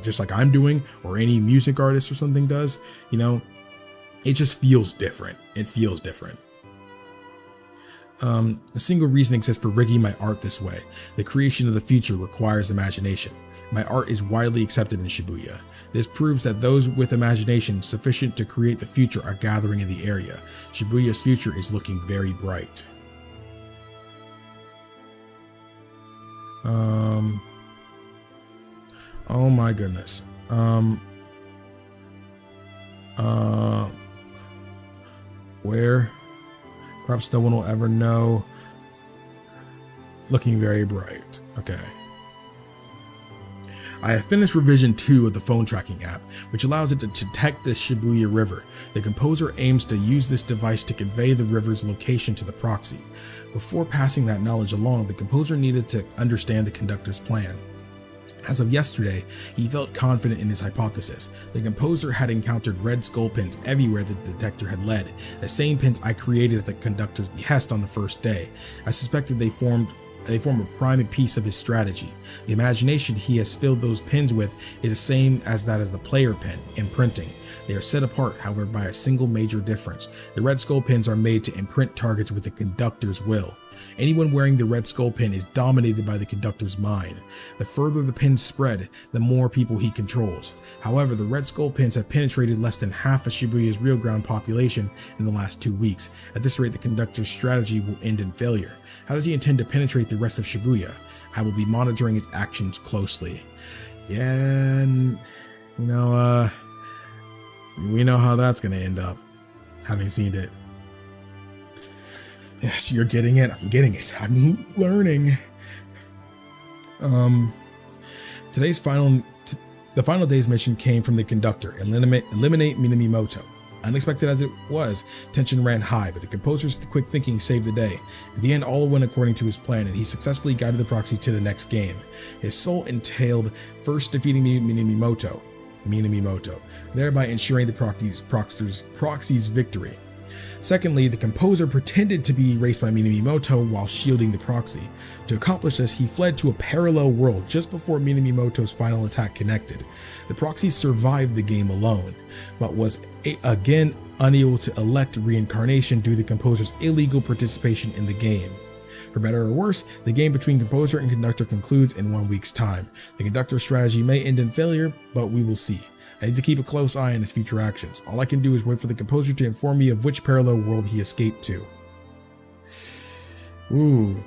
just like I'm doing, or any music artist or something does, it just feels different. It feels different. A single reason exists for rigging my art this way. The creation of the future requires imagination. My art is widely accepted in Shibuya. This proves that those with imagination sufficient to create the future are gathering in the area. Shibuya's future is looking very bright. Oh my goodness. Where? Perhaps no one will ever know. Looking very bright. Okay. I have finished revision 2 of the phone tracking app, which allows it to detect the Shibuya River. The composer aims to use this device to convey the river's location to the proxy. Before passing that knowledge along, the composer needed to understand the conductor's plan. As of yesterday, he felt confident in his hypothesis. The composer had encountered red skull pins everywhere the detector had led, the same pins I created at the conductor's behest on the first day. I suspected they form a prime piece of his strategy. The imagination he has filled those pins with is the same as that as the player pin, imprinting. They are set apart, however, by a single major difference. The red skull pins are made to imprint targets with the conductor's will. Anyone wearing the red skull pin is dominated by the conductor's mind. The further the pins spread, the more people he controls. However, the red skull pins have penetrated less than half of Shibuya's real ground population in the last 2 weeks. At this rate, the conductor's strategy will end in failure. How does he intend to penetrate the rest of Shibuya? I will be monitoring his actions closely. Yeah, and, we know how that's going to end up, having seen it. Yes, you're getting it. I'm getting it. I'm learning. Today's final The final day's mission came from the conductor, eliminate Minamimoto. Unexpected as it was, tension ran high, but the composer's quick thinking saved the day. In the end, all went according to his plan, and he successfully guided the proxy to the next game. His soul entailed first defeating Minamimoto, thereby ensuring the proxy's victory. Secondly, the composer pretended to be erased by Minamimoto while shielding the proxy. To accomplish this, he fled to a parallel world just before Minamimoto's final attack connected. The proxy survived the game alone, but was again unable to elect reincarnation due to the composer's illegal participation in the game. For better or worse, the game between composer and conductor concludes in 1 week's time. The conductor's strategy may end in failure, but we will see. I need to keep a close eye on his future actions. All I can do is wait for the composer to inform me of which parallel world he escaped to. Ooh.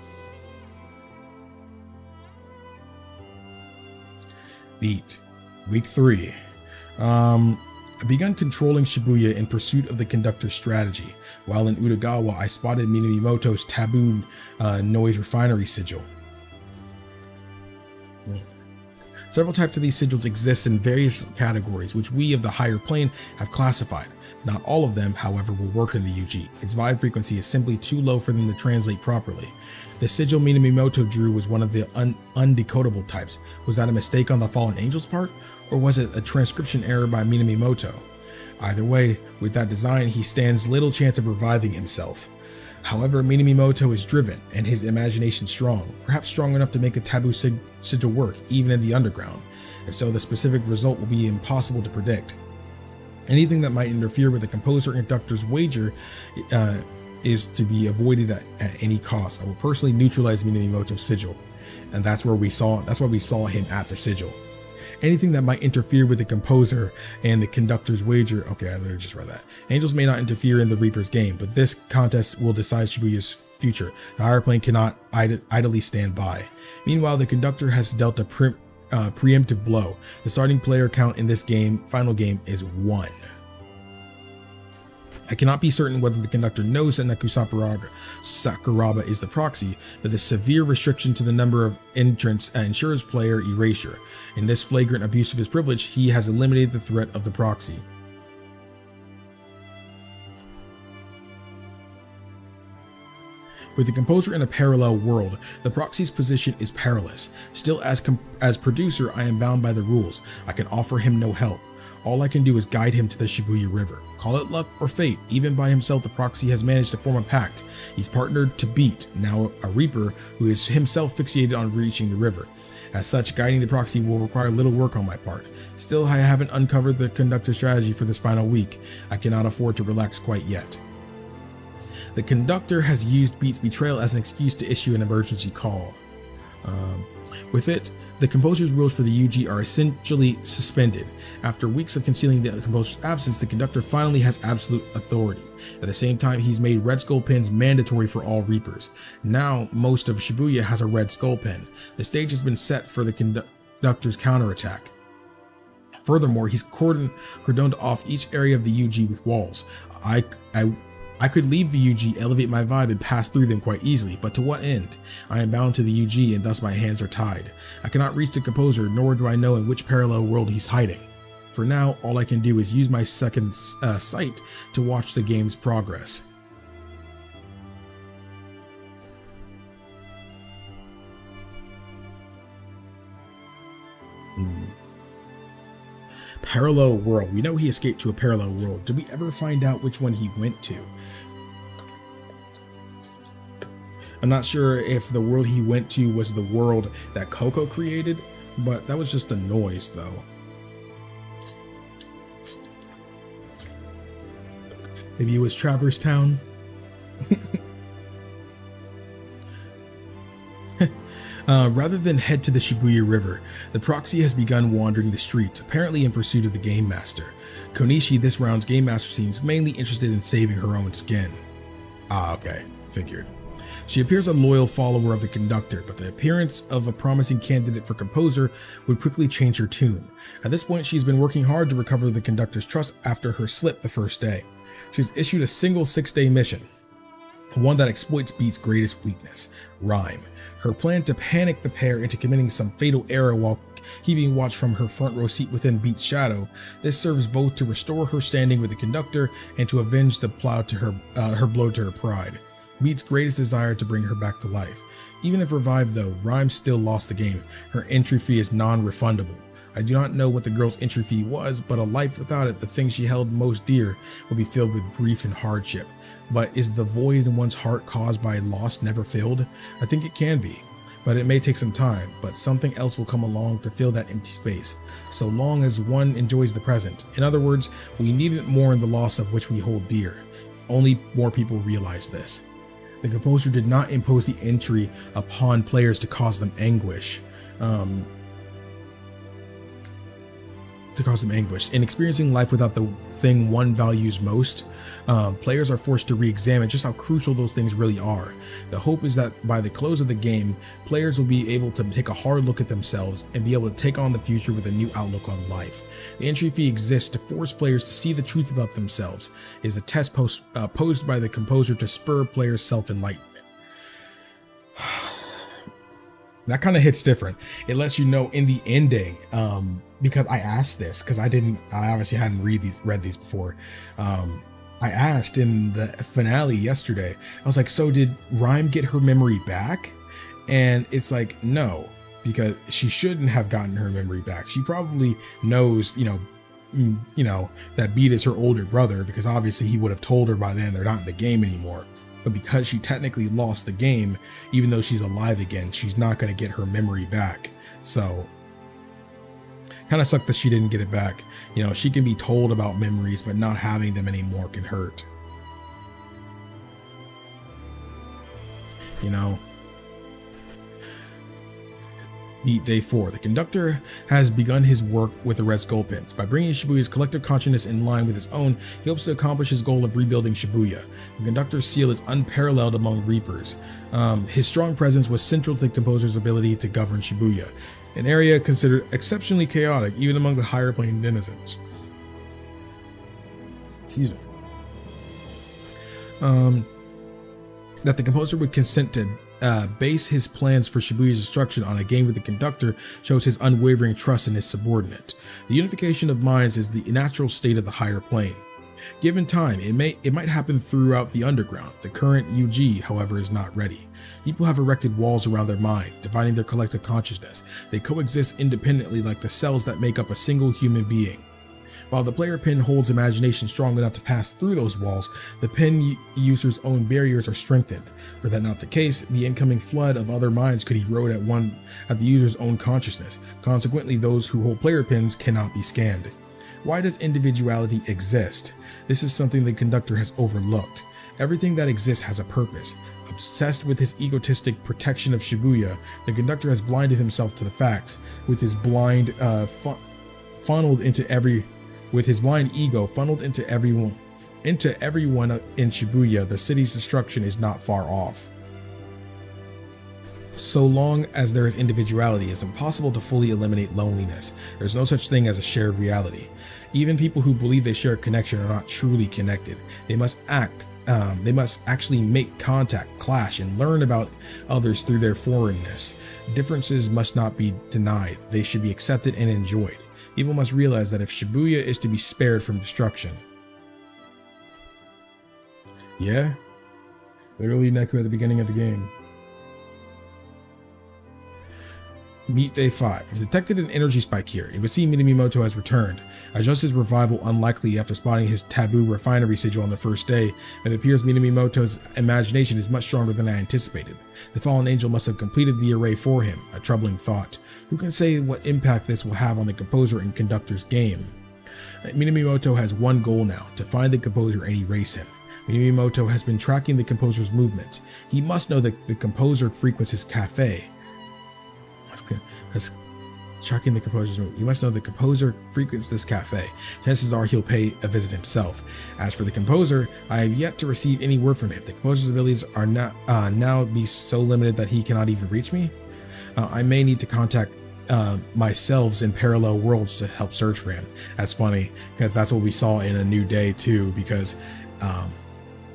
Neat. Week 3. I begun controlling Shibuya in pursuit of the conductor's strategy. While in Utagawa, I spotted Minamimoto's taboo noise refinery sigil. Several types of these sigils exist in various categories, which we of the higher plane have classified. Not all of them, however, will work in the UG. Its vibe frequency is simply too low for them to translate properly. The sigil Minamimoto drew was one of the undecodable types. Was that a mistake on the fallen angel's part, or was it a transcription error by Minamimoto? Either way, with that design, he stands little chance of reviving himself. However, Minamimoto is driven and his imagination strong, perhaps strong enough to make a taboo sigil work even in the underground, and so the specific result will be impossible to predict. Anything that might interfere with the composer and conductor's wager is to be avoided at any cost. I will personally neutralize Minamimoto's sigil, and that's why we saw him at the sigil. Anything that might interfere with the composer and the conductor's wager. Okay, I literally just read that. Angels may not interfere in the Reaper's game, but this contest will decide Shibuya's future. The higher plane cannot idly stand by. Meanwhile, the conductor has dealt a preemptive blow. The starting player count in this final game is 1. I cannot be certain whether the conductor knows that Neku Sakuraba is the proxy, but the severe restriction to the number of entrants ensures player erasure. In this flagrant abuse of his privilege, he has eliminated the threat of the proxy. With the composer in a parallel world, the proxy's position is perilous. Still, as producer, I am bound by the rules. I can offer him no help. All I can do is guide him to the Shibuya River. Call it luck or fate, even by himself the proxy has managed to form a pact. He's partnered to beat, now a Reaper, who is himself fixated on reaching the river. As such, guiding the proxy will require little work on my part. Still, I haven't uncovered the conductor's strategy for this final week. I cannot afford to relax quite yet. The conductor has used Beat's betrayal as an excuse to issue an emergency call. With it, the composer's rules for the UG are essentially suspended. After weeks of concealing the composer's absence, the conductor finally has absolute authority. At the same time, he's made red skull pins mandatory for all Reapers. Now, most of Shibuya has a red skull pin. The stage has been set for the conductor's counterattack. Furthermore, he's cordoned off each area of the UG with walls. I could leave the UG, elevate my vibe, and pass through them quite easily, but to what end? I am bound to the UG, and thus my hands are tied. I cannot reach the composer, nor do I know in which parallel world he's hiding. For now, all I can do is use my second sight to watch the game's progress. Parallel world. We know he escaped to a parallel world. Did we ever find out which one he went to? I'm not sure if the world he went to was the world that Coco created, but that was just a noise though. Maybe it was Traverse Town. Rather than head to the Shibuya River, the proxy has begun wandering the streets, apparently in pursuit of the Game Master. Konishi, this round's Game Master, seems mainly interested in saving her own skin. Ah, okay, figured. She appears a loyal follower of the conductor, but the appearance of a promising candidate for composer would quickly change her tune. At this point, she's been working hard to recover the conductor's trust after her slip the first day. She's issued a single 6-day mission. one that exploits Beat's greatest weakness, rhyme. Her plan to panic the pair into committing some fatal error while keeping watch from her front row seat within Beat's shadow. This serves both to restore her standing with the conductor and to avenge the blow to her pride. Beat's greatest desire to bring her back to life. Even if revived though, Rhyme still lost the game. Her entry fee is non-refundable. I do not know what the girl's entry fee was, but a life without it, the thing she held most dear, would be filled with grief and hardship. But is the void in one's heart caused by loss never filled? I think it can be, but it may take some time, but something else will come along to fill that empty space, so long as one enjoys the present. In other words, we needn't mourn the loss of which we hold dear. If only more people realize this. The composer did not impose the entry upon players to cause them anguish. In experiencing life without the thing one values most, players are forced to re-examine just how crucial those things really are. The hope is that by the close of the game, players will be able to take a hard look at themselves and be able to take on the future with a new outlook on life. The entry fee exists to force players to see the truth about themselves. It is a test posed by the composer to spur players' self-enlightenment. That kind of hits different. It lets you know in the ending, because I asked this because I obviously hadn't read these before. I asked in the finale yesterday, I was like, so did Rhyme get her memory back? And it's like, no, because she shouldn't have gotten her memory back. She probably knows, that Beat is her older brother, because obviously he would have told her by then they're not in the game anymore. But because she technically lost the game, even though she's alive again, she's not going to get her memory back. So kind of sucked that she didn't get it back. She can be told about memories, but not having them anymore can hurt. Beat Day 4. The conductor has begun his work with the Red Skull Pins. By bringing Shibuya's collective consciousness in line with his own, he hopes to accomplish his goal of rebuilding Shibuya. The conductor's seal is unparalleled among Reapers. His strong presence was central to the composer's ability to govern Shibuya, an area considered exceptionally chaotic even among the higher plane denizens. Excuse me. That the composer would consent to base his plans for Shibuya's destruction on a game with the conductor shows his unwavering trust in his subordinate. The unification of minds is the natural state of the higher plane. Given time, it might happen throughout the underground. The current UG, however, is not ready. People have erected walls around their mind, dividing their collective consciousness. They coexist independently like the cells that make up a single human being. While the player pin holds imagination strong enough to pass through those walls, the pin user's own barriers are strengthened. Were that not the case, the incoming flood of other minds could erode at the user's own consciousness. Consequently, those who hold player pins cannot be scanned. Why does individuality exist? This is something the conductor has overlooked. Everything that exists has a purpose. Obsessed with his egotistic protection of Shibuya, the conductor has blinded himself to the facts. With his blind ego funneled into everyone in Shibuya, the city's destruction is not far off. So long as there is individuality, it's impossible to fully eliminate loneliness. There's no such thing as a shared reality. Even people who believe they share a connection are not truly connected. They must actually make contact, clash, and learn about others through their foreignness. Differences must not be denied. They should be accepted and enjoyed. People must realize that if Shibuya is to be spared from destruction. Yeah, literally Neku at the beginning of the game. Beat Day 5. We've detected an energy spike here. It would seem Minamimoto has returned. Adjust his revival unlikely after spotting his taboo refinery sigil on the first day, but it appears Minamimoto's imagination is much stronger than I anticipated. The fallen angel must have completed the array for him, a troubling thought. Who can say what impact this will have on the composer and conductor's game? Minamimoto has one goal now, to find the composer and erase him. Minamimoto has been tracking the composer's movements. He must know that the composer frequents his cafe. That's tracking the composer's move. You must know the composer frequents this cafe. Chances are he'll pay a visit himself. As for the composer, I have yet to receive any word from him. The composer's abilities are now be so limited that he cannot even reach me. I may need to contact myself in parallel worlds to help search for him. That's funny because that's what we saw in A New Day too, because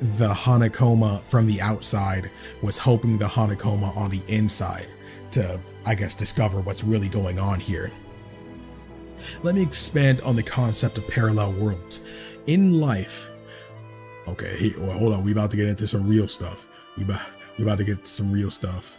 the Hanakoma from the outside was hoping the Hanakoma on the inside to, I guess, discover what's really going on here. Let me expand on the concept of parallel worlds. In life, okay, well, hold on, we about to get into some real stuff. We about to get some real stuff.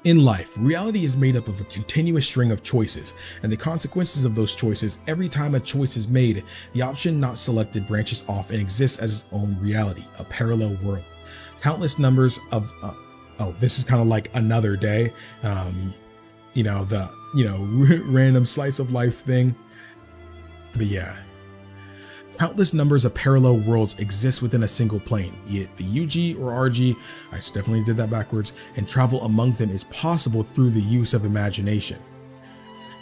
In life, reality is made up of a continuous string of choices, and the consequences of those choices. Every time a choice is made, the option not selected branches off and exists as its own reality, a parallel world. Countless numbers of, this is kind of like another day, random slice of life thing. But yeah. Countless numbers of parallel worlds exist within a single plane, be it the UG or RG, I definitely did that backwards, and travel among them is possible through the use of imagination.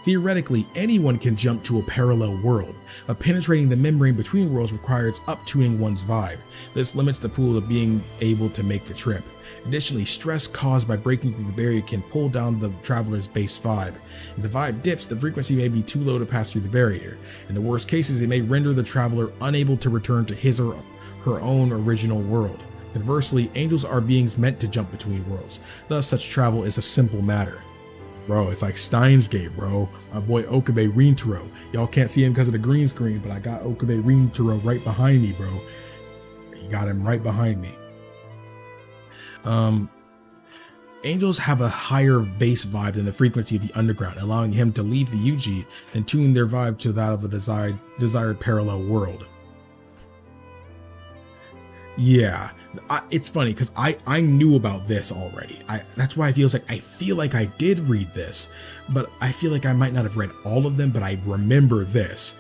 Theoretically, anyone can jump to a parallel world, but penetrating the membrane between worlds requires up-tuning one's vibe. This limits the pool of being able to make the trip. Additionally, stress caused by breaking through the barrier can pull down the traveler's base vibe. If the vibe dips, the frequency may be too low to pass through the barrier. In the worst cases, it may render the traveler unable to return to his or her own original world. Conversely, angels are beings meant to jump between worlds, thus such travel is a simple matter. Bro, it's like Steins Gate, bro. My boy Okabe Rintaro. Y'all can't see him because of the green screen, but I got Okabe Rintaro right behind me, bro. He got him right behind me. Angels have a higher base vibe than the frequency of the underground, allowing him to leave the UG and tune their vibe to that of a desired parallel world. Yeah, it's funny because I knew about this already. That's why I feel like I did read this, but I feel like I might not have read all of them, but I remember this.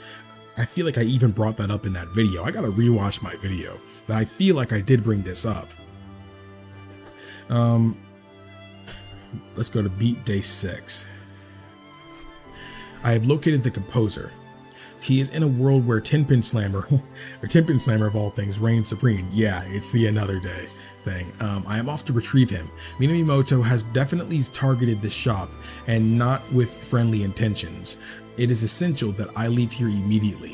I feel like I even brought that up in that video. I gotta rewatch my video, but I feel like I did bring this up. Let's go to beat day 6. I have located the composer. He is in a world where Tenpin Slammer, or Tenpin Slammer of all things, reigns supreme. Yeah, it's the another day thing. I am off to retrieve him. Minamimoto has definitely targeted this shop, and not with friendly intentions. It is essential that I leave here immediately.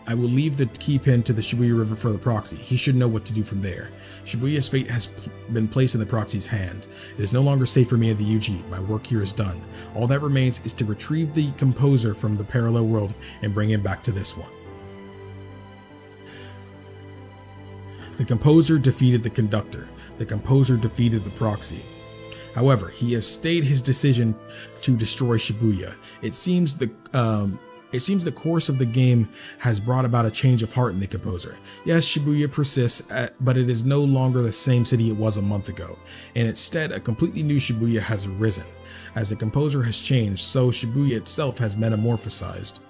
I will leave the key pin to the Shibuya River for the proxy. He should know what to do from there. Shibuya's fate has been placed in the proxy's hand. It is no longer safe for me at the UG. My work here is done. All that remains is to retrieve the composer from the parallel world and bring him back to this one. The composer defeated the conductor. The composer defeated the proxy. However, he has stayed his decision to destroy Shibuya. It seems the course of the game has brought about a change of heart in the composer. Yes, Shibuya persists, but it is no longer the same city it was a month ago, and instead a completely new Shibuya has arisen. As the composer has changed, so Shibuya itself has metamorphosed.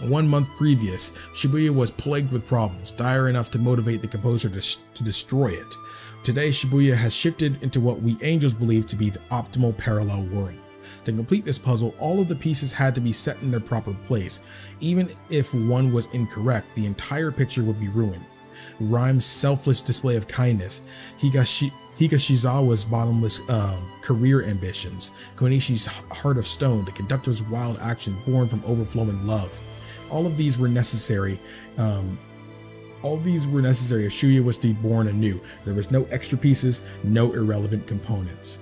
1 month previous, Shibuya was plagued with problems, dire enough to motivate the composer to destroy it. Today, Shibuya has shifted into what we angels believe to be the optimal parallel world. To complete this puzzle, all of the pieces had to be set in their proper place. Even if one was incorrect, the entire picture would be ruined. Rhyme's selfless display of kindness, Higashizawa's bottomless career ambitions, Konishi's heart of stone, the conductor's wild action born from overflowing love. All of these were necessary. If Shuya was to be born anew. There was no extra pieces, no irrelevant components.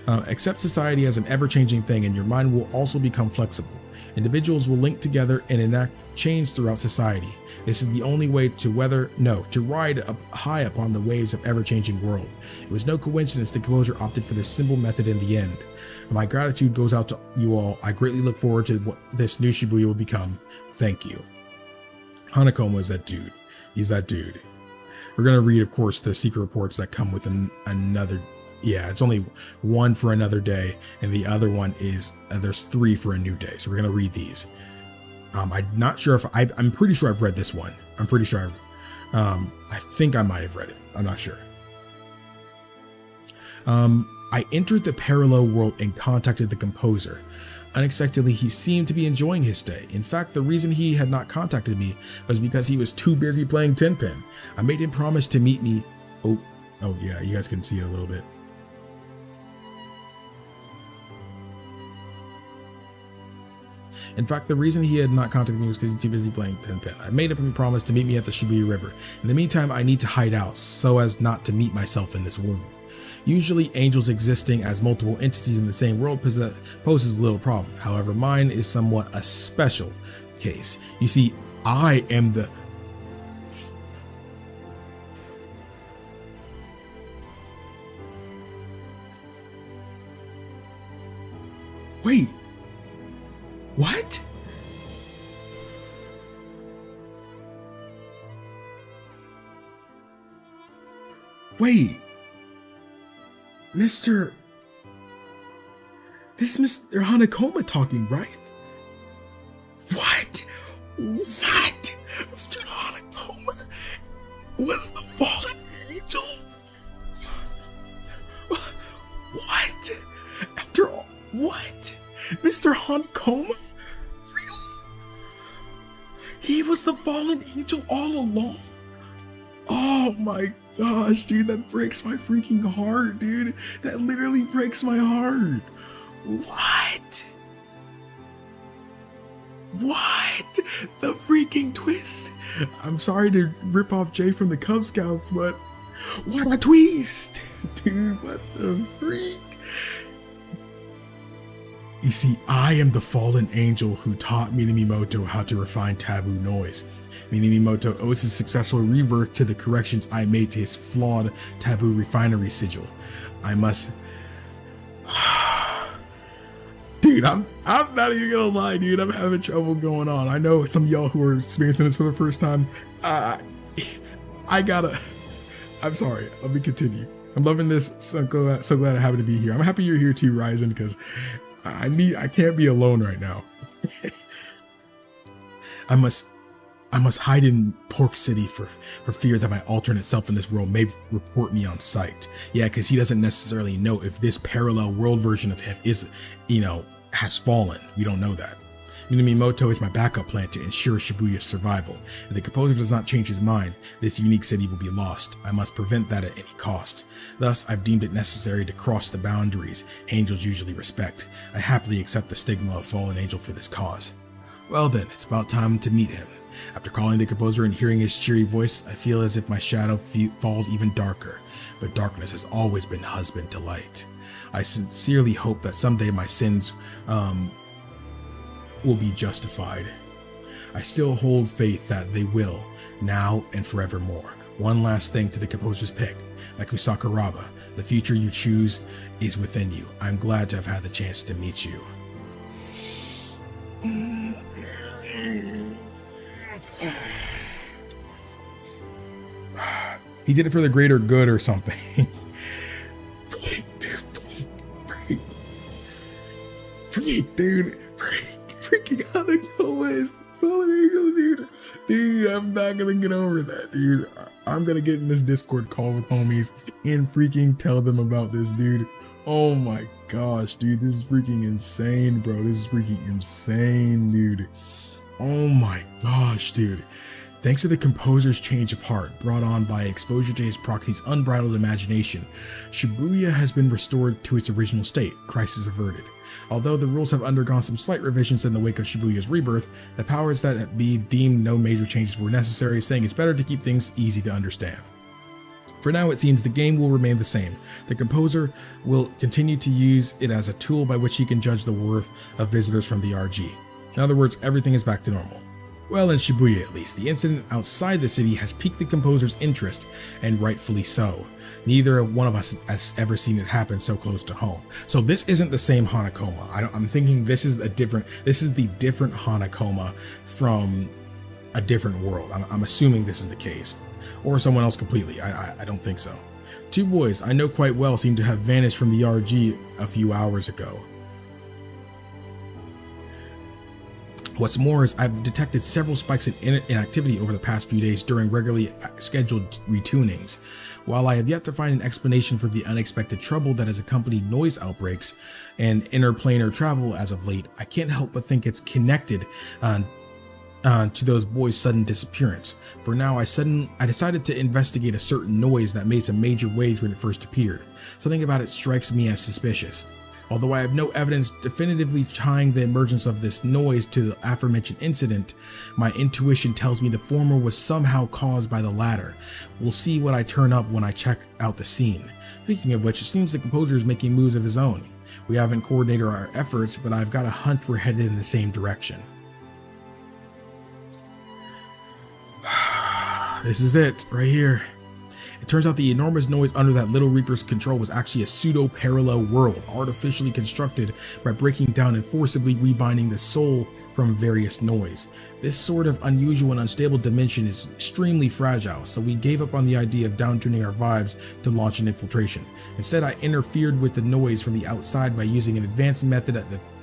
Accept society as an ever-changing thing, and your mind will also become flexible. Individuals will link together and enact change throughout society. This is the only way to ride up high upon the waves of ever-changing world. It was no coincidence the composer opted for this simple method in the end. My gratitude goes out to you all. I greatly look forward to what this new Shibuya will become. Thank you. Hanakoma is that dude. He's that dude. We're going to read, of course, the secret reports that come with another. Yeah, it's only one for another day, and the other one is there's 3 for a new day. So we're gonna read these. I'm not sure if I'm pretty sure I've read this one. I'm pretty sure I think I might have read it. I'm not sure. I entered the parallel world and contacted the composer. Unexpectedly, he seemed to be enjoying his stay. In fact, the reason he had not contacted me was because he was too busy playing Tenpin. I made him promise to meet me. Oh yeah, you guys can see it a little bit. In fact, the reason he had not contacted me was because he's too busy playing Pen Pen. I made up him a promise to meet me at the Shibuya River. In the meantime, I need to hide out so as not to meet myself in this world. Usually, angels existing as multiple entities in the same world poses little problem. However, mine is somewhat a special case. You see, I am the... Wait. What? Wait. Mr. This is Mr. Hanakoma talking, right? What? What? Mr. Hanakoma was the fallen angel? What? After all, what? Mr. Hanakoma? Really? He was the fallen angel all along? Oh my gosh, dude, that breaks my freaking heart, dude. That literally breaks my heart. What? What? The freaking twist. I'm sorry to rip off Jay from the Cub Scouts, but what a twist. Dude, what the freak? You see, I am the fallen angel who taught Minamimoto how to refine taboo noise. Minamimoto owes his successful rebirth to the corrections I made to his flawed taboo refinery sigil. I must... Dude, I'm not even gonna lie, dude. I'm having trouble going on. I know some of y'all who are experiencing this for the first time. I'm sorry. Let me continue. I'm loving this. So glad I happen to be here. I'm happy you're here too, Ryzen, because I can't be alone right now. I must hide in Pork City for fear that my alternate self in this world may report me on sight. Yeah, because he doesn't necessarily know if this parallel world version of him is, has fallen. We don't know that. Minamimoto is my backup plan to ensure Shibuya's survival. If the composer does not change his mind, this unique city will be lost. I must prevent that at any cost. Thus, I've deemed it necessary to cross the boundaries angels usually respect. I happily accept the stigma of fallen angel for this cause. Well then, it's about time to meet him. After calling the composer and hearing his cheery voice, I feel as if my shadow falls even darker, but darkness has always been husband to light. I sincerely hope that someday my sins will be justified. I still hold faith that they will, now and forevermore. One last thing to the composer's pick, Neku Sakuraba, the future you choose is within you. I'm glad to have had the chance to meet you. He did it for the greater good or something. Freak, dude. Freaking Hanakoma is fallen angel, dude. Dude, I'm not gonna get over that, dude. I'm gonna get in this Discord call with homies and freaking tell them about this, dude. Oh my gosh, dude. This is freaking insane, bro. This is freaking insane, dude. Oh my gosh, dude. Thanks to the composer's change of heart brought on by exposure to his proxy's unbridled imagination, Shibuya has been restored to its original state, crisis averted. Although the rules have undergone some slight revisions in the wake of Shibuya's rebirth, the powers that be deemed no major changes were necessary, saying it's better to keep things easy to understand. For now, it seems the game will remain the same. The composer will continue to use it as a tool by which he can judge the worth of visitors from the RG. In other words, everything is back to normal. Well, in Shibuya at least, the incident outside the city has piqued the composer's interest, and rightfully so. Neither one of us has ever seen it happen so close to home. So this isn't the same Hanakoma. I'm thinking this is the different Hanakoma from a different world. I'm assuming this is the case. Or someone else completely. I don't think so. Two boys I know quite well seem to have vanished from the RG a few hours ago. What's more is I've detected several spikes in activity over the past few days during regularly scheduled retunings. While I have yet to find an explanation for the unexpected trouble that has accompanied noise outbreaks and interplanar travel as of late, I can't help but think it's connected to those boys' sudden disappearance. For now, I decided to investigate a certain noise that made some major waves when it first appeared. Something about it strikes me as suspicious. Although I have no evidence definitively tying the emergence of this noise to the aforementioned incident, my intuition tells me the former was somehow caused by the latter. We'll see what I turn up when I check out the scene. Speaking of which, it seems the composer is making moves of his own. We haven't coordinated our efforts, but I've got a hunch we're headed in the same direction. This is it, right here. It turns out the enormous noise under that little Reaper's control was actually a pseudo-parallel world, artificially constructed by breaking down and forcibly rebinding the soul from various noise. This sort of unusual and unstable dimension is extremely fragile, so we gave up on the idea of downtuning our vibes to launch an infiltration. Instead, I interfered with the noise from the outside by using an advanced method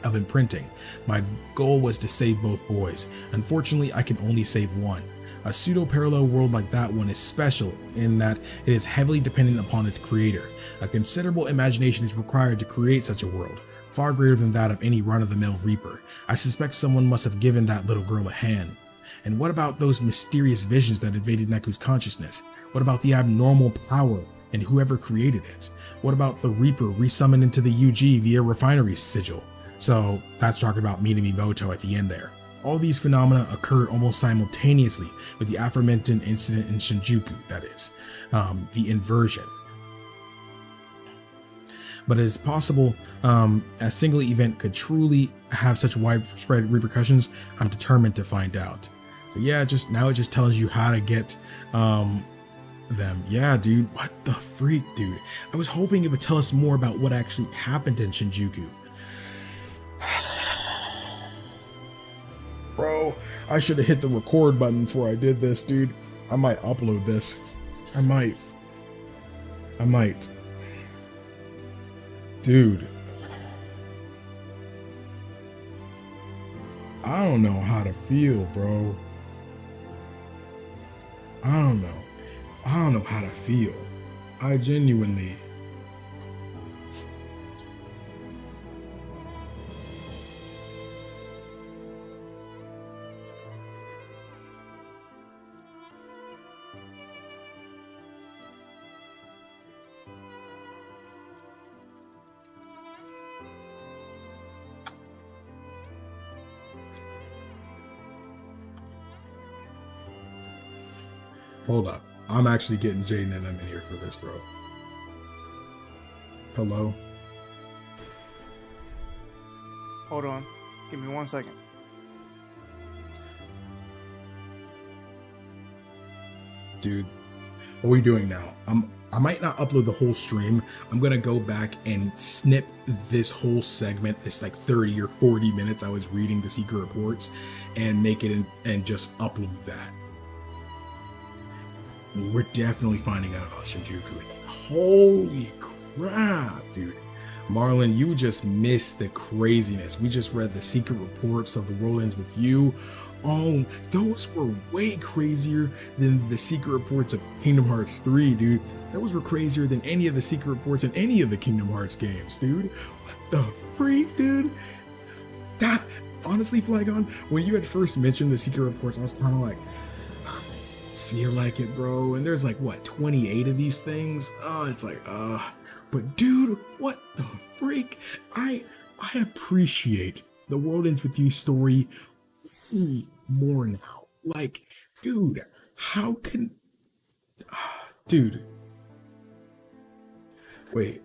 of imprinting. My goal was to save both boys. Unfortunately, I can only save one. A pseudo-parallel world like that one is special in that it is heavily dependent upon its creator. A considerable imagination is required to create such a world, far greater than that of any run-of-the-mill Reaper. I suspect someone must have given that little girl a hand. And what about those mysterious visions that invaded Neku's consciousness? What about the abnormal power and whoever created it? What about the Reaper resummoned into the UG via Refinery's sigil? So that's talking about minamimoto at the end there. All these phenomena occurred almost simultaneously with the aforementioned incident in Shinjuku, that is, the inversion. But it is possible a single event could truly have such widespread repercussions. I'm determined to find out. So yeah, now it just tells you how to get them. Yeah, dude, what the freak, dude? I was hoping it would tell us more about what actually happened in Shinjuku. Bro, I should have hit the record button before I did this, dude. I might upload this. I might. Dude. I don't know how to feel, bro. I don't know how to feel. I genuinely... Hold up. I'm actually getting Jaden and them in here for this, bro. Hello? Hold on. Give me 1 second. Dude, what are we doing now? I might not upload the whole stream. I'm gonna go back and snip this whole segment, this like 30 or 40 minutes I was reading the secret reports, and make it and just upload that. We're definitely finding out about Shinjuku. Holy crap, dude. Marlon, you just missed the craziness. We just read the secret reports of The World Ends With You. Oh, those were way crazier than the secret reports of Kingdom Hearts 3, dude. Those were crazier than any of the secret reports in any of the Kingdom Hearts games, dude. What the freak, dude? That, honestly, Flagon, when you had first mentioned the secret reports, I was kind of like, feel like it, bro. And there's like, what, 28 of these things? Oh, it's like, but dude, what the freak? I appreciate The World Ends With You story more now. Like, dude, how can... Dude. Wait.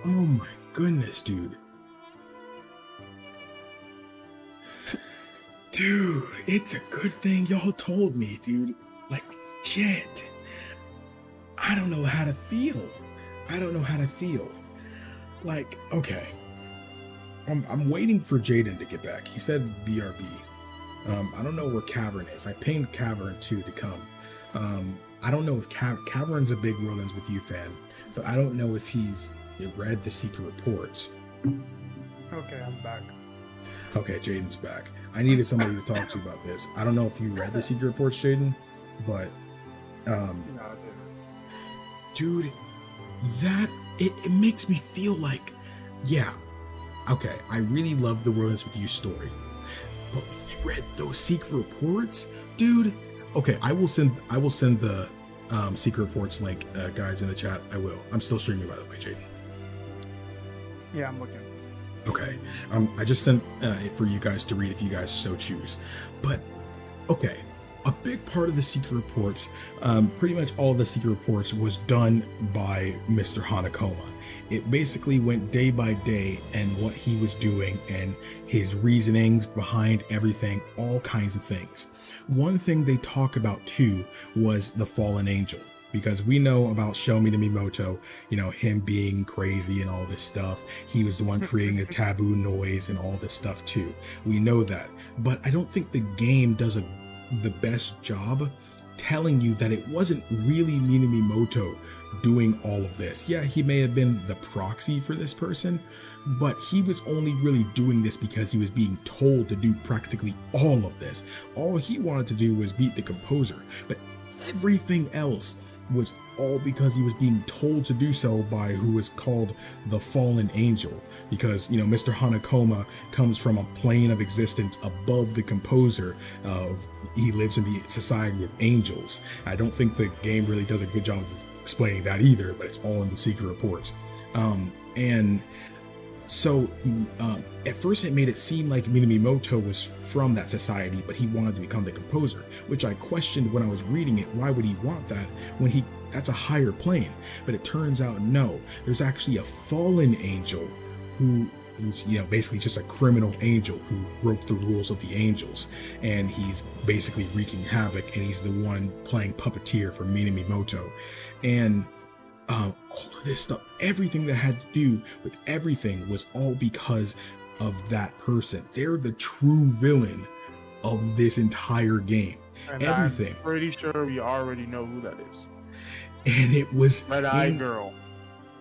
Oh my goodness, dude. Dude, it's a good thing y'all told me, dude. Like, shit. I don't know how to feel. Like, okay. I'm waiting for Jaden to get back. He said BRB. I don't know where Cavern is. I pinged Cavern too to come. I don't know if Cavern's a big World Ends With You fan, but I don't know if he's read the secret reports. Okay, I'm back. Okay, Jaden's back. I needed somebody to talk to about this. I don't know if you read the secret reports, Jaden, but No, I didn't. dude, that it makes me feel like, yeah, okay, I really love the Worlds with You story, but when you read those secret reports, dude. Okay, I will send the secret reports link, guys, in the chat. I will. I'm still streaming, by the way, Jaden. Yeah, I'm looking. Okay, I just sent it for you guys to read if you guys so choose. But okay, a big part of the secret reports, pretty much all of the secret reports, was done by Mr. Hanakoma. It basically went day by day and what he was doing and his reasonings behind everything, all kinds of things. One thing they talk about too was the fallen angel, because we know about minamimoto, him being crazy and all this stuff. He was the one creating the taboo noise and all this stuff too. We know that, but I don't think the game does the best job telling you that it wasn't really Minamimoto doing all of this. Yeah, he may have been the proxy for this person, but he was only really doing this because he was being told to do practically all of this. All he wanted to do was beat the composer, but everything else was all because he was being told to do so by who was called the fallen angel, because Mr. Hanakoma comes from a plane of existence above the composer. He lives in the society of angels. I don't think the game really does a good job of explaining that either, but it's all in the secret reports. And so at first it made it seem like Minamimoto was from that society, but he wanted to become the composer, which I questioned when I was reading it. Why would he want that when that's a higher plane? But it turns out no, there's actually a fallen angel who is basically just a criminal angel who broke the rules of the angels, and he's basically wreaking havoc, and he's the one playing puppeteer for Minamimoto. And all of this stuff, everything that had to do with everything, was all because of that person. They're the true villain of this entire game. And everything. I'm pretty sure we already know who that is. And it was Red Eye Girl.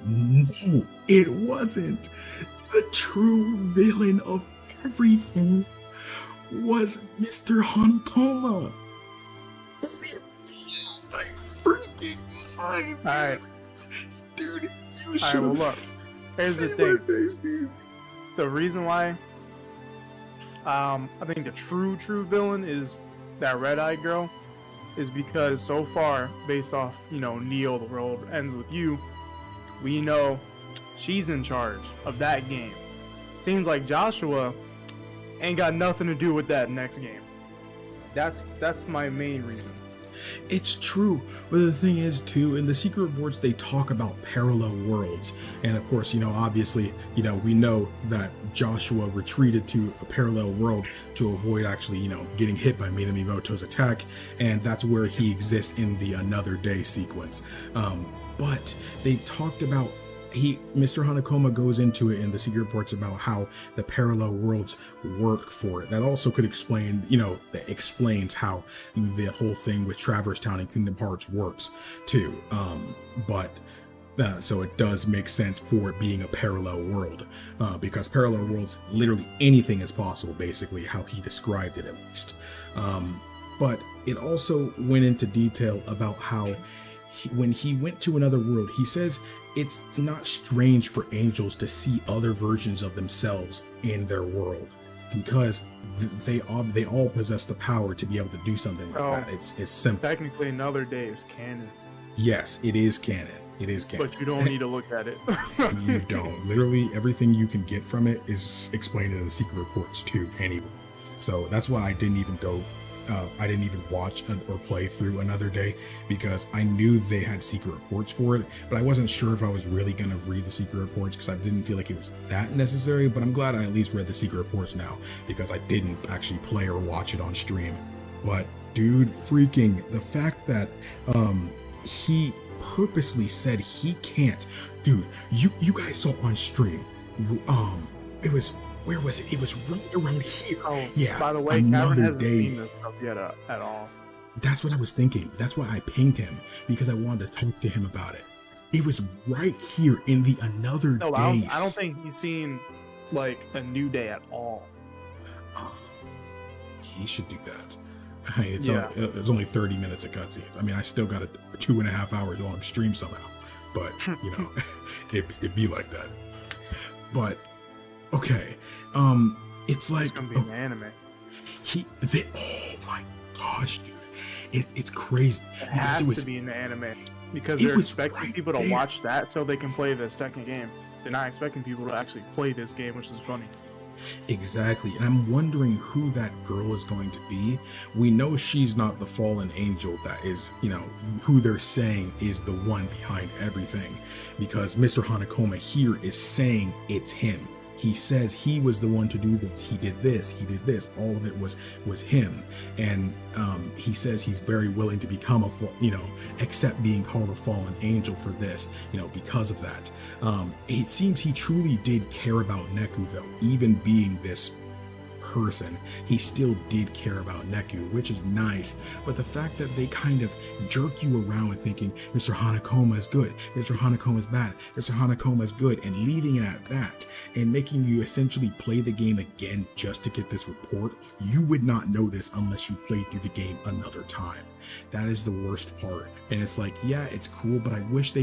No, it wasn't. The true villain of everything was Mr. Hanakoma. Like freaking time. Alright. Dude, you should have seen here's the my thing. face, dude. The reason why I think the true villain is that Red Eye Girl is because so far, based off, Neo, The World Ends With You, we know she's in charge of that game. Seems like Joshua ain't got nothing to do with that next game. That's my main reason. It's true, but the thing is too, in the secret reports they talk about parallel worlds, and of course, obviously, we know that Joshua retreated to a parallel world to avoid actually, getting hit by Minamimoto's attack, and that's where he exists in the Another Day sequence. But they talked about Mr. Hanakoma goes into it in the secret reports about how the parallel worlds work for it. That also could explain, that explains how the whole thing with Traverse Town and Kingdom Hearts works too. So it does make sense for it being a parallel world, because parallel worlds, literally anything is possible, basically how he described it at least. But it also went into detail about how when he went to another world, he says it's not strange for angels to see other versions of themselves in their world, because they all possess the power to be able to do something like that. It's simple. Technically, Another Day is canon. Yes, it is canon. It is canon. But you don't need to look at it. You don't. Literally everything you can get from it is explained in the secret reports too, anyway. So that's why I didn't even go. I didn't even watch or play through Another Day, because I knew they had secret reports for it, but I wasn't sure if I was really going to read the secret reports because I didn't feel like it was that necessary. But I'm glad I at least read the secret reports now, because I didn't actually play or watch it on stream. But dude, freaking the fact that he purposely said he can't. Dude, you guys saw on stream. It was. Where was it? It was right around here. Oh, yeah. By the way, Another Kevin hasn't Day. seen this stuff yet at all. That's what I was thinking. That's why I pinged him, because I wanted to talk to him about it. It was right here in the Another No, Day. I don't think he's seen like a New Day at all. He should do that. It's only 30 minutes of cutscenes. I mean, I still got a 2.5 hours long stream somehow, but it'd be like that. But Okay, it's like It's gonna be an anime. oh my gosh, dude, it's crazy. It has to be an anime because it they're was expecting right people to there. watch that so they can play the second game. They're not expecting people to actually play this game, which is funny. Exactly, and I'm wondering who that girl is going to be. We know she's not the fallen angel that is, who they're saying is the one behind everything, because Mr. Hanakoma here is saying it's him. He says he was the one to do this. He did this. He did this. All of it was him. And he says he's very willing to become accept being called a fallen angel for this, because of that. It seems he truly did care about Neku, though, even being this person. He still did care about Neku, which is nice. But the fact that they kind of jerk you around thinking Mr. Hanakoma is good, Mr. Hanakoma is bad, Mr. Hanakoma is good, and leaving it at that, and making you essentially play the game again just to get this report, you would not know this unless you played through the game another time. That is the worst part. And it's like, yeah, it's cool, but I wish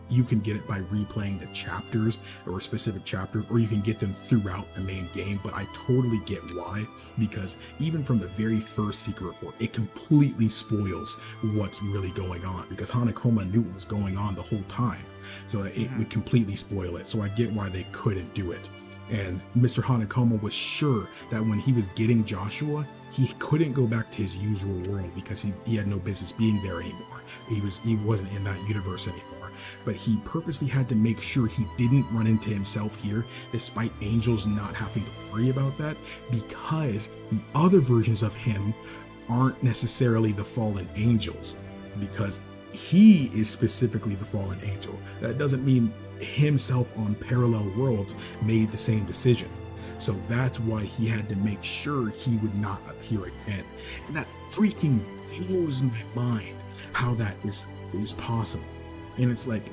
you can get it by replaying the chapters or specific chapters, or you can get them throughout the main game. But I totally get why, because even from the very first secret report, it completely spoils what's really going on, because Hanakoma knew what was going on the whole time, so it would completely spoil it. So I get why they couldn't do it. And Mr. Hanakoma was sure that when he was getting Joshua, he couldn't go back to his usual world because he had no business being there anymore. He wasn't in that universe anymore. But he purposely had to make sure he didn't run into himself here, despite angels not having to worry about that, because the other versions of him aren't necessarily the fallen angels, because he is specifically the fallen angel. That doesn't mean himself on parallel worlds made the same decision. So that's why he had to make sure he would not appear again. And that freaking blows my mind how that is possible. And it's like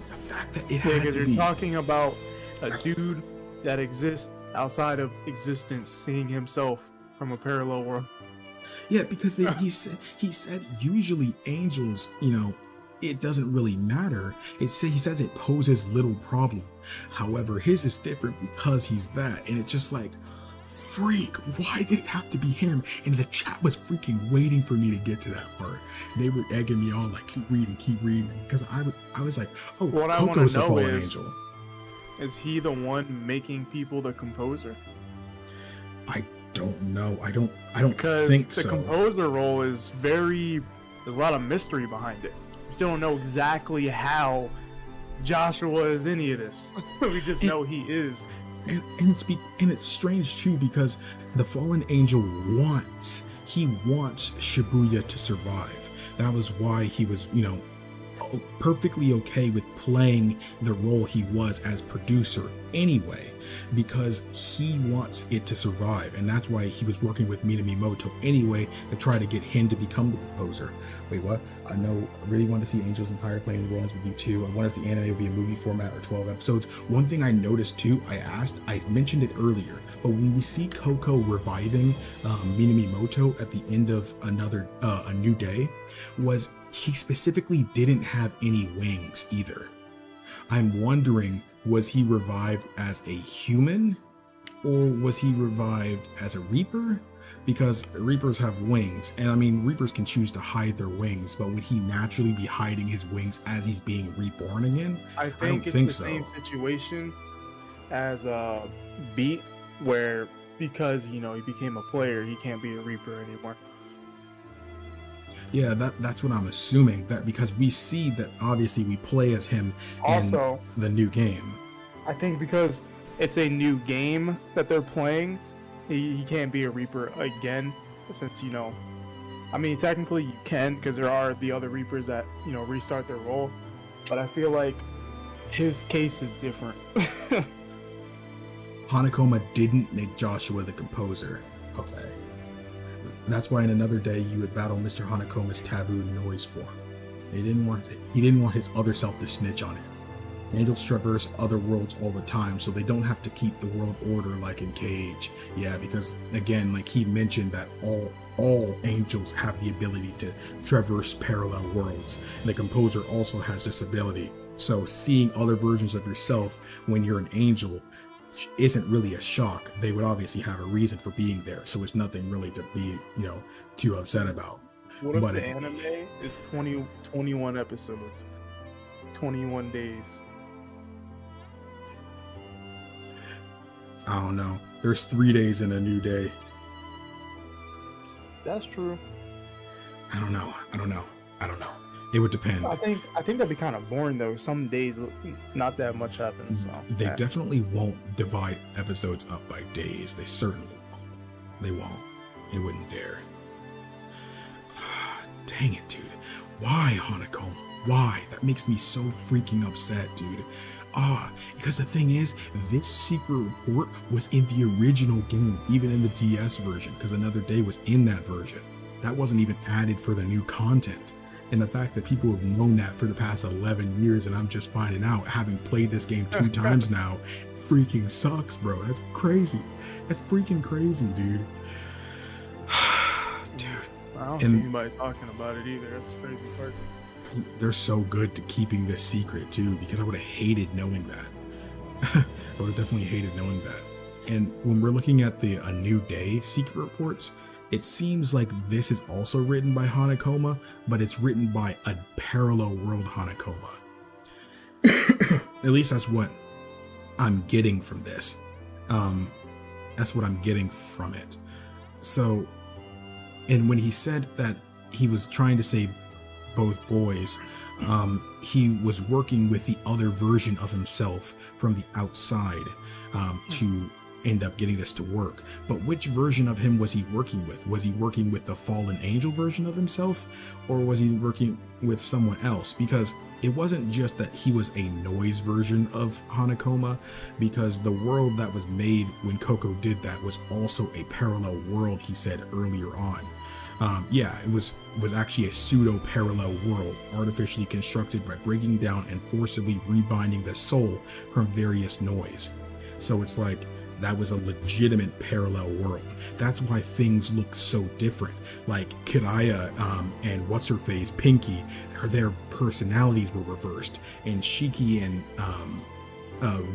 the fact that it had because to you're be talking about a dude that exists outside of existence, seeing himself from a parallel world. Yeah, because he said usually angels, it doesn't really matter. He says it poses little problem. However, his is different because he's that, and it's just like, freak, why did it have to be him? And the chat was freaking waiting for me to get to that part. They were egging me on, like, keep reading, because I was like, oh, what Coco's I a want to know fallen is, angel. Is he the one making people the composer? I don't know. I don't Because think the so. composer role is there's a lot of mystery behind it. We still don't know exactly how Joshua is any of this. We just know he is. And it's strange too, because the fallen angel wants Shibuya to survive. That was why he was, perfectly okay with playing the role he was as producer anyway, because he wants it to survive, and that's why he was working with minamimoto anyway to try to get him to become the composer. Wait, what? I really want to see Angels and Higher playing the roles with you too. I wonder if the anime will be a movie format or 12 episodes. One thing I noticed too, I mentioned it earlier, but when we see Coco reviving minamimoto at the end of a new day, was he specifically didn't have any wings either. I'm wondering, was he revived as a human, or was he revived as a Reaper? Because Reapers have wings, and I mean, Reapers can choose to hide their wings, but would he naturally be hiding his wings as he's being reborn again? I don't think it's the same situation as Beat, where because he became a player, he can't be a Reaper anymore. Yeah, that's what I'm assuming, that because we see that obviously we play as him also in the new game. I think because it's a new game that they're playing, he can't be a Reaper again, since I mean, technically you can, because there are the other Reapers that restart their role, but I feel like his case is different. Hanakoma didn't make Joshua the composer. Okay. That's why in another day you would battle Mr. Hanakoma's taboo noise form. He didn't want his other self to snitch on him. Angels traverse other worlds all the time, so they don't have to keep the world order like in Cage. Yeah, because again, like he mentioned, that all angels have the ability to traverse parallel worlds. And the composer also has this ability. So seeing other versions of yourself when you're an angel isn't really a shock. They would obviously have a reason for being there, so it's nothing really to be, too upset about. What if But the anime is 21 episodes, 21 days? I don't know. There's 3 days in a new day. That's true. I don't know. It would depend. I think that'd be kind of boring though. Some days, not that much happens. So They definitely won't divide episodes up by days. They certainly won't. They won't. They wouldn't dare. Dang it, dude. Why, Hanakoma? Why? That makes me so freaking upset, dude. Because the thing is, this secret report was in the original game, even in the DS version, because Another Day was in that version. That wasn't even added for the new content. And the fact that people have known that for the past 11 years and I'm just finding out, having played this game 2 times now, freaking sucks, bro. That's crazy. That's freaking crazy, dude. Dude. I don't see anybody talking about it either. That's the crazy part. They're so good to keeping this secret too, because I would have hated knowing that. I would have definitely hated knowing that. And when we're looking at the A New Day secret reports, it seems like this is also written by Hanakoma, but it's written by a parallel world Hanakoma. At least that's what I'm getting from this. That's what I'm getting from it. So, and when he said that he was trying to save both boys, he was working with the other version of himself from the outside to end up getting this to work. But which version of him was he working with? Was he working with the fallen angel version of himself, or was he working with someone else? Because it wasn't just that he was a noise version of Hanakoma, because the world that was made when Coco did that was also a parallel world, he said earlier on. It was actually a pseudo-parallel world, artificially constructed by breaking down and forcibly rebinding the soul from various noise. So it's like, that was a legitimate parallel world. That's why things look so different. Like Kiraya and what's-her-face, Pinky, their personalities were reversed. And Shiki and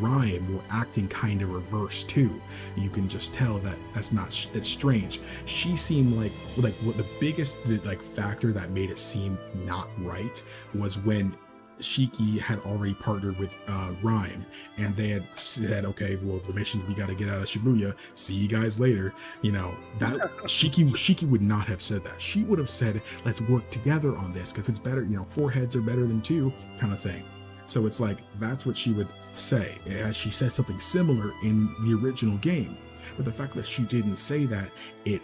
Rhyme were acting kind of reversed too. You can just tell that it's strange. She seemed like what the biggest factor that made it seem not right was when Shiki had already partnered with Rhyme, and they had said, okay, well, the mission, we got to get out of Shibuya, see you guys later. That Shiki would not have said that. She would have said, let's work together on this, because it's better, 4 heads are better than 2 kind of thing. So it's like, that's what she would say, as she said something similar in the original game. But the fact that she didn't say that, it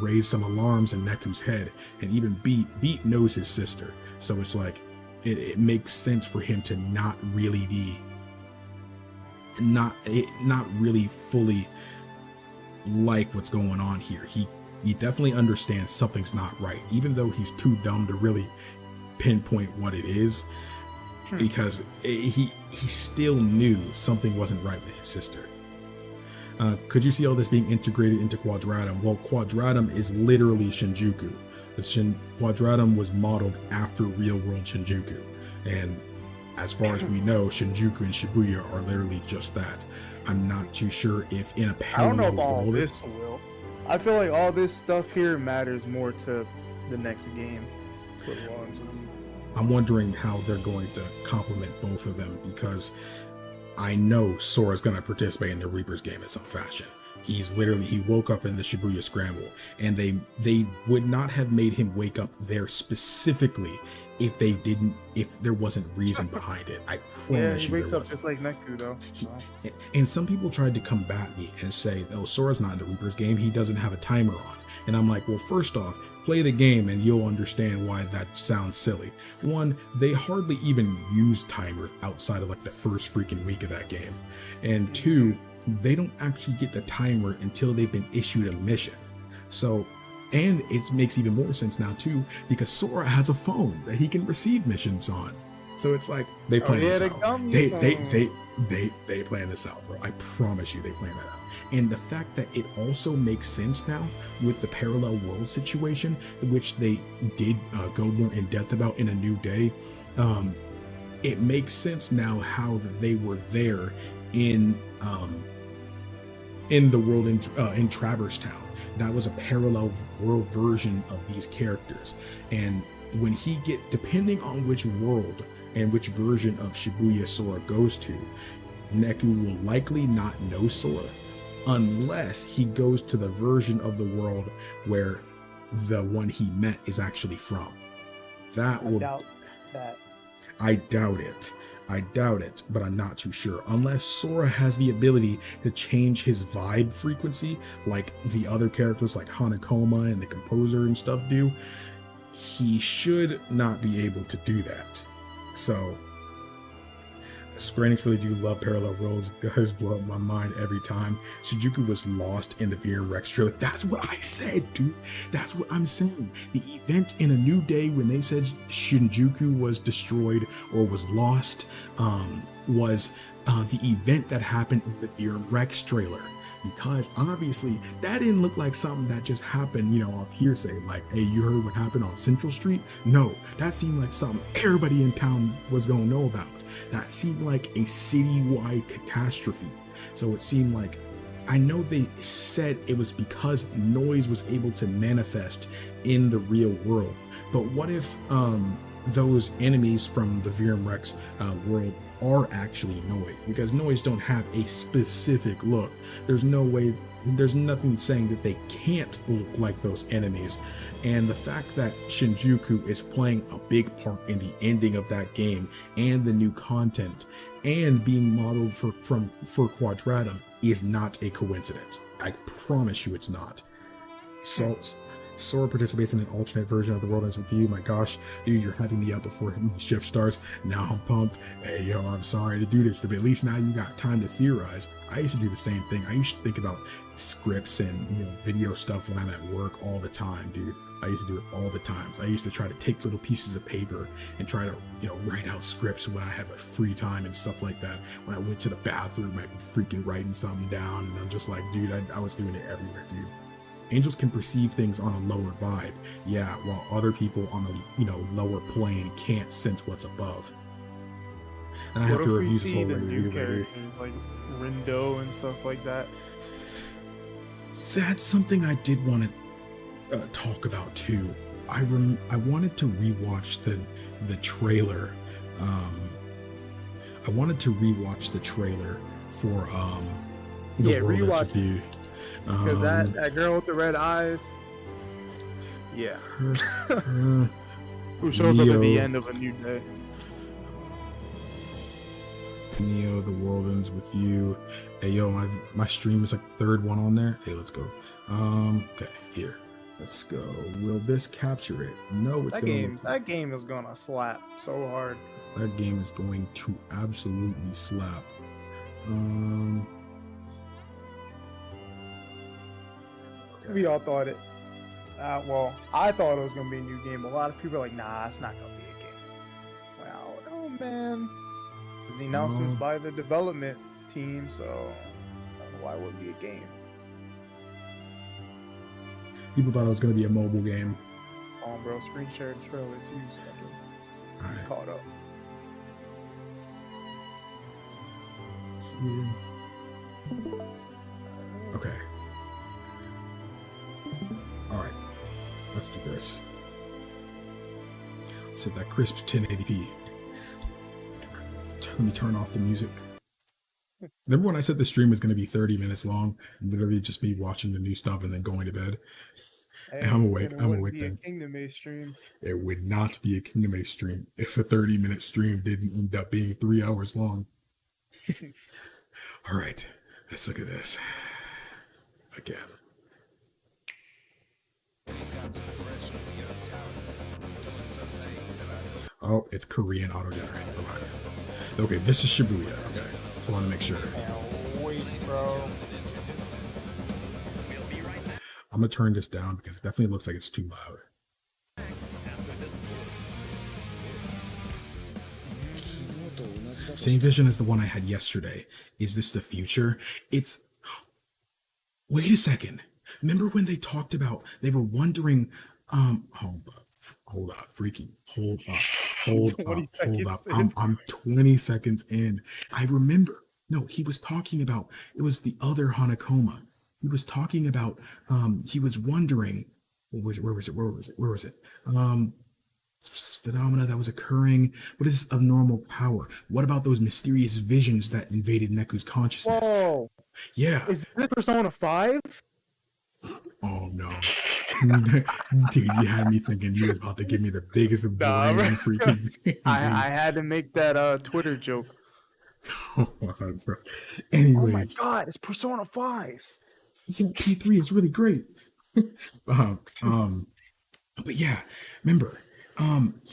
raised some alarms in Neku's head, and even Beat knows his sister. So it's like, it makes sense for him to not really fully like what's going on here. He definitely understands something's not right, even though he's too dumb to really pinpoint what it is, because he still knew something wasn't right with his sister. Could you see all this being integrated into Quadratum? Well, Quadratum is literally Shinjuku. Quadratum was modeled after real-world Shinjuku, and as far as we know, Shinjuku and Shibuya are literally just that. I'm not too sure if in a parallel I don't know if all world, this will. I feel like all this stuff here matters more to the next game. I'm wondering how they're going to complement both of them, because I know Sora's going to participate in the Reaper's game in some fashion. He woke up in the Shibuya Scramble, and they would not have made him wake up there specifically if there wasn't reason behind it. I promise he wakes up just like Neku though. And some people tried to combat me and say, oh, Sora's not in the Reaper's game, he doesn't have a timer on. And I'm like, well, first off, play the game and you'll understand why that sounds silly. One, they hardly even use timers outside of the first freaking week of that game. And 2, they don't actually get the timer until they've been issued a mission. So, and it makes even more sense now too, because Sora has a phone that he can receive missions on. So it's like, they plan this out. They plan this out, bro. I promise you they plan that out. And the fact that it also makes sense now with the parallel world situation, which they did go more in depth about in A New Day, it makes sense now how they were there in the world in Traverse Town. That was a parallel world version of these characters. And when he depending on which world and which version of Shibuya Sora goes to, Neku will likely not know Sora unless he goes to the version of the world where the one he met is actually from. That would doubt that. I doubt it, but I'm not too sure. Unless Sora has the ability to change his vibe frequency, like the other characters like Hanakoma and the Composer and stuff do, he should not be able to do that. So, Square Enix really do love parallel worlds. Guys blow up my mind every time. Shinjuku was lost in the Veer Rex trailer. That's what I said, dude. That's what I'm saying. The event in A New Day when they said Shinjuku was destroyed or was lost was the event that happened in the Veer Rex trailer. Because obviously that didn't look like something that just happened, off hearsay. Like, hey, you heard what happened on Central Street? No, that seemed like something everybody in town was gonna know about. That seemed like a citywide catastrophe. So it seemed like, I know they said it was because noise was able to manifest in the real world, but what if those enemies from the Verum Rex world are actually noise? Because noise don't have a specific look. There's no way, there's nothing saying that they can't look like those enemies. And the fact that Shinjuku is playing a big part in the ending of that game and the new content and being modeled for Quadratum is not a coincidence. I promise you it's not. So Sora participates in an alternate version of The World Ends With You. My gosh, dude, you're having me up before shift starts. Now I'm pumped. Hey, yo, I'm sorry to do this, but at least now you got time to theorize. I used to do the same thing. I used to think about scripts and video stuff when I'm at work all the time, dude. I used to do it all the time. I used to try to take little pieces of paper and try to, write out scripts when I had my free time and stuff like that. When I went to the bathroom, I'd be freaking writing something down, and I'm just like, dude, I was doing it everywhere, dude. Angels can perceive things on a lower vibe, yeah, while other people on a lower plane can't sense what's above. And I have to review this whole the new characters like Rindo and stuff like that. That's something I did want to talk about too. I wanted to rewatch the trailer. I wanted to rewatch the trailer for The World Ends With You. Because that girl with the red eyes, yeah, who shows up at the end of A New Day. Neo, The World Ends With You. Hey, yo, my stream is like the third one on there. Hey, let's go. Okay, here. Let's go. Will this capture it? No, it's going to. That game is gonna slap so hard. That game is going to absolutely slap. We all thought it. Well, I thought it was gonna be a new game. A lot of people are like, "Nah, it's not gonna be a game." Well, oh man, this is the announcements by the development team, so why would it be a game? People thought it was gonna be a mobile game. Oh, bro, screen shared trailer too, so I can get caught up. Yeah. Okay. Alright, let's do this. Set that crisp 1080p. Let me turn off the music. Remember when I said the stream was going to be 30 minutes long? Literally just me watching the new stuff and then going to bed. Hey, and I'm awake. I'm awake then. KingdomAce stream. It would not be a KingdomAce stream if a 30-minute stream didn't end up being 3 hours long. Alright, let's look at this. Again. Oh, it's Korean auto-generated. Never mind. Okay, this is Shibuya. Okay, so I want to make sure. Wait, bro. I'm gonna turn this down because it definitely looks like it's too loud. Same vision as the one I had yesterday. Is this the future? It's... Wait a second. Remember when they talked about, they were wondering, hold up, hold up. I'm 20 seconds in. I remember No, he was talking about, it was the other Hanakoma. He was talking about, he was wondering, where was it? Phenomena that was occurring. What is abnormal power? What about those mysterious visions that invaded Neku's consciousness? Whoa. Yeah. Is this Persona 5? Oh no. Dude, you had me thinking you were about to give me the biggest Nah, brain freaking. I had to make that Twitter joke. Oh, bro. Oh Anyways, my god, it's Persona 5. yo, P3 is really great. But yeah, remember,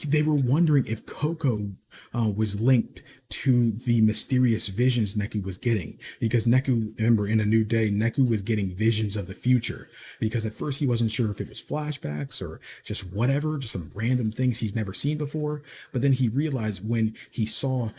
they were wondering if Coco was linked to the mysterious visions Neku was getting, because Neku, remember, in A New Day, Neku was getting visions of the future, because at first he wasn't sure if it was flashbacks or just whatever, just some random things he's never seen before. But then he realized when he saw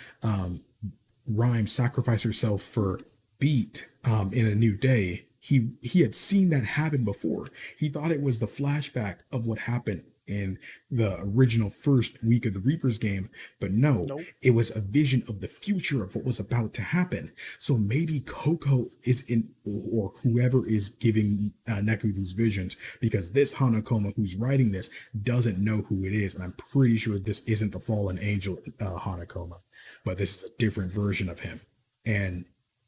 Rhyme sacrifice herself for Beat in A New Day, he had seen that happen before. He thought it was the flashback of what happened in the original first week of the Reapers game, but no, Nope. it was a vision of the future of what was about to happen. So maybe Coco is in, or whoever is giving Neku these visions, because this Hanakoma who's writing this doesn't know who it is, and I'm pretty sure this isn't the fallen angel Hanakoma, but this is a different version of him, and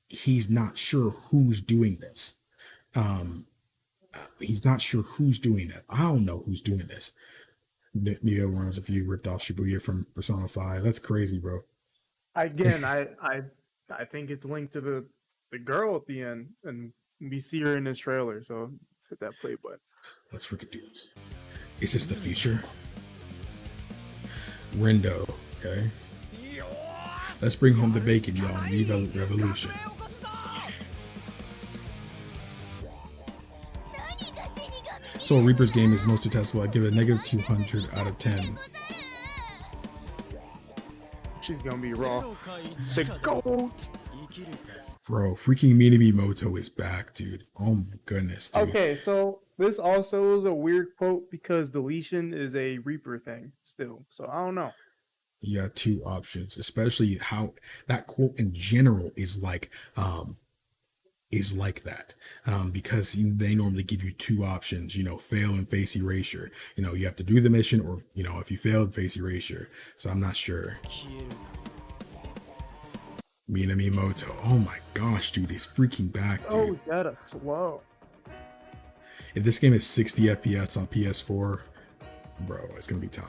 he's not sure who's doing this. He's not sure who's doing that. I don't know who's doing this. Neo runs a few ripped off Shibuya from Persona 5. That's crazy, bro. Again, I think it's linked to the girl at the end, and we see her in this trailer. So hit that play button. Let's freaking do this. Is this the future? Rindo, okay. Let's bring home the bacon, y'all. Viva Revolution. So Reaper's game is most detestable. I give it a negative 200 out of 10. She's gonna be raw. The GOAT. Bro, freaking Minamimoto is back, dude. Oh my goodness, dude. Okay, so this also is a weird quote because deletion is a Reaper thing still. So I don't know. You got two options, especially how that quote in general is like that, because they normally give you two options, fail and face erasure. You have to do the mission, or if you failed, face erasure. So I'm not sure. Minamimoto, oh my gosh, dude, he's freaking back, dude. Oh, that a slow. If this game is 60 FPS on PS4, bro, it's gonna be time.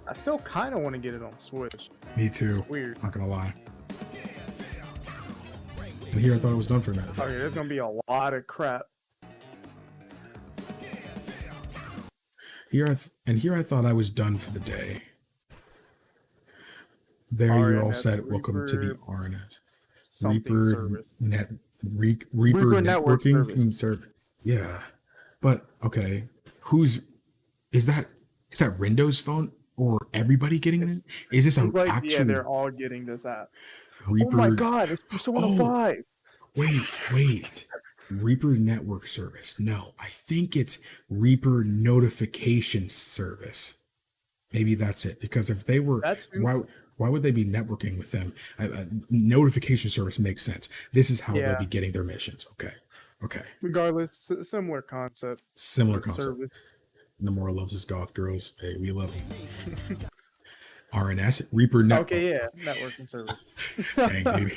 I still kind of want to get it on Switch. Me too. It's weird. Not gonna lie. And here I thought it was done for now. Okay, there's gonna be a lot of crap. Here I thought I was done for the day. There, you're all set. Welcome to the RNS. Reaper Reaper Network Networking Service. Yeah, but okay, is that Rindo's phone, or everybody getting it? Is this an actual? Yeah, they're all getting this app. Reaper, oh my god, it's Persona 5. Wait. Reaper Network Service. No, I think it's Reaper Notification Service. Maybe that's it. Because if they were, why would they be networking with them? Notification service makes sense. This is how they'll be getting their missions. Okay. Regardless, similar concept. Similar concept. Service. Nomura loves his goth girls. Hey, we love them. RNS, Reaper Network. Okay, yeah, networking service. Dang, dude.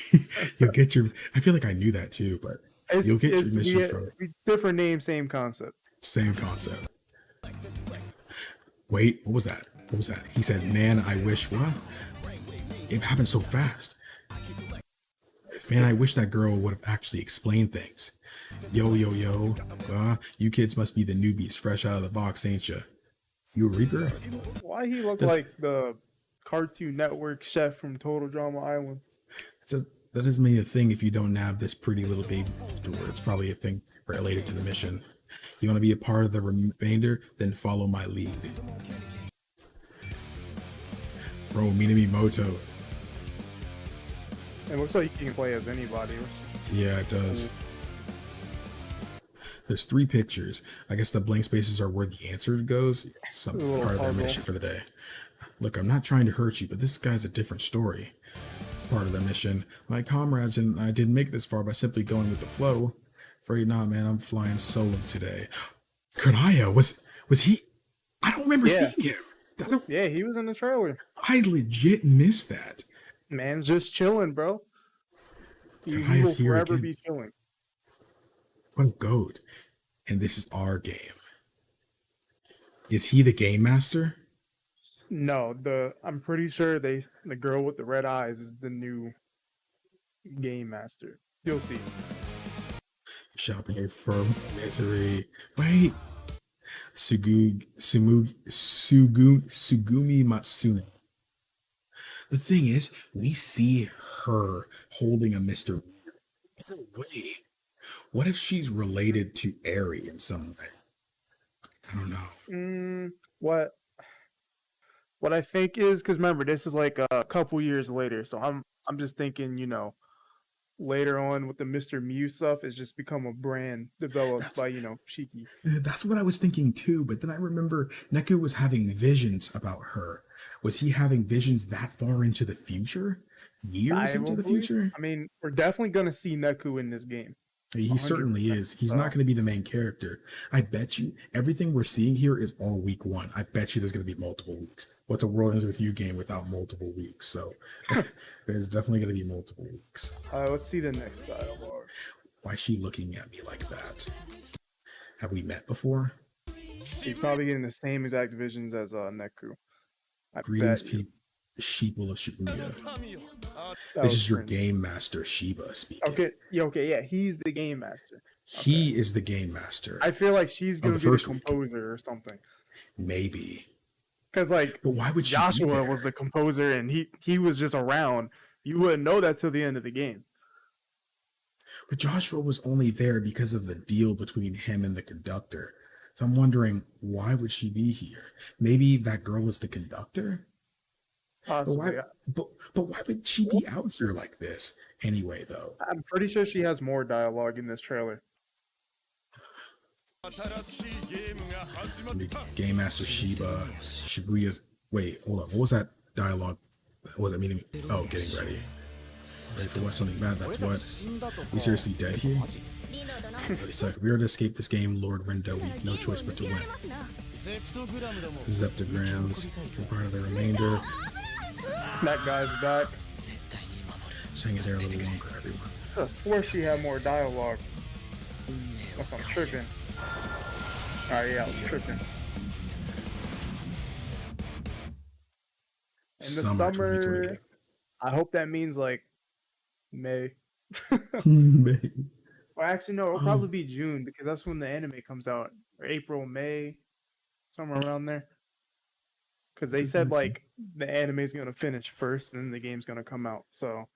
You'll get your, I feel like I knew that too, but you'll get your mission from it. Different name, same concept. Same concept. Wait, what was that? He said, man, I wish what? It happened so fast. Man, I wish that girl would have actually explained things. Yo. You kids must be the newbies fresh out of the box, ain't ya? You a Reaper? Why he look like the Cartoon Network chef from Total Drama Island? That doesn't mean a thing if you don't have this pretty little baby door. It's probably a thing related to the mission. You want to be a part of the remainder? Then follow my lead. Bro, Minamimoto. It looks like you can play as anybody. Yeah, it does. There's 3 pictures. I guess the blank spaces are where the answer goes. Some part of their mission for the day. Look, I'm not trying to hurt you, but this guy's a different story. part of the mission. My comrades and I didn't make this far by simply going with the flow. Afraid not, man. I'm flying solo today. Kanaya, was he? I don't remember Yeah. seeing him. Yeah, he was in the trailer. I legit missed that. Man's just chilling, bro. He will Kanaya's here forever again. be chilling. What a goat. And this is our game. Is he the game master? No, I'm pretty sure the girl with the red eyes is the new game master. You'll see. Shopping for misery. Wait. Sugumi Matsune. The thing is, we see her holding a Mr. Wait. What if she's related to Eri in some way? I don't know. What I think is, because remember, this is like a couple years later, so I'm just thinking, later on with the Mr. Mew stuff, it's just become a brand developed by Shiki. That's what I was thinking too, but then I remember Neku was having visions about her. Was he having visions that far into the future? Years into the future? I mean, we're definitely gonna see Neku in this game. He certainly is. He's not going to be the main character. I bet you everything we're seeing here is all week one. I bet you there's going to be multiple weeks. What's a World Ends With You game without multiple weeks? So there's definitely going to be multiple weeks. Let's see the next dialogue. Why is she looking at me like that? Have we met before? He's probably getting the same exact visions as Neku. Greetings, people. Sheeple of Shibuya. This is your game master, Shiba, speaking. Okay, yeah, he's the game master. He is the game master. I feel like she's gonna be the composer or something. Maybe. Because but why would Joshua was the composer and he was just around. You wouldn't know that till the end of the game. But Joshua was only there because of the deal between him and the conductor. So I'm wondering, why would she be here? Maybe that girl is the conductor? Possibly. But why would she be out here like this anyway, though? I'm pretty sure she has more dialogue in this trailer. Game Master Shiba, Shibuya's. Wait, hold on. What was that dialogue? What was that meaning? Oh, getting ready. Ready for what? Something bad? That's what? We seriously dead here? It's like, if we are to escape this game, Lord Rindo, we have no choice but to win. Zeptograms, we're part of the remainder. That guy's back. Just hang it there a little longer, everyone. Of course she had more dialogue. That's I'm tripping. Alright, yeah, I'm tripping. In the summer, I hope that means like May. May. Or actually, no, it'll probably be June because that's when the anime comes out. Or April, May, somewhere around there. Because they said like the anime's gonna finish first and then the game's gonna come out. So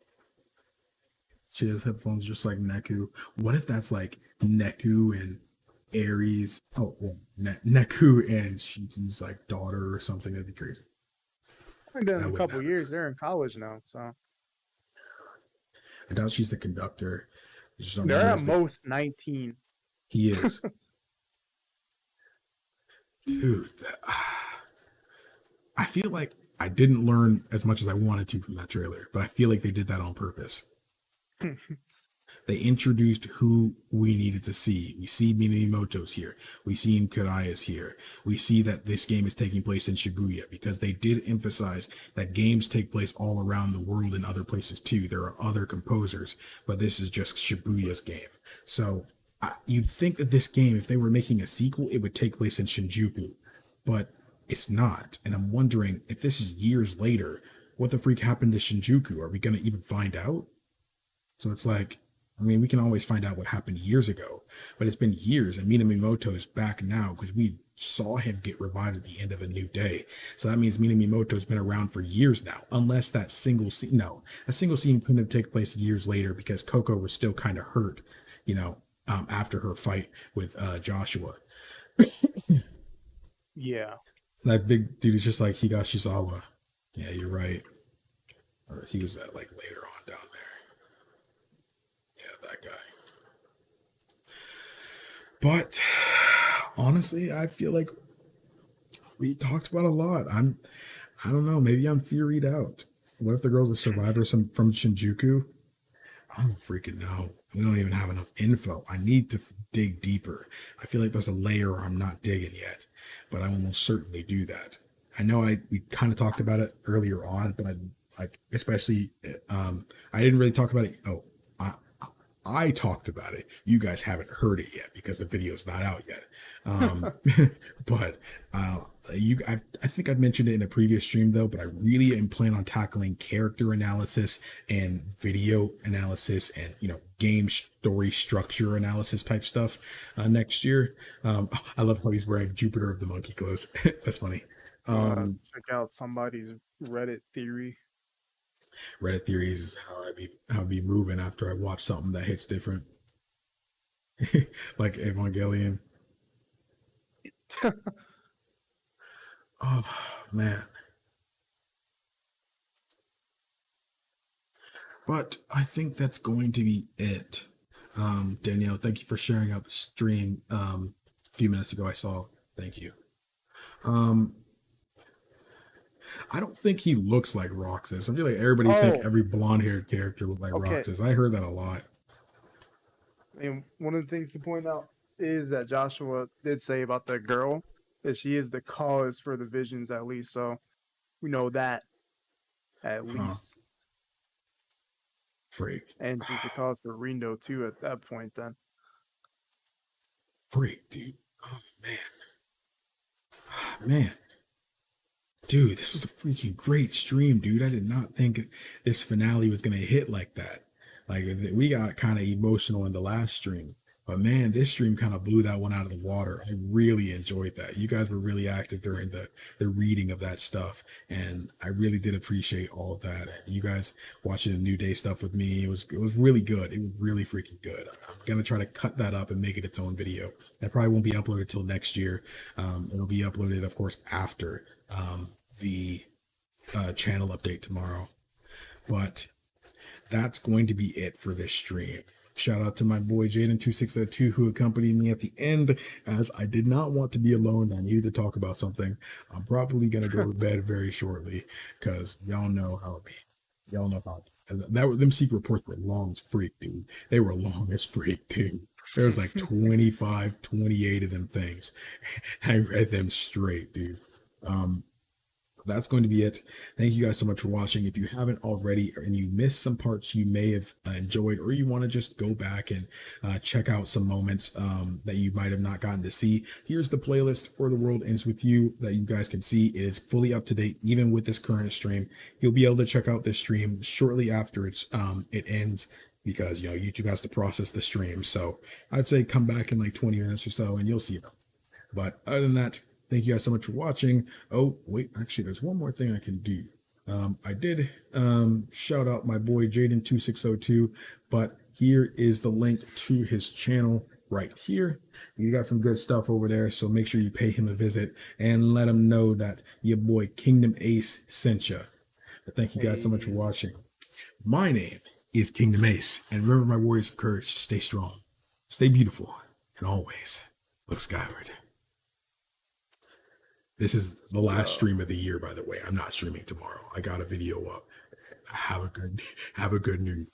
she has headphones just like Neku. What if that's like Neku and Aries? Oh, well, Neku and Shiki's like daughter or something. That'd be crazy. I've done in a couple years. They're in college now, so I doubt she's the conductor. They're at most 19. He is. Dude, I feel like I didn't learn as much as I wanted to from that trailer, but I feel like they did that on purpose. They introduced who we needed to see. We see Minamimoto's here. We see Karaya's here. We see that this game is taking place in Shibuya because they did emphasize that games take place all around the world in other places too. There are other composers, but this is just Shibuya's game. So you'd think that this game, if they were making a sequel, it would take place in Shinjuku, but it's not. And I'm wondering if this is years later, what the freak happened to Shinjuku? Are we going to even find out? So it's like, I mean, we can always find out what happened years ago, but it's been years and Minamimoto is back now because we saw him get revived at the end of A New Day. So that means Minamimoto's been around for years now, unless that single scene, no, a single scene couldn't have taken place years later because Coco was still kind of hurt, after her fight with Joshua. Yeah. That big dude is just like Higashizawa. Yeah, you're right. Or he was that like later on down there. Yeah, that guy. But honestly, I feel like we talked about a lot. I don't know. Maybe I'm theoried out. What if the girl's a survivor from Shinjuku? I don't freaking know. We don't even have enough info. I need to dig deeper. I feel like there's a layer I'm not digging yet, but I will most certainly do that. I know we kind of talked about it earlier on, but I like especially I didn't really talk about it. Oh, I I talked about it. You guys haven't heard it yet because the video's not out yet. Um, but I think I mentioned it in a previous stream though. But I really am planning on tackling character analysis and video analysis and game story structure analysis type stuff next year. I love how he's wearing Jupiter of the Monkey clothes. That's funny. Check out somebody's Reddit theory. Reddit theories is how I be moving after I watch something that hits different, like Evangelion. Oh man. But I think that's going to be it. Danielle, thank you for sharing out the stream a few minutes ago. I saw. Thank you. Um, I don't think he looks like Roxas. I feel like everybody think Oh, every blonde-haired character looks like okay. Roxas. I heard that a lot. And one of the things to point out is that Joshua did say about the girl that she is the cause for the visions, at least. So we know that at Huh. least. Freak. And she's the cause for Rindo too at that point then. Freak, dude. Oh man. Dude, this was a freaking great stream, dude. I did not think this finale was gonna hit like that. Like we got kind of emotional in the last stream, but man, this stream kind of blew that one out of the water. I really enjoyed that. You guys were really active during the reading of that stuff, and I really did appreciate all of that. And you guys watching the New Day stuff with me, it was really good. It was really freaking good. I'm gonna try to cut that up and make it its own video. That probably won't be uploaded till next year. It'll be uploaded, of course, after the channel update tomorrow. But that's going to be it for this stream. Shout out to my boy Jaden2602 who accompanied me at the end, as I did not want to be alone. I needed to talk about something. I'm probably gonna go to bed very shortly because y'all know how it be. Y'all know how them secret reports were long as freak, dude. They were long as freak, dude. There was like 25, 28 of them things. I read them straight, dude. That's going to be it. Thank you guys so much for watching. If you haven't already and you missed some parts you may have enjoyed, or you want to just go back and check out some moments that you might have not gotten to see, here's the playlist for The World Ends With You that you guys can see. It is fully up to date, even with this current stream. You'll be able to check out this stream shortly after it ends, because YouTube has to process the stream. So I'd say come back in like 20 minutes or so and you'll see them. But other than that, thank you guys so much for watching. Oh, wait, actually, there's one more thing I can do. I did shout out my boy Jaden2602, but here is the link to his channel right here. You got some good stuff over there, so make sure you pay him a visit and let him know that your boy KingdomAce sent you. But thank you guys so much for watching. My name is KingdomAce, and remember, my warriors of courage, stay strong, stay beautiful, and always look skyward. This is the last stream of the year, by the way. I'm not streaming tomorrow. I got a video up. Have a good New Year.